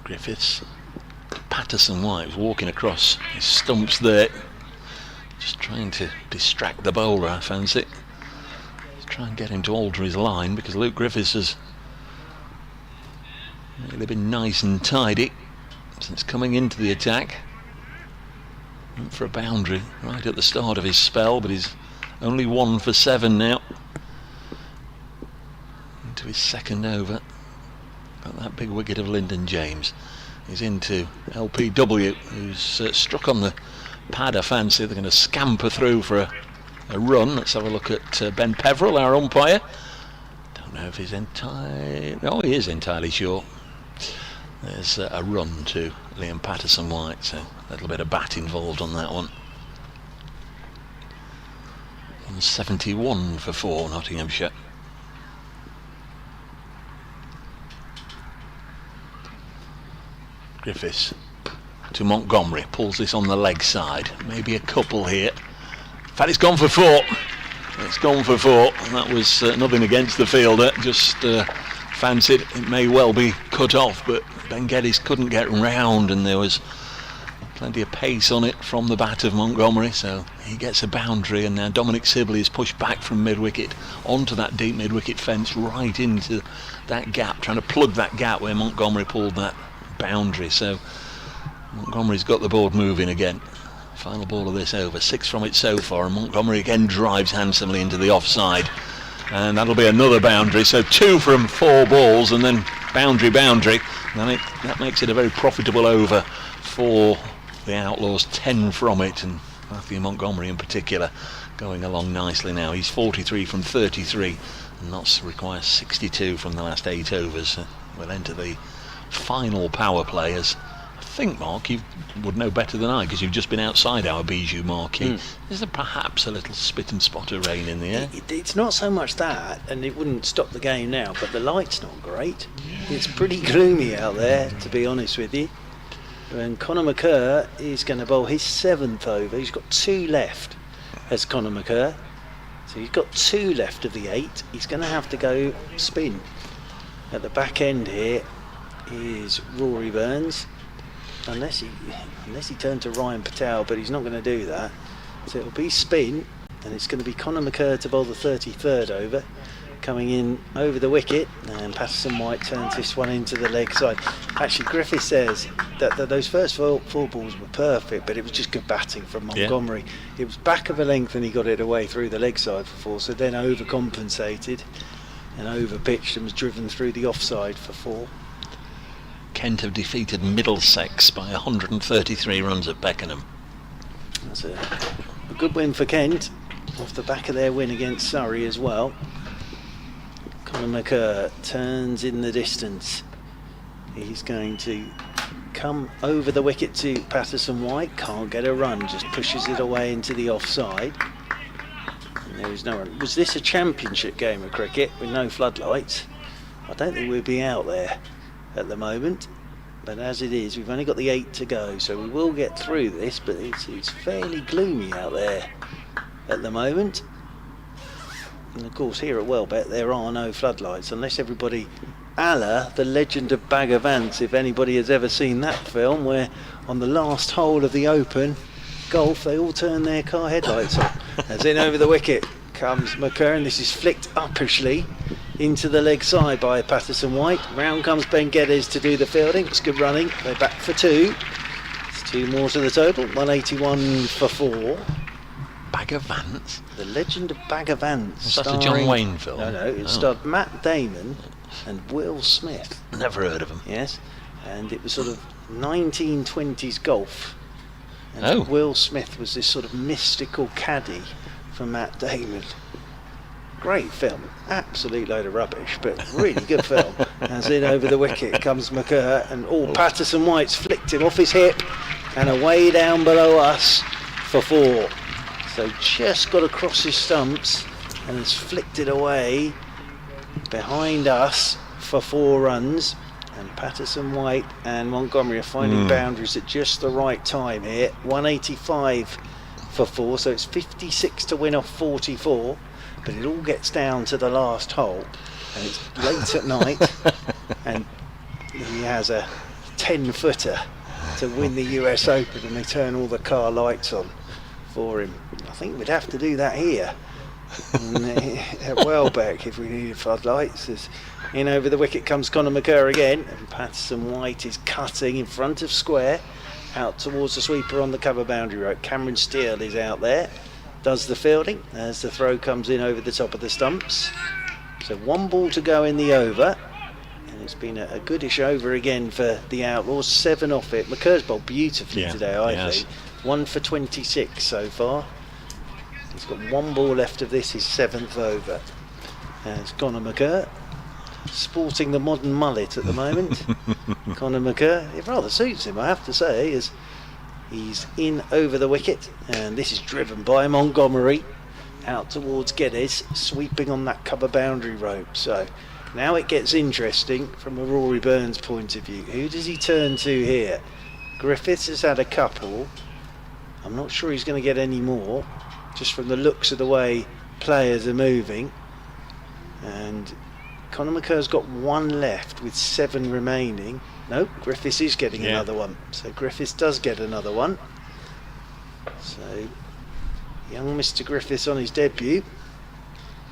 Griffiths, Patterson White was walking across his stumps there, just trying to distract the bowler, I fancy. Let's try and get him to alter his line, because Luke Griffiths has really been nice and tidy since coming into the attack. Went for a boundary right at the start of his spell, but he's only 1 for 7 now. Into his 2nd over. Got that big wicket of Lyndon James. He's into LPW, who's struck on the pad, I fancy. They're going to scamper through for a run. Let's have a look at Ben Peverell, our umpire. Don't know if he's entirely... Oh, he is entirely sure. There's a run to Liam Patterson White, so a little bit of bat involved on that one. 171 for 4 Nottinghamshire. Griffiths to Montgomery, pulls this on the leg side, maybe a couple here. In fact, it's gone for 4. It's gone for 4, and that was nothing against the fielder, just fancied it may well be cut off, but Ben Geddes couldn't get round, and there was plenty of pace on it from the bat of Montgomery, so he gets a boundary. And now Dominic Sibley is pushed back from mid-wicket onto that deep mid-wicket fence, right into that gap, trying to plug that gap where Montgomery pulled that boundary. So Montgomery's got the board moving again. Final ball of this over, 6 from it so far, and Montgomery again drives handsomely into the offside, and that'll be another boundary. So 2 from 4 balls, and then boundary, and that makes it a very profitable over for the Outlaws. 10 from it, and Matthew Montgomery in particular going along nicely now. He's 43 from 33, and Notts requires 62 from the last 8 overs. We'll enter the final power play, as I think, Mark, you would know better than I, because you've just been outside our Bijou marquee. Is there perhaps a little spit and spot of rain in the air? It's not so much that, and it wouldn't stop the game now, but the light's not great. It's pretty gloomy out there, to be honest with you. And Conor McCurr is going to bowl his 7th over. He's got 2 left as Conor McCurr. So he's got 2 left of the 8. He's going to have to go spin. At the back end here is Rory Burns. unless he turned to Ryan Patel, but he's not going to do that. So it'll be spin, and it's going to be Conor McCurr to bowl the 33rd over, coming in over the wicket, and Patterson White turns this one into the leg side. Actually, Griffith says that those first four balls were perfect, but it was just good batting from Montgomery. Yeah. It was back of a length and he got it away through the leg side for 4, so then overcompensated and overpitched and was driven through the offside for 4. Kent have defeated Middlesex by 133 runs at Beckenham. That's a good win for Kent, off the back of their win against Surrey as well. Conor McCurr turns in the distance. He's going to come over the wicket to Patterson White. Can't get a run, just pushes it away into the offside. And there is no run. Was this a championship game of cricket with no floodlights? I don't think we'd be out there at the moment. But as it is, we've only got the 8 to go, so we will get through this, but it's fairly gloomy out there at the moment. And of course here at Welbeck there are no floodlights, unless everybody, a la The Legend of Bagger Vance, if anybody has ever seen that film, where on the last hole of the Open golf they all turn their car headlights on. As in over the wicket comes McCurr, and this is flicked uppishly into the leg side by Patterson White. Round comes Ben Geddes to do the fielding. It's good running. They're back for 2. It's 2 more to the total. 181 for 4. Bagger Vance? The Legend of Bagger Vance. Was that a John Wayne film? No, it starred Matt Damon and Will Smith. Never heard of him. Yes, and it was sort of 1920s golf. And Will Smith was this sort of mystical caddy for Matt Damon. Great film, absolute load of rubbish, but really good film. As in over the wicket comes McCurr, and Patterson White's flicked him off his hip and away down below us for 4. So just got across his stumps and has flicked it away behind us for 4 runs. And Patterson White and Montgomery are finding boundaries at just the right time here. 185 for 4, so it's 56 to win off 44. But it all gets down to the last hole, and it's late at night, and he has a 10-footer to win the US Open, and they turn all the car lights on for him. I think we'd have to do that here at Welbeck if we needed floodlights. As in over the wicket comes Conor McCurr again, and Patterson White is cutting in front of square out towards the sweeper on the cover boundary rope. Cameron Steele is out there, does the fielding as the throw comes in over the top of the stumps. So 1 ball to go in the over, and it's been a goodish over again for the Outlaws. 7 off it. McCurr's bowled beautifully today, I think. 1 for 26 so far. He's got 1 ball left of this, his 7th over. As Conor McCurr, sporting the modern mullet at the moment. Conor McCurr, it rather suits him, I have to say, as he's in over the wicket, and this is driven by Montgomery out towards Geddes, sweeping on that cover boundary rope. So now it gets interesting from a Rory Burns point of view. Who does he turn to here? Griffiths has had a couple. I'm not sure he's going to get any more, just from the looks of the way players are moving. And Conor McCurr's got 1 left with 7 remaining. Nope, Griffiths is getting another one. So Griffiths does get another one. So young Mr. Griffiths on his debut.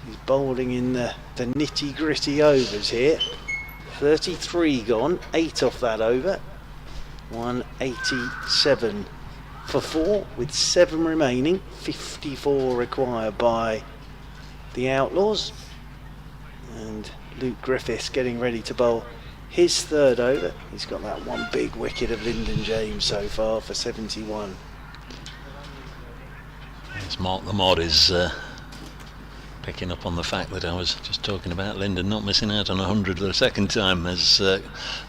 He's bowling in the nitty gritty overs here. 33 gone, 8 off that over. 187 for 4 with 7 remaining. 54 required by the Outlaws. And Luke Griffiths getting ready to bowl his 3rd over. He's got that 1 big wicket of Lyndon James so far for 71. Yes, Mark the Mod is picking up on the fact that I was just talking about Lyndon not missing out on 100 for the 2nd time, as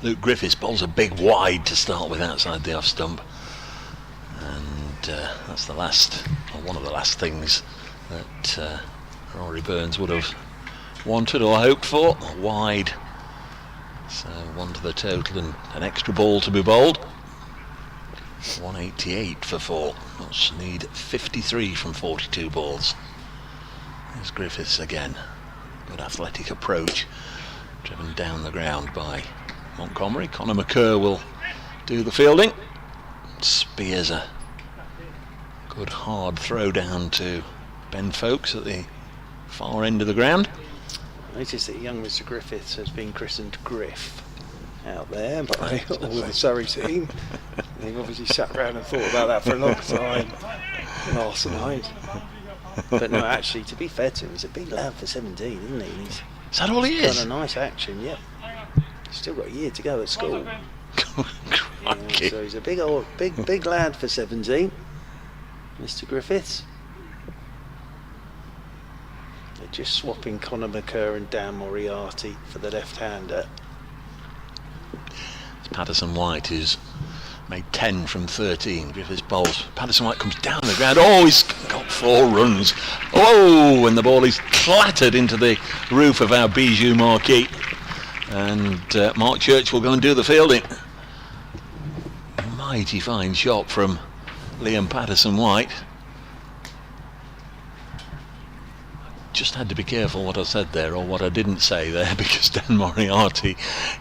Luke Griffiths bowls a big wide to start with outside the off stump. And that's the last, or one of the last things that Rory Burns would have wanted or hoped for. Wide. So 1 to the total and an extra ball to be bowled. 188 for 4. Must need 53 from 42 balls. There's Griffiths again. Good athletic approach. Driven down the ground by Montgomery. Conor McCurr will do the fielding. spears a good hard throw down to Ben Folkes at the far end of the ground. Notice that young Mr. Griffiths has been christened Griff out there by all the Surrey team. They've obviously sat around and thought about that for a long time last night. But no, actually, to be fair to him, he's a big lad for 17, isn't he? And Is that all he he's is? done a nice action, yep. He's still got a year to go at school. Crikey. So he's a big lad for 17, Mr. Griffiths. They're just swapping Conor McCurr and Dan Moriarty for the left-hander. It's Patterson White who's made 10 from 13. Griffiths bowls. Patterson White comes down the ground. Oh, he's got 4 runs. Oh, and the ball is clattered into the roof of our Bijou marquee. And Mark Church will go and do the fielding. Mighty fine shot from Liam Patterson White. Just had to be careful what I said there or what I didn't say there, because Dan Moriarty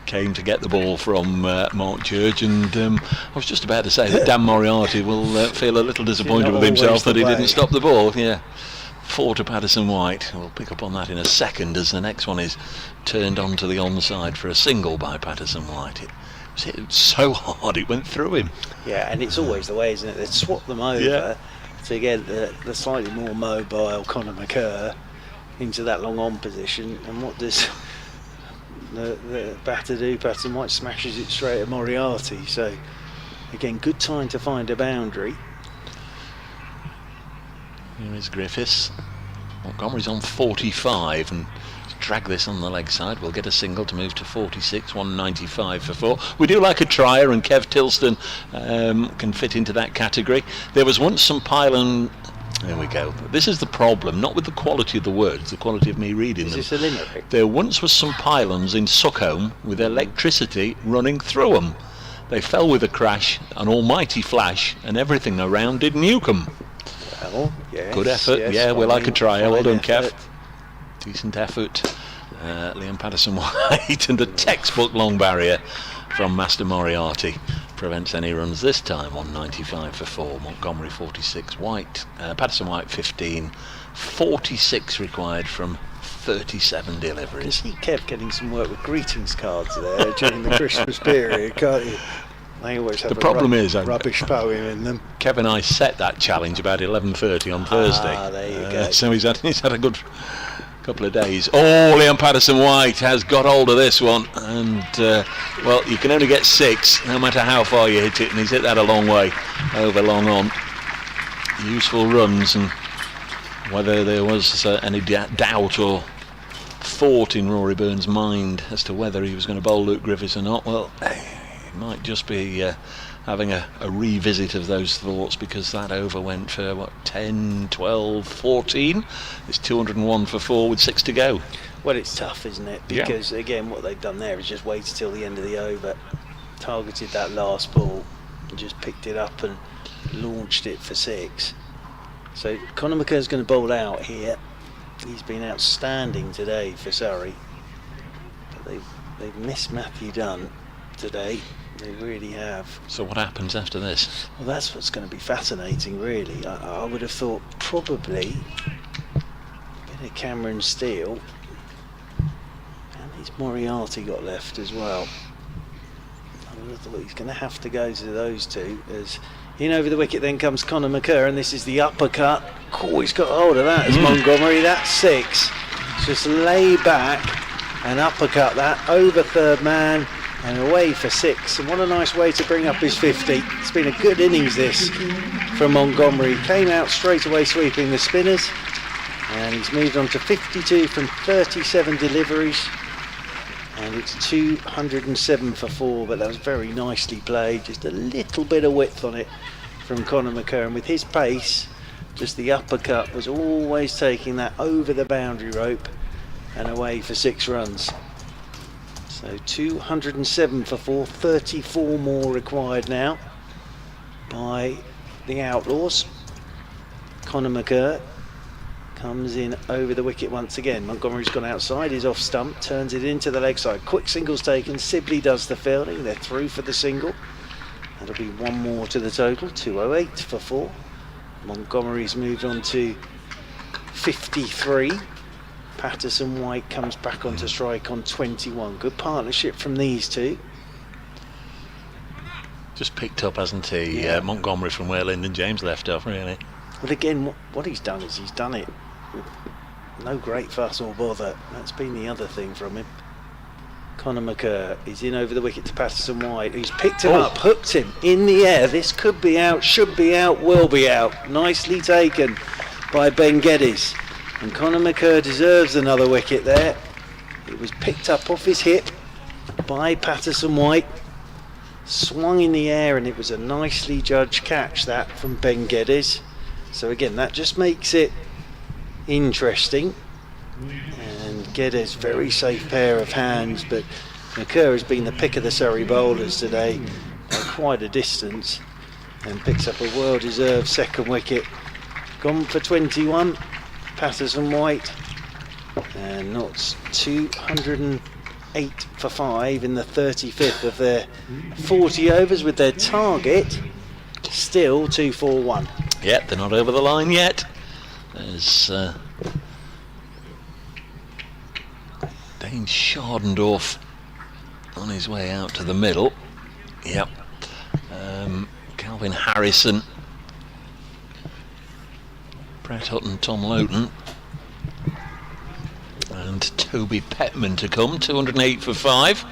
came to get the ball from Mark Church, and I was just about to say that Dan Moriarty will feel a little disappointed with himself that he didn't stop the ball. Yeah, 4 to Patterson White. We'll pick up on that in a second as the next one is turned onto the onside for a single by Patterson White. It was hit so hard it went through him. Yeah, and it's always the way, isn't it? They swap them over to get the slightly more mobile Conor McCurr into that long on position, and what does the batter do? Patterson White smashes it straight at Moriarty. So again, good time to find a boundary. Here is Griffiths. Montgomery's on 45 and drag this on the leg side. We'll get a single to move to 46, 195 for 4. We do like a trier, and Kev Tilston can fit into that category. There was once some pylon. There we go. This is the problem, not with the quality of the words, the quality of me reading them. Is this a limerick? There once was some pylons in Suckholm with electricity running through them. They fell with a crash, an almighty flash, and everything around did nuke them. Well, yes, Good effort. yes, Yeah, we like a trial. Well done, Kev. effort. Decent effort. Liam Patterson White, and a textbook long barrier from Master Moriarty prevents any runs this time. 195 for 4. Montgomery 46. White, Patterson White 15. 46 required from 37 You can deliveries. see Kev getting some work with greetings cards there during the Christmas period, can't you? They always have The problem is, rubbish poem in them. Kevin and I set that challenge about 11:30 on Thursday. There you go. So he's had a good couple of days. Oh, Liam Patterson White has got hold of this one, and well, you can only get 6 no matter how far you hit it, and he's hit that a long way over long on. Useful runs, and whether there was any doubt or thought in Rory Burns' mind as to whether he was going to bowl Luke Griffiths or not, well, it might just be having a revisit of those thoughts, because that over went for what, 10, 12, 14. It's 201 for 4 with 6 to go. Well, it's tough, isn't it? Because again, what they've done there is just waited till the end of the over, targeted that last ball, and just picked it up and launched it for 6. So Conor McCurr's going to bowl out here. He's been outstanding today for Surrey, but they've missed Matthew Dunn today. They really have. So what happens after this? Well, that's what's going to be fascinating, really. I would have thought probably a bit of Cameron Steele, and his Moriarty got left as well. I would have thought he's going to have to go to those two. As in over the wicket then comes Conor McCurr, and this is the uppercut. Oh, he's got hold of that. It's Montgomery. That's 6. Just lay back and uppercut that over third man and away for 6. And what a nice way to bring up his 50. It's been a good innings this from Montgomery. Came out straight away sweeping the spinners, and he's moved on to 52 from 37 deliveries, and it's 207 for 4. But that was very nicely played. Just a little bit of width on it from Conor McCurr, and with his pace, just the uppercut was always taking that over the boundary rope and away for 6 runs. So 207 for 4, 34 more required now by the Outlaws. Conor McCurr comes in over the wicket once again. Montgomery's gone outside, he's off stump, turns it into the leg side. Quick singles taken, Sibley does the fielding, they're through for the single. That'll be one more to the total, 208 for 4. Montgomery's moved on to 53. Patterson White comes back onto strike on 21. Good partnership from these two. Just picked up, hasn't he, Yeah. Montgomery, from where Lyndon James left off, really. But again, what he's done is he's done it with no great fuss or bother. That's been the other thing from him. Conor McCurr is in over the wicket to Patterson White, who's picked him up, hooked him in the air. This could be out, should be out, will be out. Nicely taken by Ben Geddes. And Conor McCurr deserves another wicket there. It was picked up off his hip by Patterson White, swung in the air, and it was a nicely judged catch, that, from Ben Geddes. So again, that just makes it interesting. And Geddes, very safe pair of hands, but McCurr has been the pick of the Surrey bowlers today by quite a distance, and picks up a well-deserved second wicket. Gone for 21, Patterson White, and Notts 208 for 5 in the 35th of their 40 overs, with their target still 241. Yep, they're not over the line yet. There's Dane Shardendorf on his way out to the middle. Yep. Calvin Harrison, Brett Hutton, Tom Loughton, and Toby Petman to come. 208 for 5.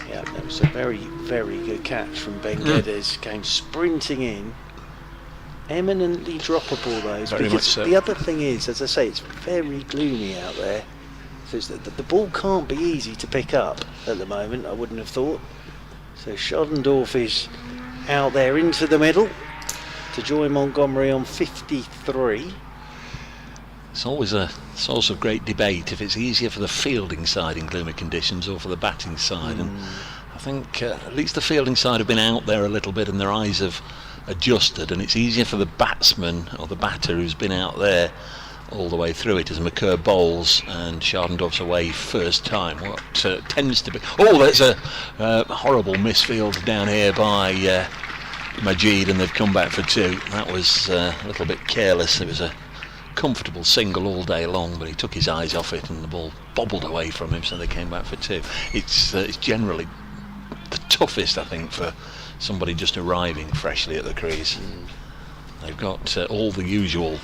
Yeah, that was a very, very good catch from Ben Geddes. Came sprinting in. Eminently droppable, those. Very much so. The other thing is, as I say, it's very gloomy out there. So it's the ball can't be easy to pick up at the moment, I wouldn't have thought. So Shardendorf is out there into the middle to join Montgomery on 53. It's always a source of great debate if it's easier for the fielding side in gloomy conditions or for the batting side. And I think at least the fielding side have been out there a little bit and their eyes have adjusted, and it's easier for the batsman or the batter who's been out there all the way through it as McCurr bowls and Shardendorf's away first time. What tends to be... Oh, there's a horrible misfield down here by Majid, and they've come back for 2. That was a little bit careless. It was a comfortable single all day long, but he took his eyes off it and the ball bobbled away from him, so they came back for 2. It's generally the toughest, I think, for somebody just arriving freshly at the crease. They've got all the usual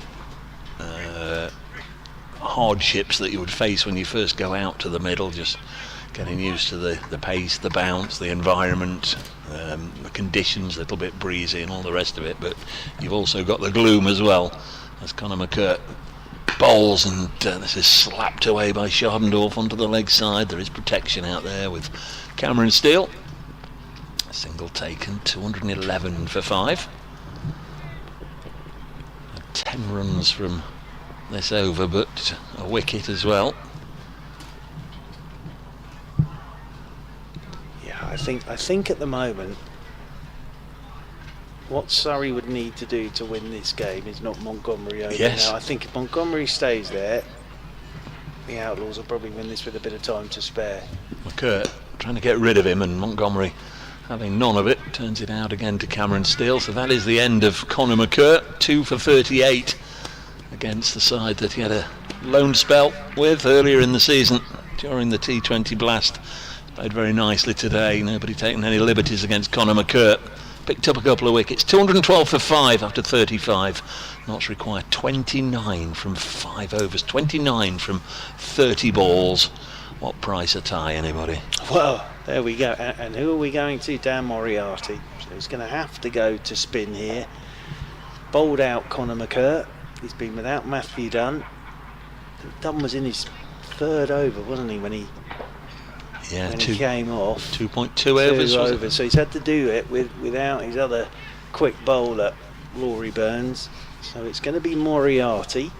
hardships that you would face when you first go out to the middle, just getting used to the pace, the bounce, the environment, the conditions, a little bit breezy and all the rest of it, but you've also got the gloom as well, as Conor McCurr bowls, and this is slapped away by Shardendorf onto the leg side. There is protection out there with Cameron Steele. Single taken, 211 for 5. 10 runs from this over, but a wicket as well. Yeah, I think at the moment what Surrey would need to do to win this game is not Montgomery over. Yes. Now, I think if Montgomery stays there, the Outlaws will probably win this with a bit of time to spare. McCurr trying to get rid of him, and Montgomery, having none of it, turns it out again to Cameron Steele. So that is the end of Conor McCurr, 2 for 38 against the side that he had a loan spell with earlier in the season during the T20 blast. Played very nicely today. Nobody taking any liberties against Conor McCurr. Picked up a couple of wickets. 212 for 5 after 35. Notts required 29 from 5 overs. 29 from 30 balls. What price a tie, anybody? Well, there we go. And who are we going to? Dan Moriarty. So he's going to have to go to spin here. Bowled out Conor McCurr. He's been without Matthew Dunn. Dunn was in his 3rd over, wasn't he, when he came off? 2.2 overs. Over. So he's had to do it without his other quick bowler, Rory Burns. So it's going to be Moriarty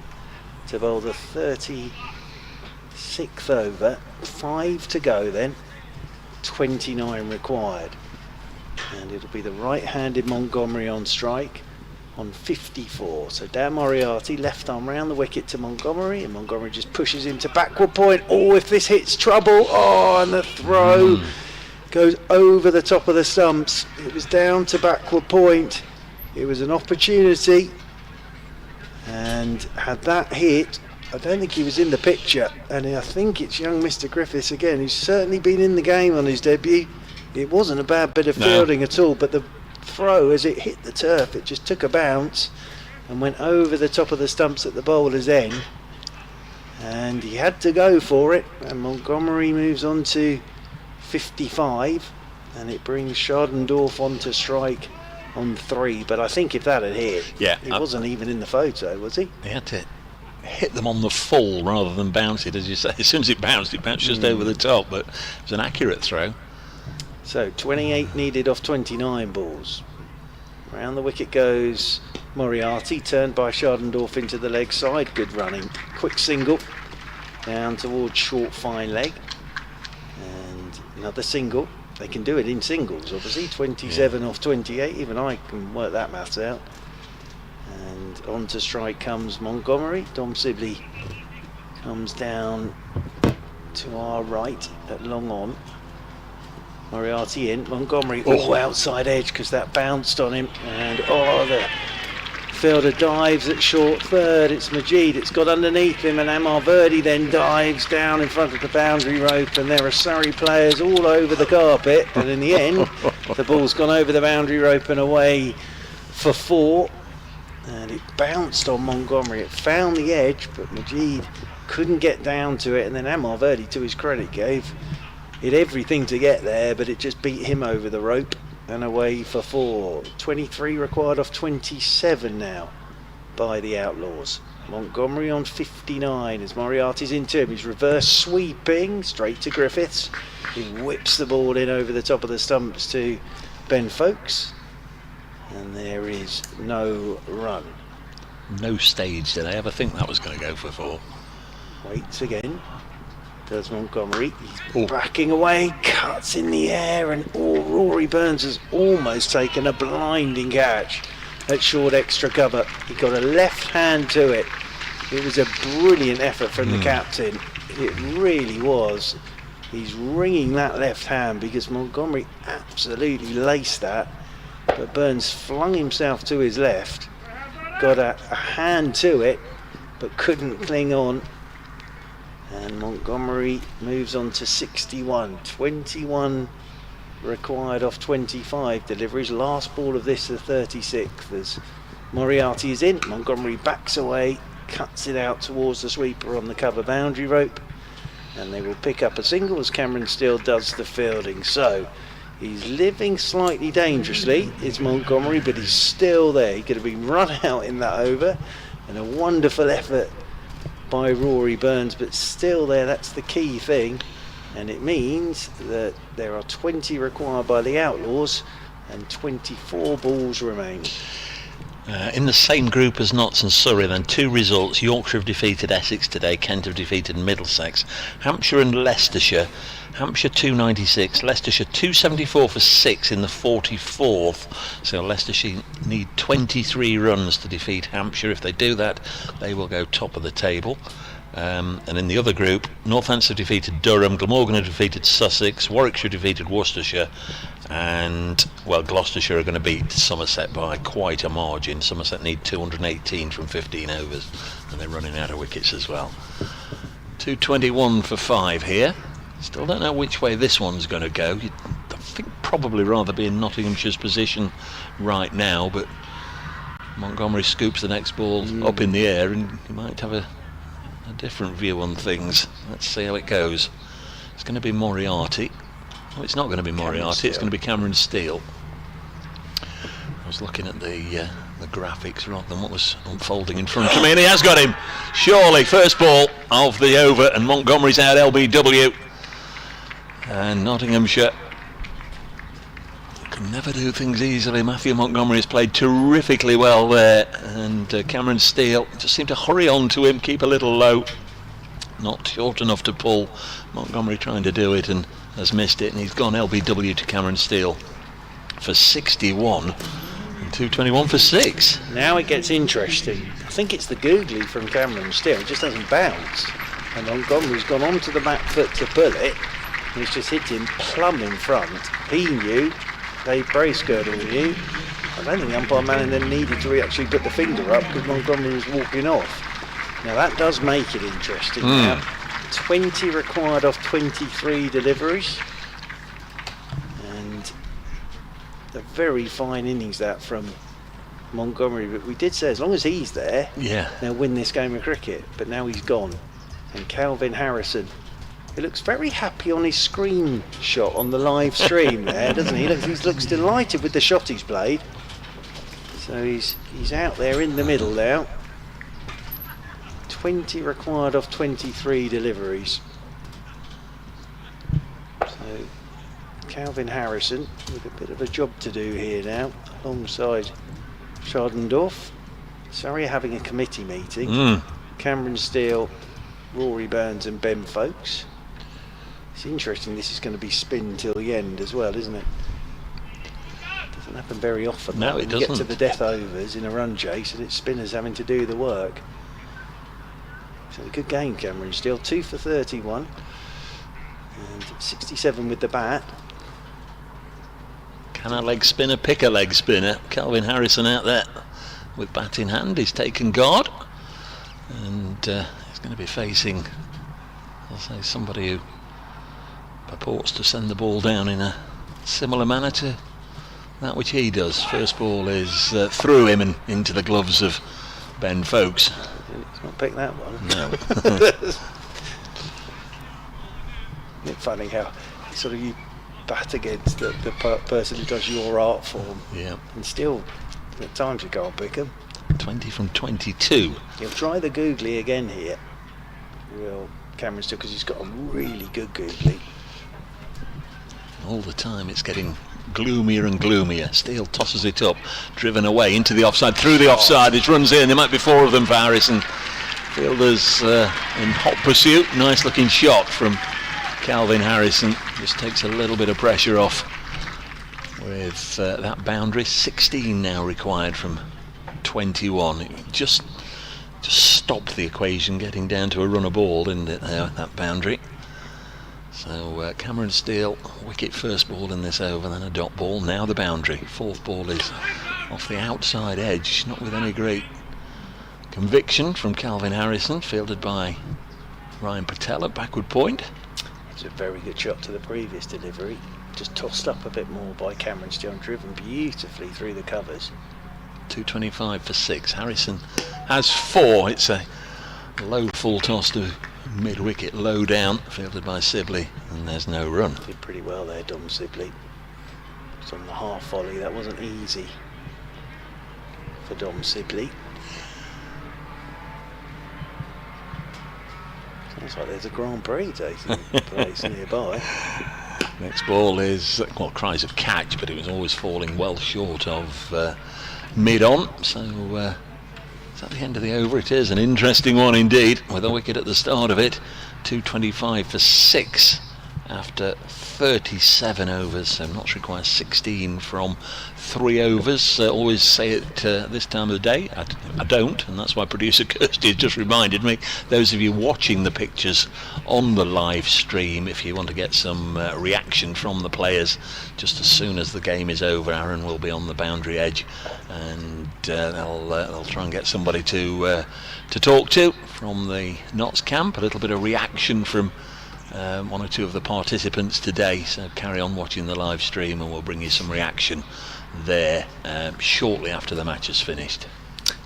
to bowl the 36th over. 5 to go then. 29 required. And it'll be the right-handed Montgomery on strike. on 54. So Dan Moriarty, left arm round the wicket to Montgomery, and Montgomery just pushes him to backward point. Oh, if this hits trouble. Oh, and the throw goes over the top of the stumps. It was down to backward point. It was an opportunity, and had that hit, I don't think he was in the picture, and I think it's young Mr. Griffiths again, who's certainly been in the game on his debut. It wasn't a bad bit of fielding at all, but the throw, as it hit the turf, it just took a bounce and went over the top of the stumps at the bowler's end, and he had to go for it, and Montgomery moves on to 55, and it brings Schardendorf on to strike on 3. But I think if that had hit, he wasn't even in the photo, was he? He had to hit them on the full rather than bounce it, as you say. As soon as it bounced just over the top, but it was an accurate throw. So 28 needed off 29 balls. Round the wicket goes Moriarty, turned by Schardendorf into the leg side. Good running. Quick single down towards short fine leg. And another single. They can do it in singles, obviously. 27 off 28. Even I can work that maths out. And on to strike comes Montgomery. Dom Sibley comes down to our right at long on. Moriarty in, Montgomery outside edge because that bounced on him, and the fielder dives at short third. It's Majid, it's got underneath him, and Amar Verdi then dives down in front of the boundary rope, and there are Surrey players all over the carpet, and in the end the ball's gone over the boundary rope and away for 4, and it bounced on Montgomery. It found the edge, but Majid couldn't get down to it, and then Amar Verdi, to his credit, gave it everything to get there, but it just beat him over the rope and away for 4. 23 required off 27 now by the Outlaws. Montgomery on 59 as Moriarty's into him. He's reverse sweeping straight to Griffiths. He whips the ball in over the top of the stumps to Ben Folkes, and there is no run. No stage. Did I ever think that was going to go for 4? Waits again. Does Montgomery. He's backing away, cuts in the air, and Rory Burns has almost taken a blinding catch at short extra cover. He got a left hand to it. It was a brilliant effort from the captain. It really was. He's ringing that left hand because Montgomery absolutely laced that, but Burns flung himself to his left, got a hand to it, but couldn't cling on. And Montgomery moves on to 61. 21 required off 25 deliveries. Last ball of this, the 36th, as Moriarty is in. Montgomery backs away, cuts it out towards the sweeper on the cover boundary rope, and they will pick up a single as Cameron Steele does the fielding. So he's living slightly dangerously, is Montgomery, but he's still there. He could have been run out in that over, and a wonderful effort by Rory Burns, but still there. That's the key thing, and it means that there are 20 required by the Outlaws and 24 balls remaining. In the same group as Notts and Surrey, then 2 results. Yorkshire have defeated Essex today, Kent have defeated Middlesex. Hampshire and Leicestershire. Hampshire 296, Leicestershire 274 for 6 in the 44th. So Leicestershire need 23 runs to defeat Hampshire. If they do that, they will go top of the table. And in the other group, Northants have defeated Durham, Glamorgan have defeated Sussex, Warwickshire defeated Worcestershire, and Gloucestershire are going to beat Somerset by quite a margin. Somerset need 218 from 15 overs, and they're running out of wickets as well. 221 for 5 here. Still don't know which way this one's going to go. I think probably rather be in Nottinghamshire's position right now, but Montgomery scoops the next ball up in the air, and you might have a different view on things. Let's see how it goes. It's going to be Moriarty. Oh, it's not going to be Moriarty, it's going to be Cameron Steele. I was looking at the graphics rather than what was unfolding in front of me, and he has got him. Surely, first ball of the over, and Montgomery's out LBW. And Nottinghamshire can never do things easily. Matthew Montgomery has played terrifically well there, and Cameron Steele just seemed to hurry on to him, keep a little low, not short enough to pull. Montgomery trying to do it and has missed it, and he's gone LBW to Cameron Steele for 61. And 221 for 6. Now it gets interesting. I think it's the googly from Cameron still. It just doesn't bounce. And Montgomery's gone onto the back foot to pull it. And it's just hit him plumb in front. He knew. Dave Bracegirdle knew. I don't think the umpire man then needed to actually put the finger up because Montgomery was walking off. Now that does make it interesting now. 20 required off 23 deliveries. And a very fine innings that from Montgomery. But we did say as long as he's there, they'll win this game of cricket. But now he's gone. And Calvin Harrison, he looks very happy on his screenshot on the live stream there, doesn't he? He looks delighted with the shot he's played. So he's out there in the middle now. 20 required off 23 deliveries. So Calvin Harrison with a bit of a job to do here now, alongside Schardendorf. Surrey are having a committee meeting. Cameron Steele, Rory Burns and Ben Folkes. It's interesting, this is going to be spin till the end as well, isn't it? Doesn't happen very often. No, it doesn't. You get to the death overs in a run chase and it's spinners having to do the work. So a good game, Cameron Steele. 2 for 31 and 67 with the bat. Can a leg spinner pick a leg spinner? Calvin Harrison out there with bat in hand. He's taken guard and he's going to be facing, I'll say, somebody who purports to send the ball down in a similar manner to that which he does. First ball is through him and into the gloves of Ben Folkes. He's not picked that one. No. Isn't it funny how sort of you bat against the person who does your art form, and still at times you can't pick him. 20 from 22. He'll try the googly again here. Will Cameron Steele, because he's got a really good googly. All the time it's getting gloomier and gloomier. Steele tosses it up, driven away into the offside, through the offside. It runs in. There might be 4 of them for Harrison. Fielders in hot pursuit. Nice looking shot from Calvin Harrison. Just takes a little bit of pressure off with that boundary. 16 now required from 21. It just stopped the equation getting down to a run a ball, didn't it, there, that boundary. So Cameron Steele, wicket first ball in this over, then a dot ball, now the boundary. Fourth ball is off the outside edge, not with any great conviction from Calvin Harrison, fielded by Ryan Patel at backward point. It's a very good shot to the previous delivery, just tossed up a bit more by Cameron Steele, driven beautifully through the covers. 225 for 6. Harrison has 4. It's a low full toss to mid wicket, low down, fielded by Sibley, and there's no run. Did pretty well there, Dom Sibley. It's on the half volley. That wasn't easy for Dom Sibley. Sounds like there's a Grand Prix taking place nearby. Next ball is, well, cries of catch, but it was always falling well short of mid-on. So is that the end of the over? It is an interesting one indeed, with a wicket at the start of it. 225 for 6 after 37 overs, so Notts requires 16 from 3 overs. Always say it this time of the day. I don't, and that's why producer Kirsty has just reminded me. Those of you watching the pictures on the live stream, if you want to get some reaction from the players, just as soon as the game is over, Aaron will be on the boundary edge, and they'll try and get somebody to talk to from the Notts camp. A little bit of reaction from one or two of the participants today, so carry on watching the live stream and we'll bring you some reaction there shortly after the match is finished.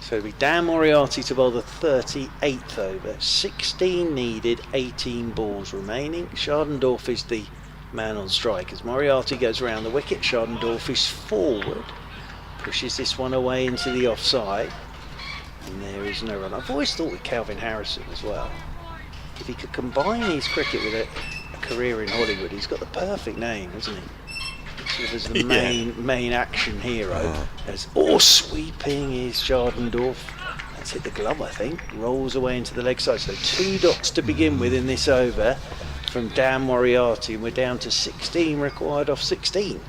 So it'll be Dan Moriarty to bowl the 38th over. 16 needed, 18 balls remaining. Schardendorf is the man on strike as Moriarty goes around the wicket. Schardendorf is forward, pushes this one away into the offside, and there is no run. I've always thought with Calvin Harrison as well, if he could combine his cricket with a career in Hollywood, he's got the perfect name, hasn't he? Sort of as the main action hero. Sweeping is Schardendorf. That's hit the glove, I think. Rolls away into the leg side. So 2 dots to begin with in this over from Dan Moriarty, and we're down to 16 required off 16.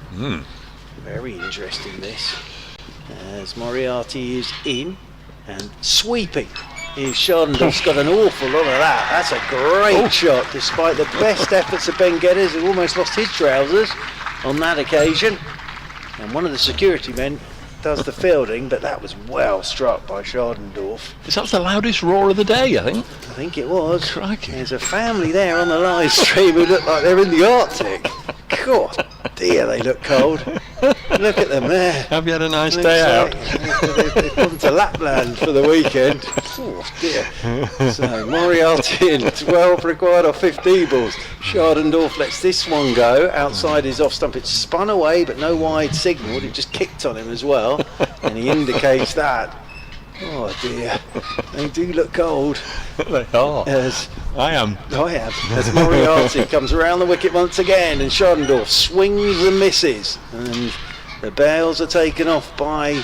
Very interesting this. as Moriarty is in and sweeping. Shardendorf's got an awful lot of that. That's a great shot, despite the best efforts of Ben Geddes, who almost lost his trousers on that occasion. And one of the security men does the fielding, but that was well struck by Shardendorf. That was the loudest roar of the day, I think. I think it was. Crikey. There's a family there on the live stream who look like they're in the Arctic. God, dear, they look cold. Look at them there. Have you had a nice day out? They've gone to Lapland for the weekend. Oh dear. So Moriarty in 12 required off 15 balls. Shardendorf lets this one go outside his off stump. It's spun away, but no wide signal. It just kicked on him as well, and he indicates that. Oh dear, they do look cold. They are. I am. As Moriarty comes around the wicket once again, and Shardendorf swings and misses, and the bails are taken off by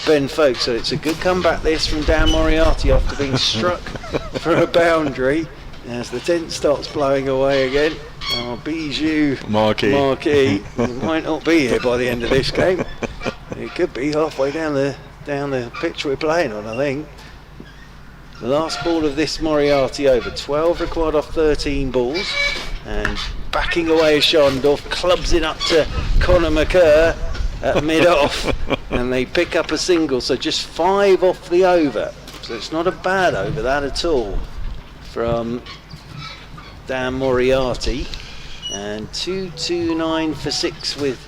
Ben Folkes. So it's a good comeback this from Dan Moriarty after being struck for a boundary. As the tent starts blowing away again. Bijou Marquis might not be here by the end of this game. It could be halfway down the pitch we're playing on, I think. The last ball of this Moriarty over, 12 required off 13 balls, and backing away as Shardendorf clubs it up to Conor McCurr at mid-off, and they pick up a single, so just 5 off the over. So it's not a bad over that at all from Dan Moriarty, and 2-2-9 for 6 with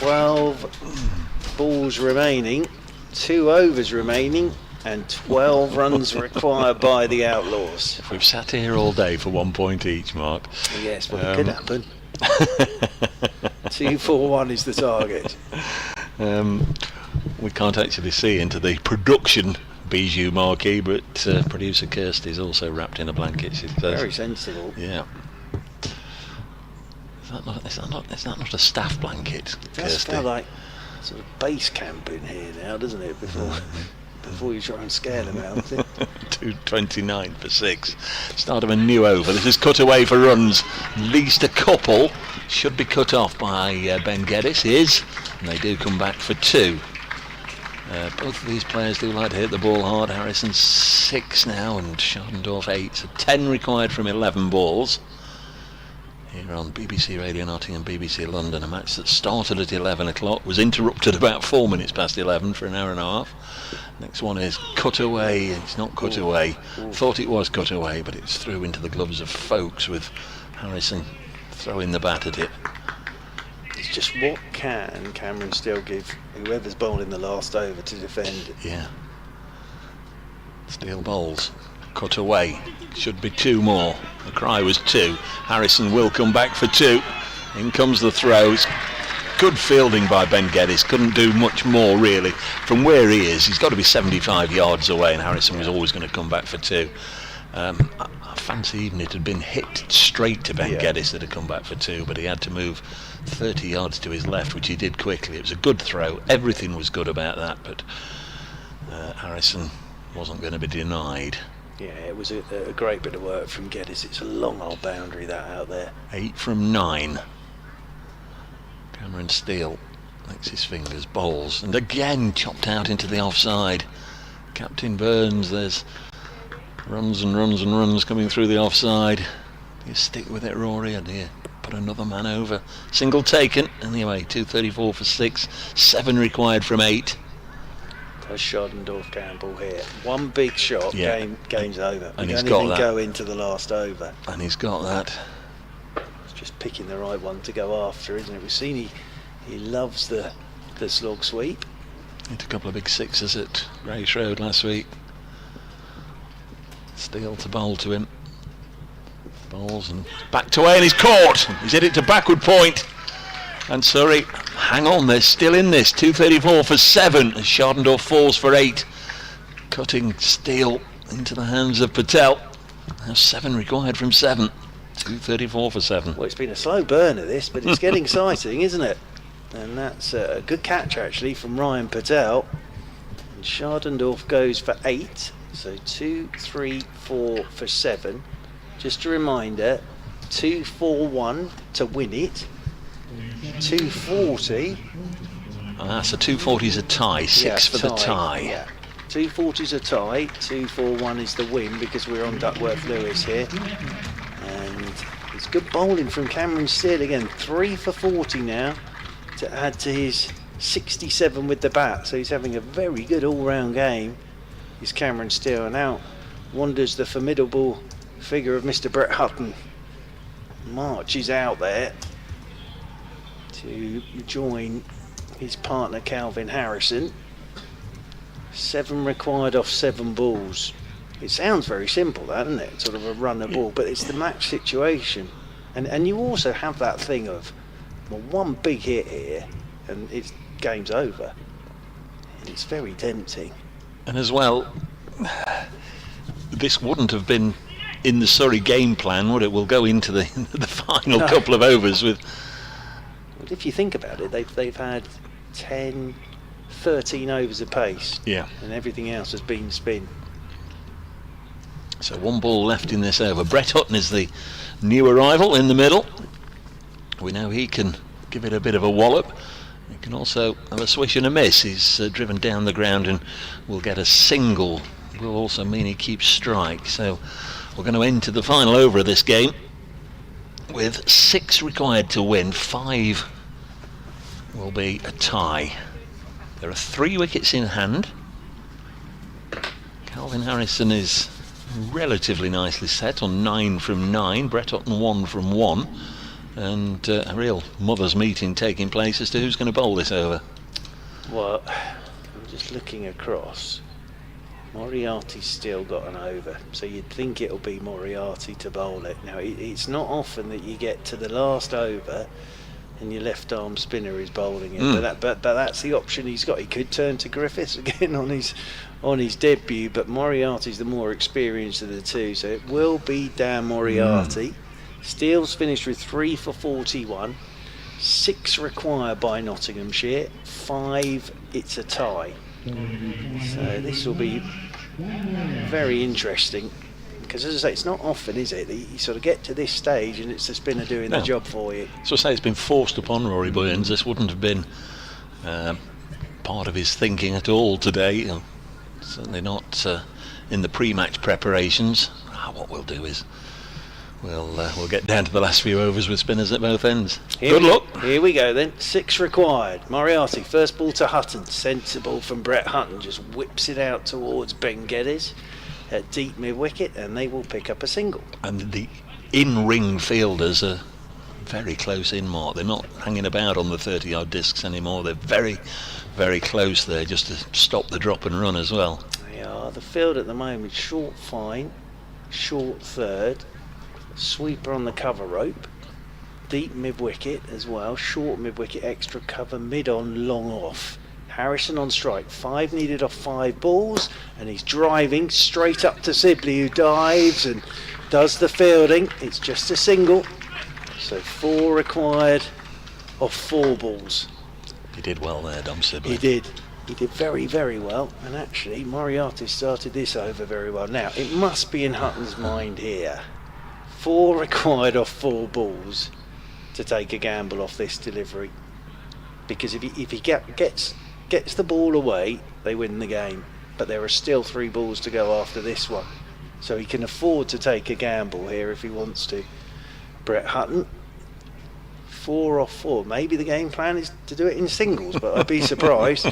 12 balls remaining. 2 overs remaining and 12 runs required by the Outlaws. We've sat here all day for 1 point each, Mark. Yes, but it could happen. 2-4-1 is the target. We can't actually see into the production Bijou Marquis, but producer Kirsty is also wrapped in a blanket. She says. Very sensible. Yeah. Is that not a staff blanket, It does Kirsty? feel like sort of base camp in here now, doesn't it? Before you try and scare them out. 2.29 for 6. Start of a new over. This is cut away for runs. At least a couple should be cut off by Ben Geddes. And they do come back for 2. Both of these players do like to hit the ball hard. Harrison 6 now and Shardendorf 8. So 10 required from 11 balls. Here on BBC Radio Nottingham, BBC London, a match that started at 11 o'clock, was interrupted about 4 minutes past 11 for an hour and a half. Next one is cut away. It's not cut away. Thought it was cut away, but it's through into the gloves of Folkes, with Harrison throwing the bat at it. It's just what can Cameron still give whoever's bowling the last over to defend? Yeah. Steele bowls. Cut away. Should be 2 more. The cry was 2. Harrison will come back for 2. In comes the throws. Good fielding by Ben Geddes. Couldn't do much more really. From where he is, he's got to be 75 yards away, and Harrison was always going to come back for 2. I fancy even it had been hit straight to Ben Geddes that had come back for 2, but he had to move 30 yards to his left, which he did quickly. It was a good throw. Everything was good about that, but Harrison wasn't going to be denied. Yeah, it was a great bit of work from Geddes. It's a long old boundary that out there. 8 from 9. Cameron Steele licks his fingers, bowls, and again chopped out into the offside. Captain Burns, there's runs and runs and runs coming through the offside. Do you stick with it, Rory, or do you put another man over? Single taken. Anyway, 234 for 6. 7 required from 8. Does Shardendorf gamble here? One big shot, game's over. And We he's don't got even that. go into the last over. And he's got that. It's just picking the right one to go after, isn't it? We've seen he loves the slog sweep. Hit a couple of big sixes at Race Road last week. Steele to bowl to him. Bowls and backed away, and he's caught. He's hit it to backward point. And Surrey hang on, they're still in this. 234 for 7 as Shardendorf falls for 8. Cutting Steele into the hands of Patel. Now 7 required from 7. 234 for 7. Well, it's been a slow burner this, but it's getting exciting, isn't it? And that's a good catch actually from Ryan Patel. And Shardendorf goes for 8. So 2, 3, 4 for 7. Just a reminder, 2-4-1 to win it. 240 So 240's a tie, six for the tie. Yeah. 240's a tie, 241 is the win because we're on Duckworth-Lewis here. And it's good bowling from Cameron Steele again, 3 for 40 now to add to his 67 with the bat. So he's having a very good all-round game. Is Cameron Steele, and out wanders the formidable figure of Mr. Brett Hutton. Marches out there to join his partner Calvin Harrison. 7 required off 7 balls. It sounds very simple, that, doesn't it? Sort of a run a ball, but it's the match situation. And you also have that thing of, well, one big hit here and it's game's over. And it's very tempting. And as well, this wouldn't have been in the Surrey game plan, would it? We'll go into the final couple of overs with... Well, if you think about it, they've had 10, 13 overs apace. Yeah. And everything else has been spin. So 1 ball left in this over. Brett Hutton is the new arrival in the middle. We know he can give it a bit of a wallop. He can also have a swish and a miss. He's driven down the ground and will get a single. Will also mean he keeps strike. So we're going to enter the final over of this game with 6 required to win. 5 will be a tie. There are 3 wickets in hand. Calvin Harrison is relatively nicely set on 9 from 9. Brett Hutton 1 from 1. And a real mothers' meeting taking place as to who's going to bowl this over. Well, I'm just looking across. Moriarty's still got an over, so you'd think it'll be Moriarty to bowl it. Now, it's not often that you get to the last over and your left arm spinner is bowling it, but that's the option he's got. He could turn to Griffiths again on his debut, but Moriarty's the more experienced of the two, so it will be Dan Moriarty. Steele's finished with 3 for 41, 6 required by Nottinghamshire, 5 it's a tie. So this will be very interesting, because as I say, it's not often, is it, that you sort of get to this stage and it's the spinner doing the job for you. So I say it's been forced upon Rory Burns. This wouldn't have been part of his thinking at all today. Certainly not in the pre-match preparations. What we'll do is we'll get down to the last few overs with spinners at both ends. Good luck. Here we go then. 6 required. Moriarty, first ball to Hutton. Sensible from Brett Hutton. Just whips it out towards Ben Geddes at deep mid-wicket, and they will pick up a single. And the in-ring fielders are very close in, Mark. They're not hanging about on the 30-yard discs anymore. They're very, very close there, just to stop the drop and run as well. They are. The field at the moment, short fine, short third, sweeper on the cover rope, deep mid-wicket as well, short mid-wicket, extra cover, mid-on, long off. Harrison on strike, 5 needed off 5 balls, and he's driving straight up to Sibley, who dives and does the fielding. It's just a single, so 4 required off 4 balls. He did well there, Dom Sibley. He did very, very well, and actually Moriarty started this over very well. Now, it must be in Hutton's mind here. 4 required off 4 balls to take a gamble off this delivery, because if he gets the ball away, they win the game. But there are still 3 balls to go after this one, so he can afford to take a gamble here if he wants to. Brett Hutton, 4 off 4. Maybe the game plan is to do it in singles, but I'd be surprised.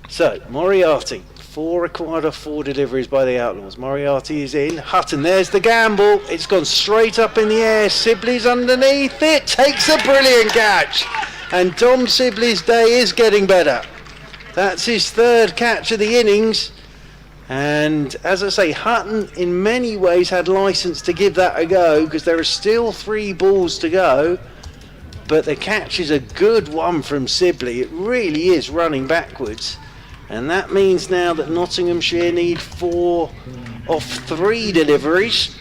So Moriarty, 4 required off 4 deliveries by the Outlaws. Moriarty is in. Hutton, there's the gamble. It's gone straight up in the air. Sibley's underneath it. Takes a brilliant catch. And Dom Sibley's day is getting better. That's his 3rd catch of the innings. And as I say, Hutton in many ways had licence to give that a go, because there are still 3 balls to go. But the catch is a good one from Sibley. It really is running backwards. And that means now that Nottinghamshire need 4 off 3 deliveries.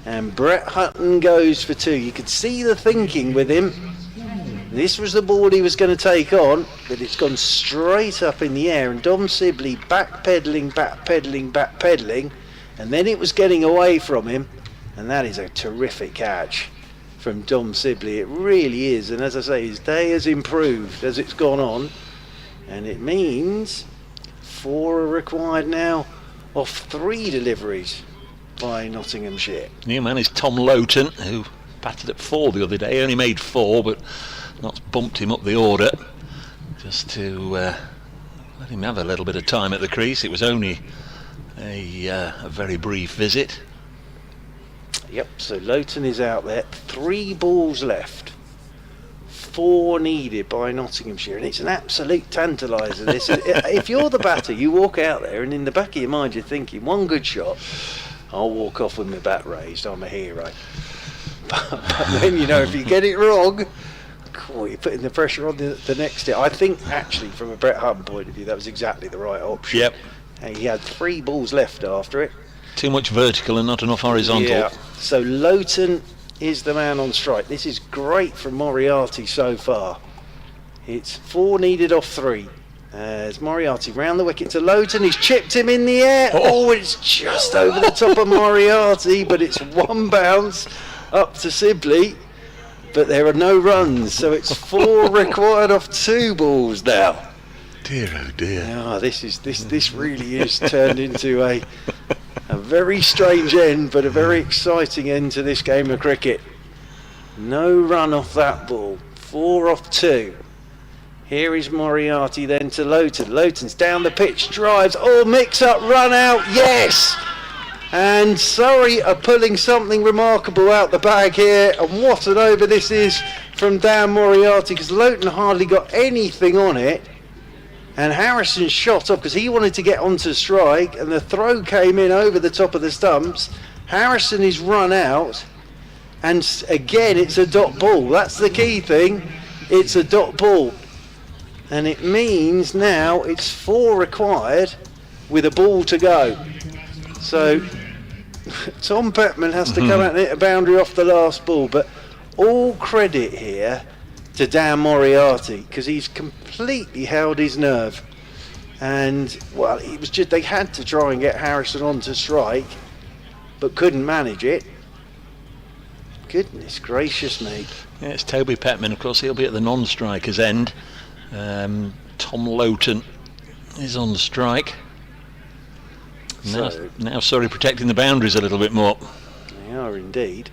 And Brett Hutton goes for 2. You could see the thinking with him. This was the ball he was going to take on, but it's gone straight up in the air. And Dom Sibley backpedalling, and then it was getting away from him. And that is a terrific catch from Dom Sibley. It really is. And as I say, his day has improved as it's gone on. And it means 4 are required now off 3 deliveries by Nottinghamshire. New man is Tom Loughton, who batted at 4 the other day. He only made 4, but Notts bumped him up the order just to let him have a little bit of time at the crease. It was only a very brief visit. Yep, so Loughton is out there. 3 balls left. 4 needed by Nottinghamshire, and it's an absolute tantaliser. This, if you're the batter, you walk out there, and in the back of your mind, you're thinking, one good shot, I'll walk off with my bat raised. I'm a hero. But then, you know, if you get it wrong, cool, you're putting the pressure on the next hit. I think, actually, from a Brett Hutton point of view, that was exactly the right option. Yep. And he had 3 balls left after it. Too much vertical and not enough horizontal. Yeah. So Loughton is the man on strike. This is great from Moriarty so far. It's 4 needed off 3. As Moriarty round the wicket to Loughton, he's chipped him in the air. Oh, it's just over the top of Moriarty, but it's 1 bounce up to Sibley. But there are no runs, so it's 4 required off 2 balls now. Dear, oh dear. Oh, this really is turned into a very strange end, but a very exciting end to this game of cricket. No run off that ball. 4 off 2. Here is Moriarty then to Loughton. Loughton's down the pitch, drives. Oh, mix up, run out. Yes! And Surrey are pulling something remarkable out the bag here. And what an over this is from Dan Moriarty, because Loughton hardly got anything on it. And Harrison shot up because he wanted to get onto strike, and the throw came in over the top of the stumps. Harrison is run out, and again it's a dot ball. That's the key thing. It's a dot ball, and it means now it's 4 required with a ball to go. So Tom Petman has to come out and hit a boundary off the last ball, but all credit here to Dan Moriarty, because he's completely held his nerve. And well, it was just, they had to try and get Harrison on to strike, but couldn't manage it. Goodness gracious me. Yeah, it's Toby Petman, of course. He'll be at the non-striker's end. Tom Loughton is on the strike. Now Surrey protecting the boundaries a little bit more. They are indeed.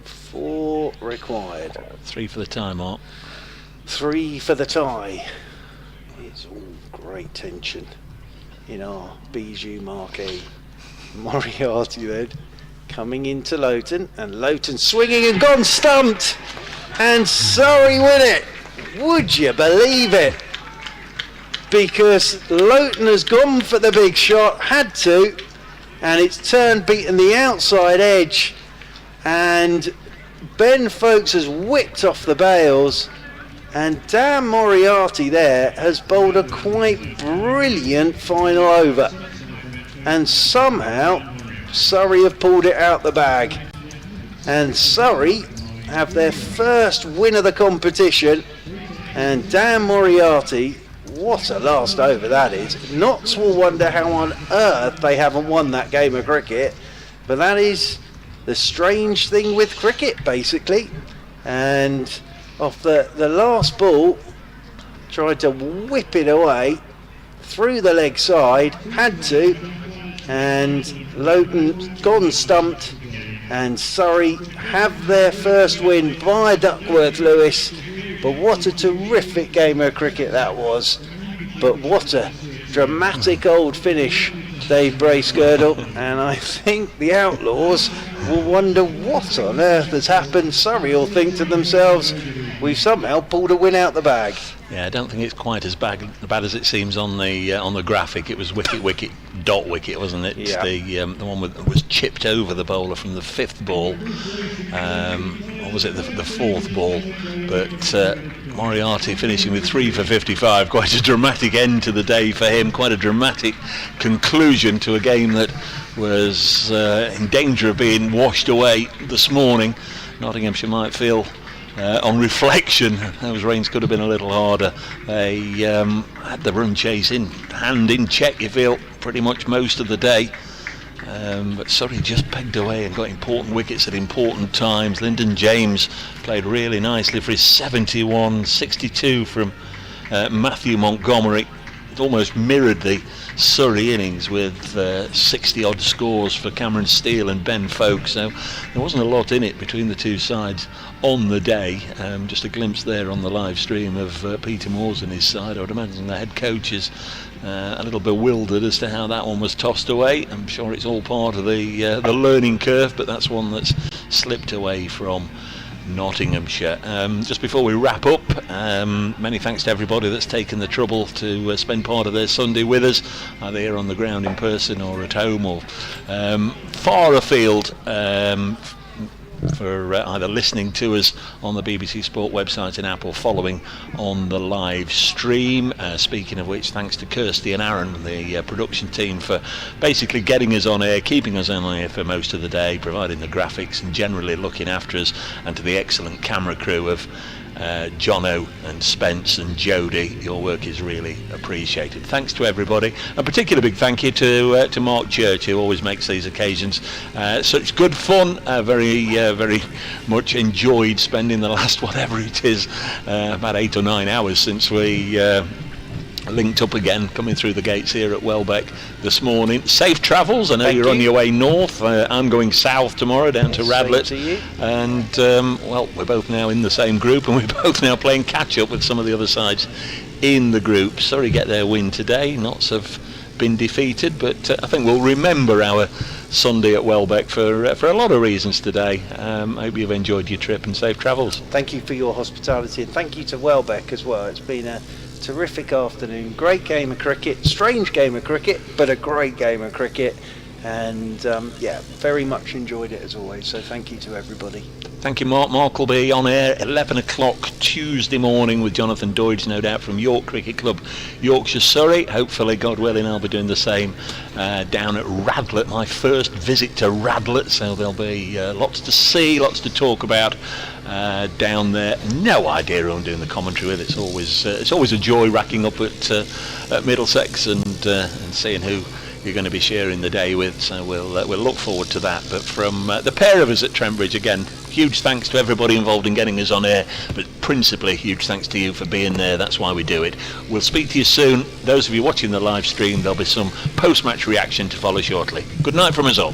4 required. 3 for the tie, Mark. 3 for the tie. It's all great tension in our Bijou marquee. Moriarty then coming into Loughton, and Loughton swinging and gone stumped, and Surrey win it. Would you believe it? Because Loughton has gone for the big shot, had to, and it's turned, beaten the outside edge, and Ben Folkes has whipped off the bails, and Dan Moriarty there has bowled a quite brilliant final over, and somehow Surrey have pulled it out the bag, and Surrey have their first win of the competition. And Dan Moriarty, what a last over that is. Notts will wonder how on earth they haven't won that game of cricket, but that is the strange thing with cricket, basically. And off the last ball, tried to whip it away through the leg side, had to, and Loughton gone stumped, and Surrey have their first win by Duckworth-Lewis. But what a terrific game of cricket that was. But what a dramatic old finish, Dave Bracegirdle. And I think the Outlaws will wonder what on earth has happened. Surrey will think to themselves, we've somehow pulled a win out the bag. Yeah, I don't think it's quite as bad as it seems on the graphic. It was wicket, dot wicket, wasn't it? Yeah. The one that was chipped over the bowler from the 5th ball. Or was it the 4th ball? But Moriarty finishing with 3 for 55. Quite a dramatic end to the day for him. Quite a dramatic conclusion to a game that was in danger of being washed away this morning. Nottinghamshire might feel, on reflection, those rains could have been a little harder. They had the run chase in hand, in check, you feel, pretty much most of the day. But Surrey just pegged away and got important wickets at important times. Lyndon James played really nicely for his 71, 62 from Matthew Montgomery. It almost mirrored the Surrey innings with 60 odd scores for Cameron Steele and Ben Folk, so there wasn't a lot in it between the two sides on the day. Just a glimpse there on the live stream of Peter Moores and his side. I would imagine the head coach is a little bewildered as to how that one was tossed away. I'm sure it's all part of the learning curve, but that's one that's slipped away from Nottinghamshire. Just before we wrap up, many thanks to everybody that's taken the trouble to spend part of their Sunday with us, either here on the ground in person or at home or far afield, for either listening to us on the BBC Sport website and app or following on the live stream. Speaking of which, thanks to Kirsty and Aaron, the production team, for basically getting us on air, keeping us on air for most of the day, providing the graphics and generally looking after us, and to the excellent camera crew of Jono and Spence and Jodie. Your work is really appreciated. Thanks to everybody. A particular big thank you to Mark Church, who always makes these occasions such good fun. Very much enjoyed spending the last, whatever it is, about 8 or 9 hours since we linked up again, coming through the gates here at Welbeck this morning. Safe travels. I know you're on your way north. I'm going south tomorrow down to Radlett, and well, we're both now in the same group, and we're both now playing catch up with some of the other sides in the group. Surrey get their win today. Notts have been defeated, but I think we'll remember our Sunday at Welbeck for a lot of reasons today. I hope you've enjoyed your trip, and safe travels. Thank you for your hospitality, and thank you to Welbeck as well. It's been a terrific afternoon, great game of cricket, strange game of cricket, but a great game of cricket, and yeah, very much enjoyed it as always, so thank you to everybody. Thank you, Mark. Mark will be on air 11 o'clock Tuesday morning with Jonathan Doidge, no doubt, from York Cricket Club, Yorkshire, Surrey. Hopefully, God willing, I'll be doing the same down at Radlett, my first visit to Radlett, so there'll be lots to see, lots to talk about down there. No idea who I'm doing the commentary with. It's always a joy racking up at Middlesex and seeing who you're going to be sharing the day with, so we'll look forward to that. But from the pair of us at Trentbridge, again, huge thanks to everybody involved in getting us on air, but principally huge thanks to you for being there. That's why we do it. We'll speak to you soon. Those of you watching the live stream, there'll be some post-match reaction to follow shortly. Good night from us all.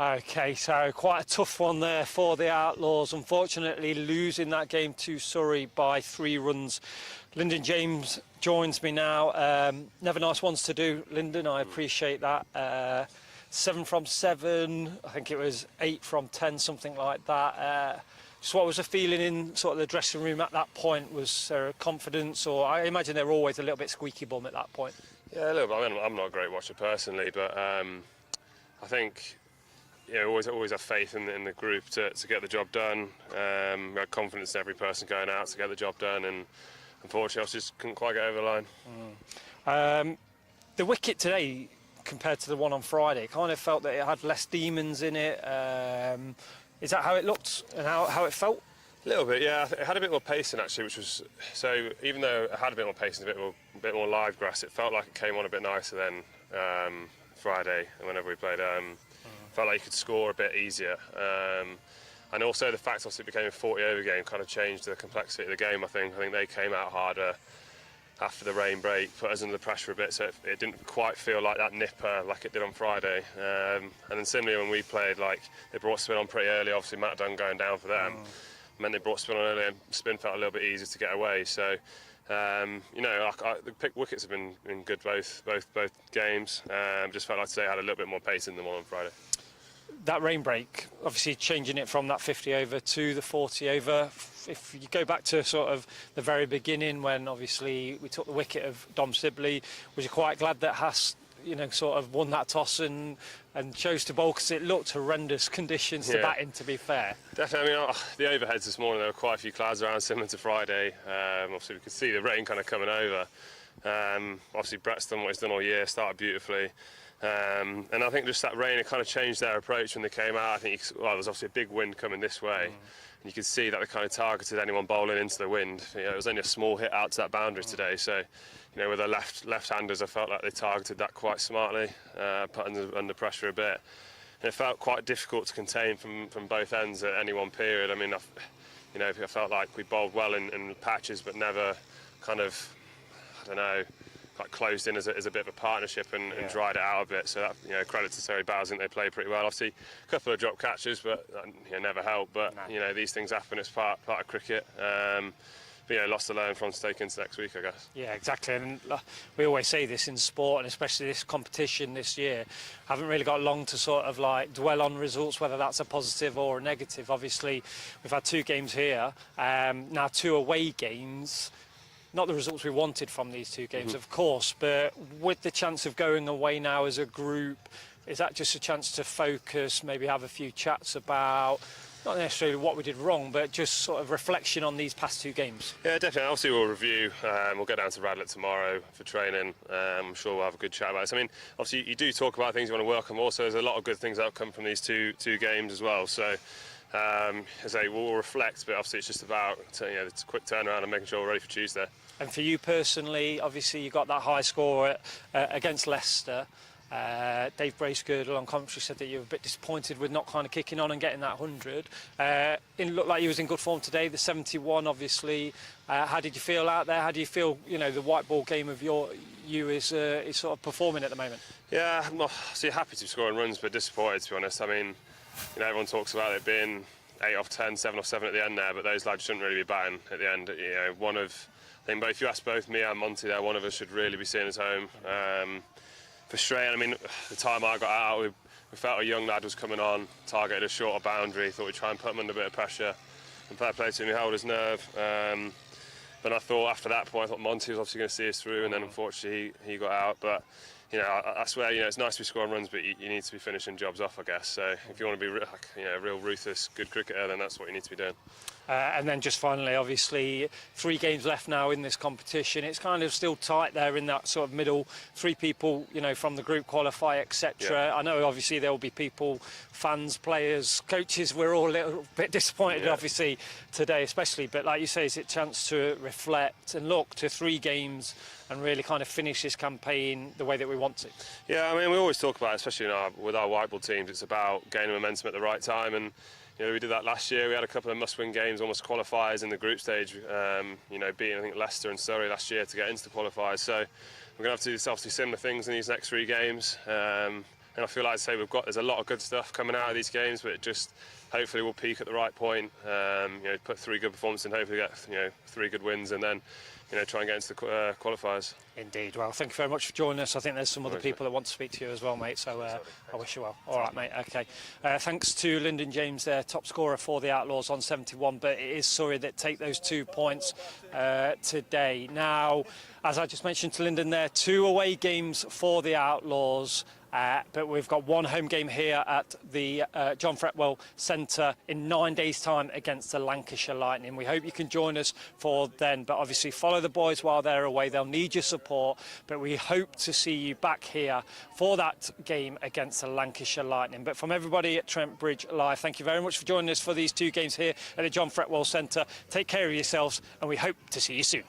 Okay, so quite a tough one there for the Outlaws. Unfortunately, losing that game to Surrey by 3 runs. Lyndon James joins me now. Never nice ones to do, Lyndon. I appreciate that. 7 from 7. I think it was 8 from 10, something like that. Just what was the feeling in sort of the dressing room at that point? Was there confidence, or I imagine they were always a little bit squeaky bum at that point? Yeah, a little bit. I mean, I'm not a great watcher personally, but I think always have faith in the group to get the job done. We had confidence in every person going out to get the job done, and unfortunately, I just couldn't quite get over the line. The wicket today, compared to the one on Friday, kind of felt that it had less demons in it. Is that how it looked and how it felt? A little bit, yeah. It had a bit more pacing actually, which was so. Even though it had a bit more pacing, a bit more live grass, it felt like it came on a bit nicer than Friday. And whenever we played, felt like you could score a bit easier. And also the fact obviously it became a 40-over game kind of changed the complexity of the game. I think they came out harder after the rain break, put us under the pressure a bit, so it didn't quite feel like that nipper like it did on Friday. And then similarly when we played, like they brought spin on pretty early. Obviously Matt Dunn going down for them meant they brought spin on early, and spin felt a little bit easier to get away. So the pick wickets have been good both games. Just felt like today had a little bit more pace in the one on Friday. That rain break, obviously changing it from that 50 over to the 40 over. If you go back to sort of the very beginning when obviously we took the wicket of Dom Sibley, was you quite glad that Haas, sort of won that toss and chose to bowl, because it looked horrendous conditions to bat in, to be fair? Definitely. I mean, the overheads this morning, there were quite a few clouds around, similar to Friday. Obviously we could see the rain kind of coming over. Obviously Brett's done what he's done all year, started beautifully. And I think just that rain, it kind of changed their approach when they came out. I think there was obviously a big wind coming this way, and you could see that they kind of targeted anyone bowling into the wind. It was only a small hit out to that boundary today, so with the left-handers, I felt like they targeted that quite smartly, put under pressure a bit. And it felt quite difficult to contain from both ends at any one period. I mean, I felt like we bowled well in patches, but never kind of, like closed in as a bit of a partnership and dried it out a bit. So that credit to Surrey Bowers, I think they played pretty well. Obviously a couple of drop catches, but never helped. But these things happen. It's part of cricket. But lots to learn from to take into next week, I guess. Yeah, exactly. And we always say this in sport, and especially this competition this year, haven't really got long to sort of like dwell on results, whether that's a positive or a negative. Obviously we've had 2 games here, now 2 away games. Not the results we wanted from these 2 games, of course, but with the chance of going away now as a group, is that just a chance to focus, maybe have a few chats about, not necessarily what we did wrong, but just sort of reflection on these past 2 games? Yeah, definitely. Obviously we'll review. We'll go down to Radlett tomorrow for training. I'm sure we'll have a good chat about this. I mean, obviously you do talk about things you want to work on. Also, there's a lot of good things that have come from these two games as well. So as I say, we'll reflect, but obviously it's just about it's a quick turnaround and making sure we're ready for Tuesday. And for you personally, obviously you got that high score against Leicester. Dave Bracegirdle on commentary said that you were a bit disappointed with not kind of kicking on and getting that 100. It looked like you was in good form today, the 71 obviously. How did you feel out there? How do you feel, the white ball game of you is sort of performing at the moment? Yeah, I'm obviously happy to be scoring runs, but disappointed, to be honest. I mean, everyone talks about it being 8 off 10, 7 off 7 at the end there, but those lads shouldn't really be batting at the end. I think if you ask both me and Monty there, one of us should really be seeing us home. Frustrating. I mean, the time I got out, we felt a young lad was coming on, targeted a shorter boundary, thought we'd try and put him under a bit of pressure, and fair play to him, he held his nerve. But I thought after that point, I thought Monty was obviously going to see us through, and then unfortunately he got out. But I swear, it's nice to be scoring runs, but you need to be finishing jobs off, I guess. So if you want to be a real ruthless, good cricketer, then that's what you need to be doing. And then just finally, obviously, 3 games left now in this competition. It's kind of still tight there in that sort of middle. 3 people, from the group qualify, etc. Yeah. I know, obviously, there will be people, fans, players, coaches. We're all a little bit disappointed, obviously, today, especially. But like you say, it's a chance to reflect and look to 3 games and really kind of finish this campaign the way that we want to. Yeah, I mean, we always talk about, especially with our white ball teams, it's about gaining momentum at the right time. And we did that last year. We had a couple of must-win games, almost qualifiers in the group stage. Beating I think Leicester and Surrey last year to get into the qualifiers. So we're going to have to do obviously similar things in these next 3 games. And I feel like, say, there's a lot of good stuff coming out of these games, but it just hopefully we'll peak at the right point. Put 3 good performances and hopefully get 3 good wins, and then try and get into the qualifiers. Indeed. Well, thank you very much for joining us. I think there's some other people that want to speak to you as well, mate, so I wish you well. All right, mate, OK. Thanks to Lyndon James there, top scorer for the Outlaws on 71, but it is Surrey that take those 2 points today. Now, as I just mentioned to Lyndon there, 2 away games for the Outlaws. But we've got 1 home game here at the John Fretwell Centre in 9 days' time against the Lancashire Lightning. We hope you can join us for then, but obviously follow the boys while they're away. They'll need your support, but we hope to see you back here for that game against the Lancashire Lightning. But from everybody at Trent Bridge Live, thank you very much for joining us for these 2 games here at the John Fretwell Centre. Take care of yourselves, and we hope to see you soon.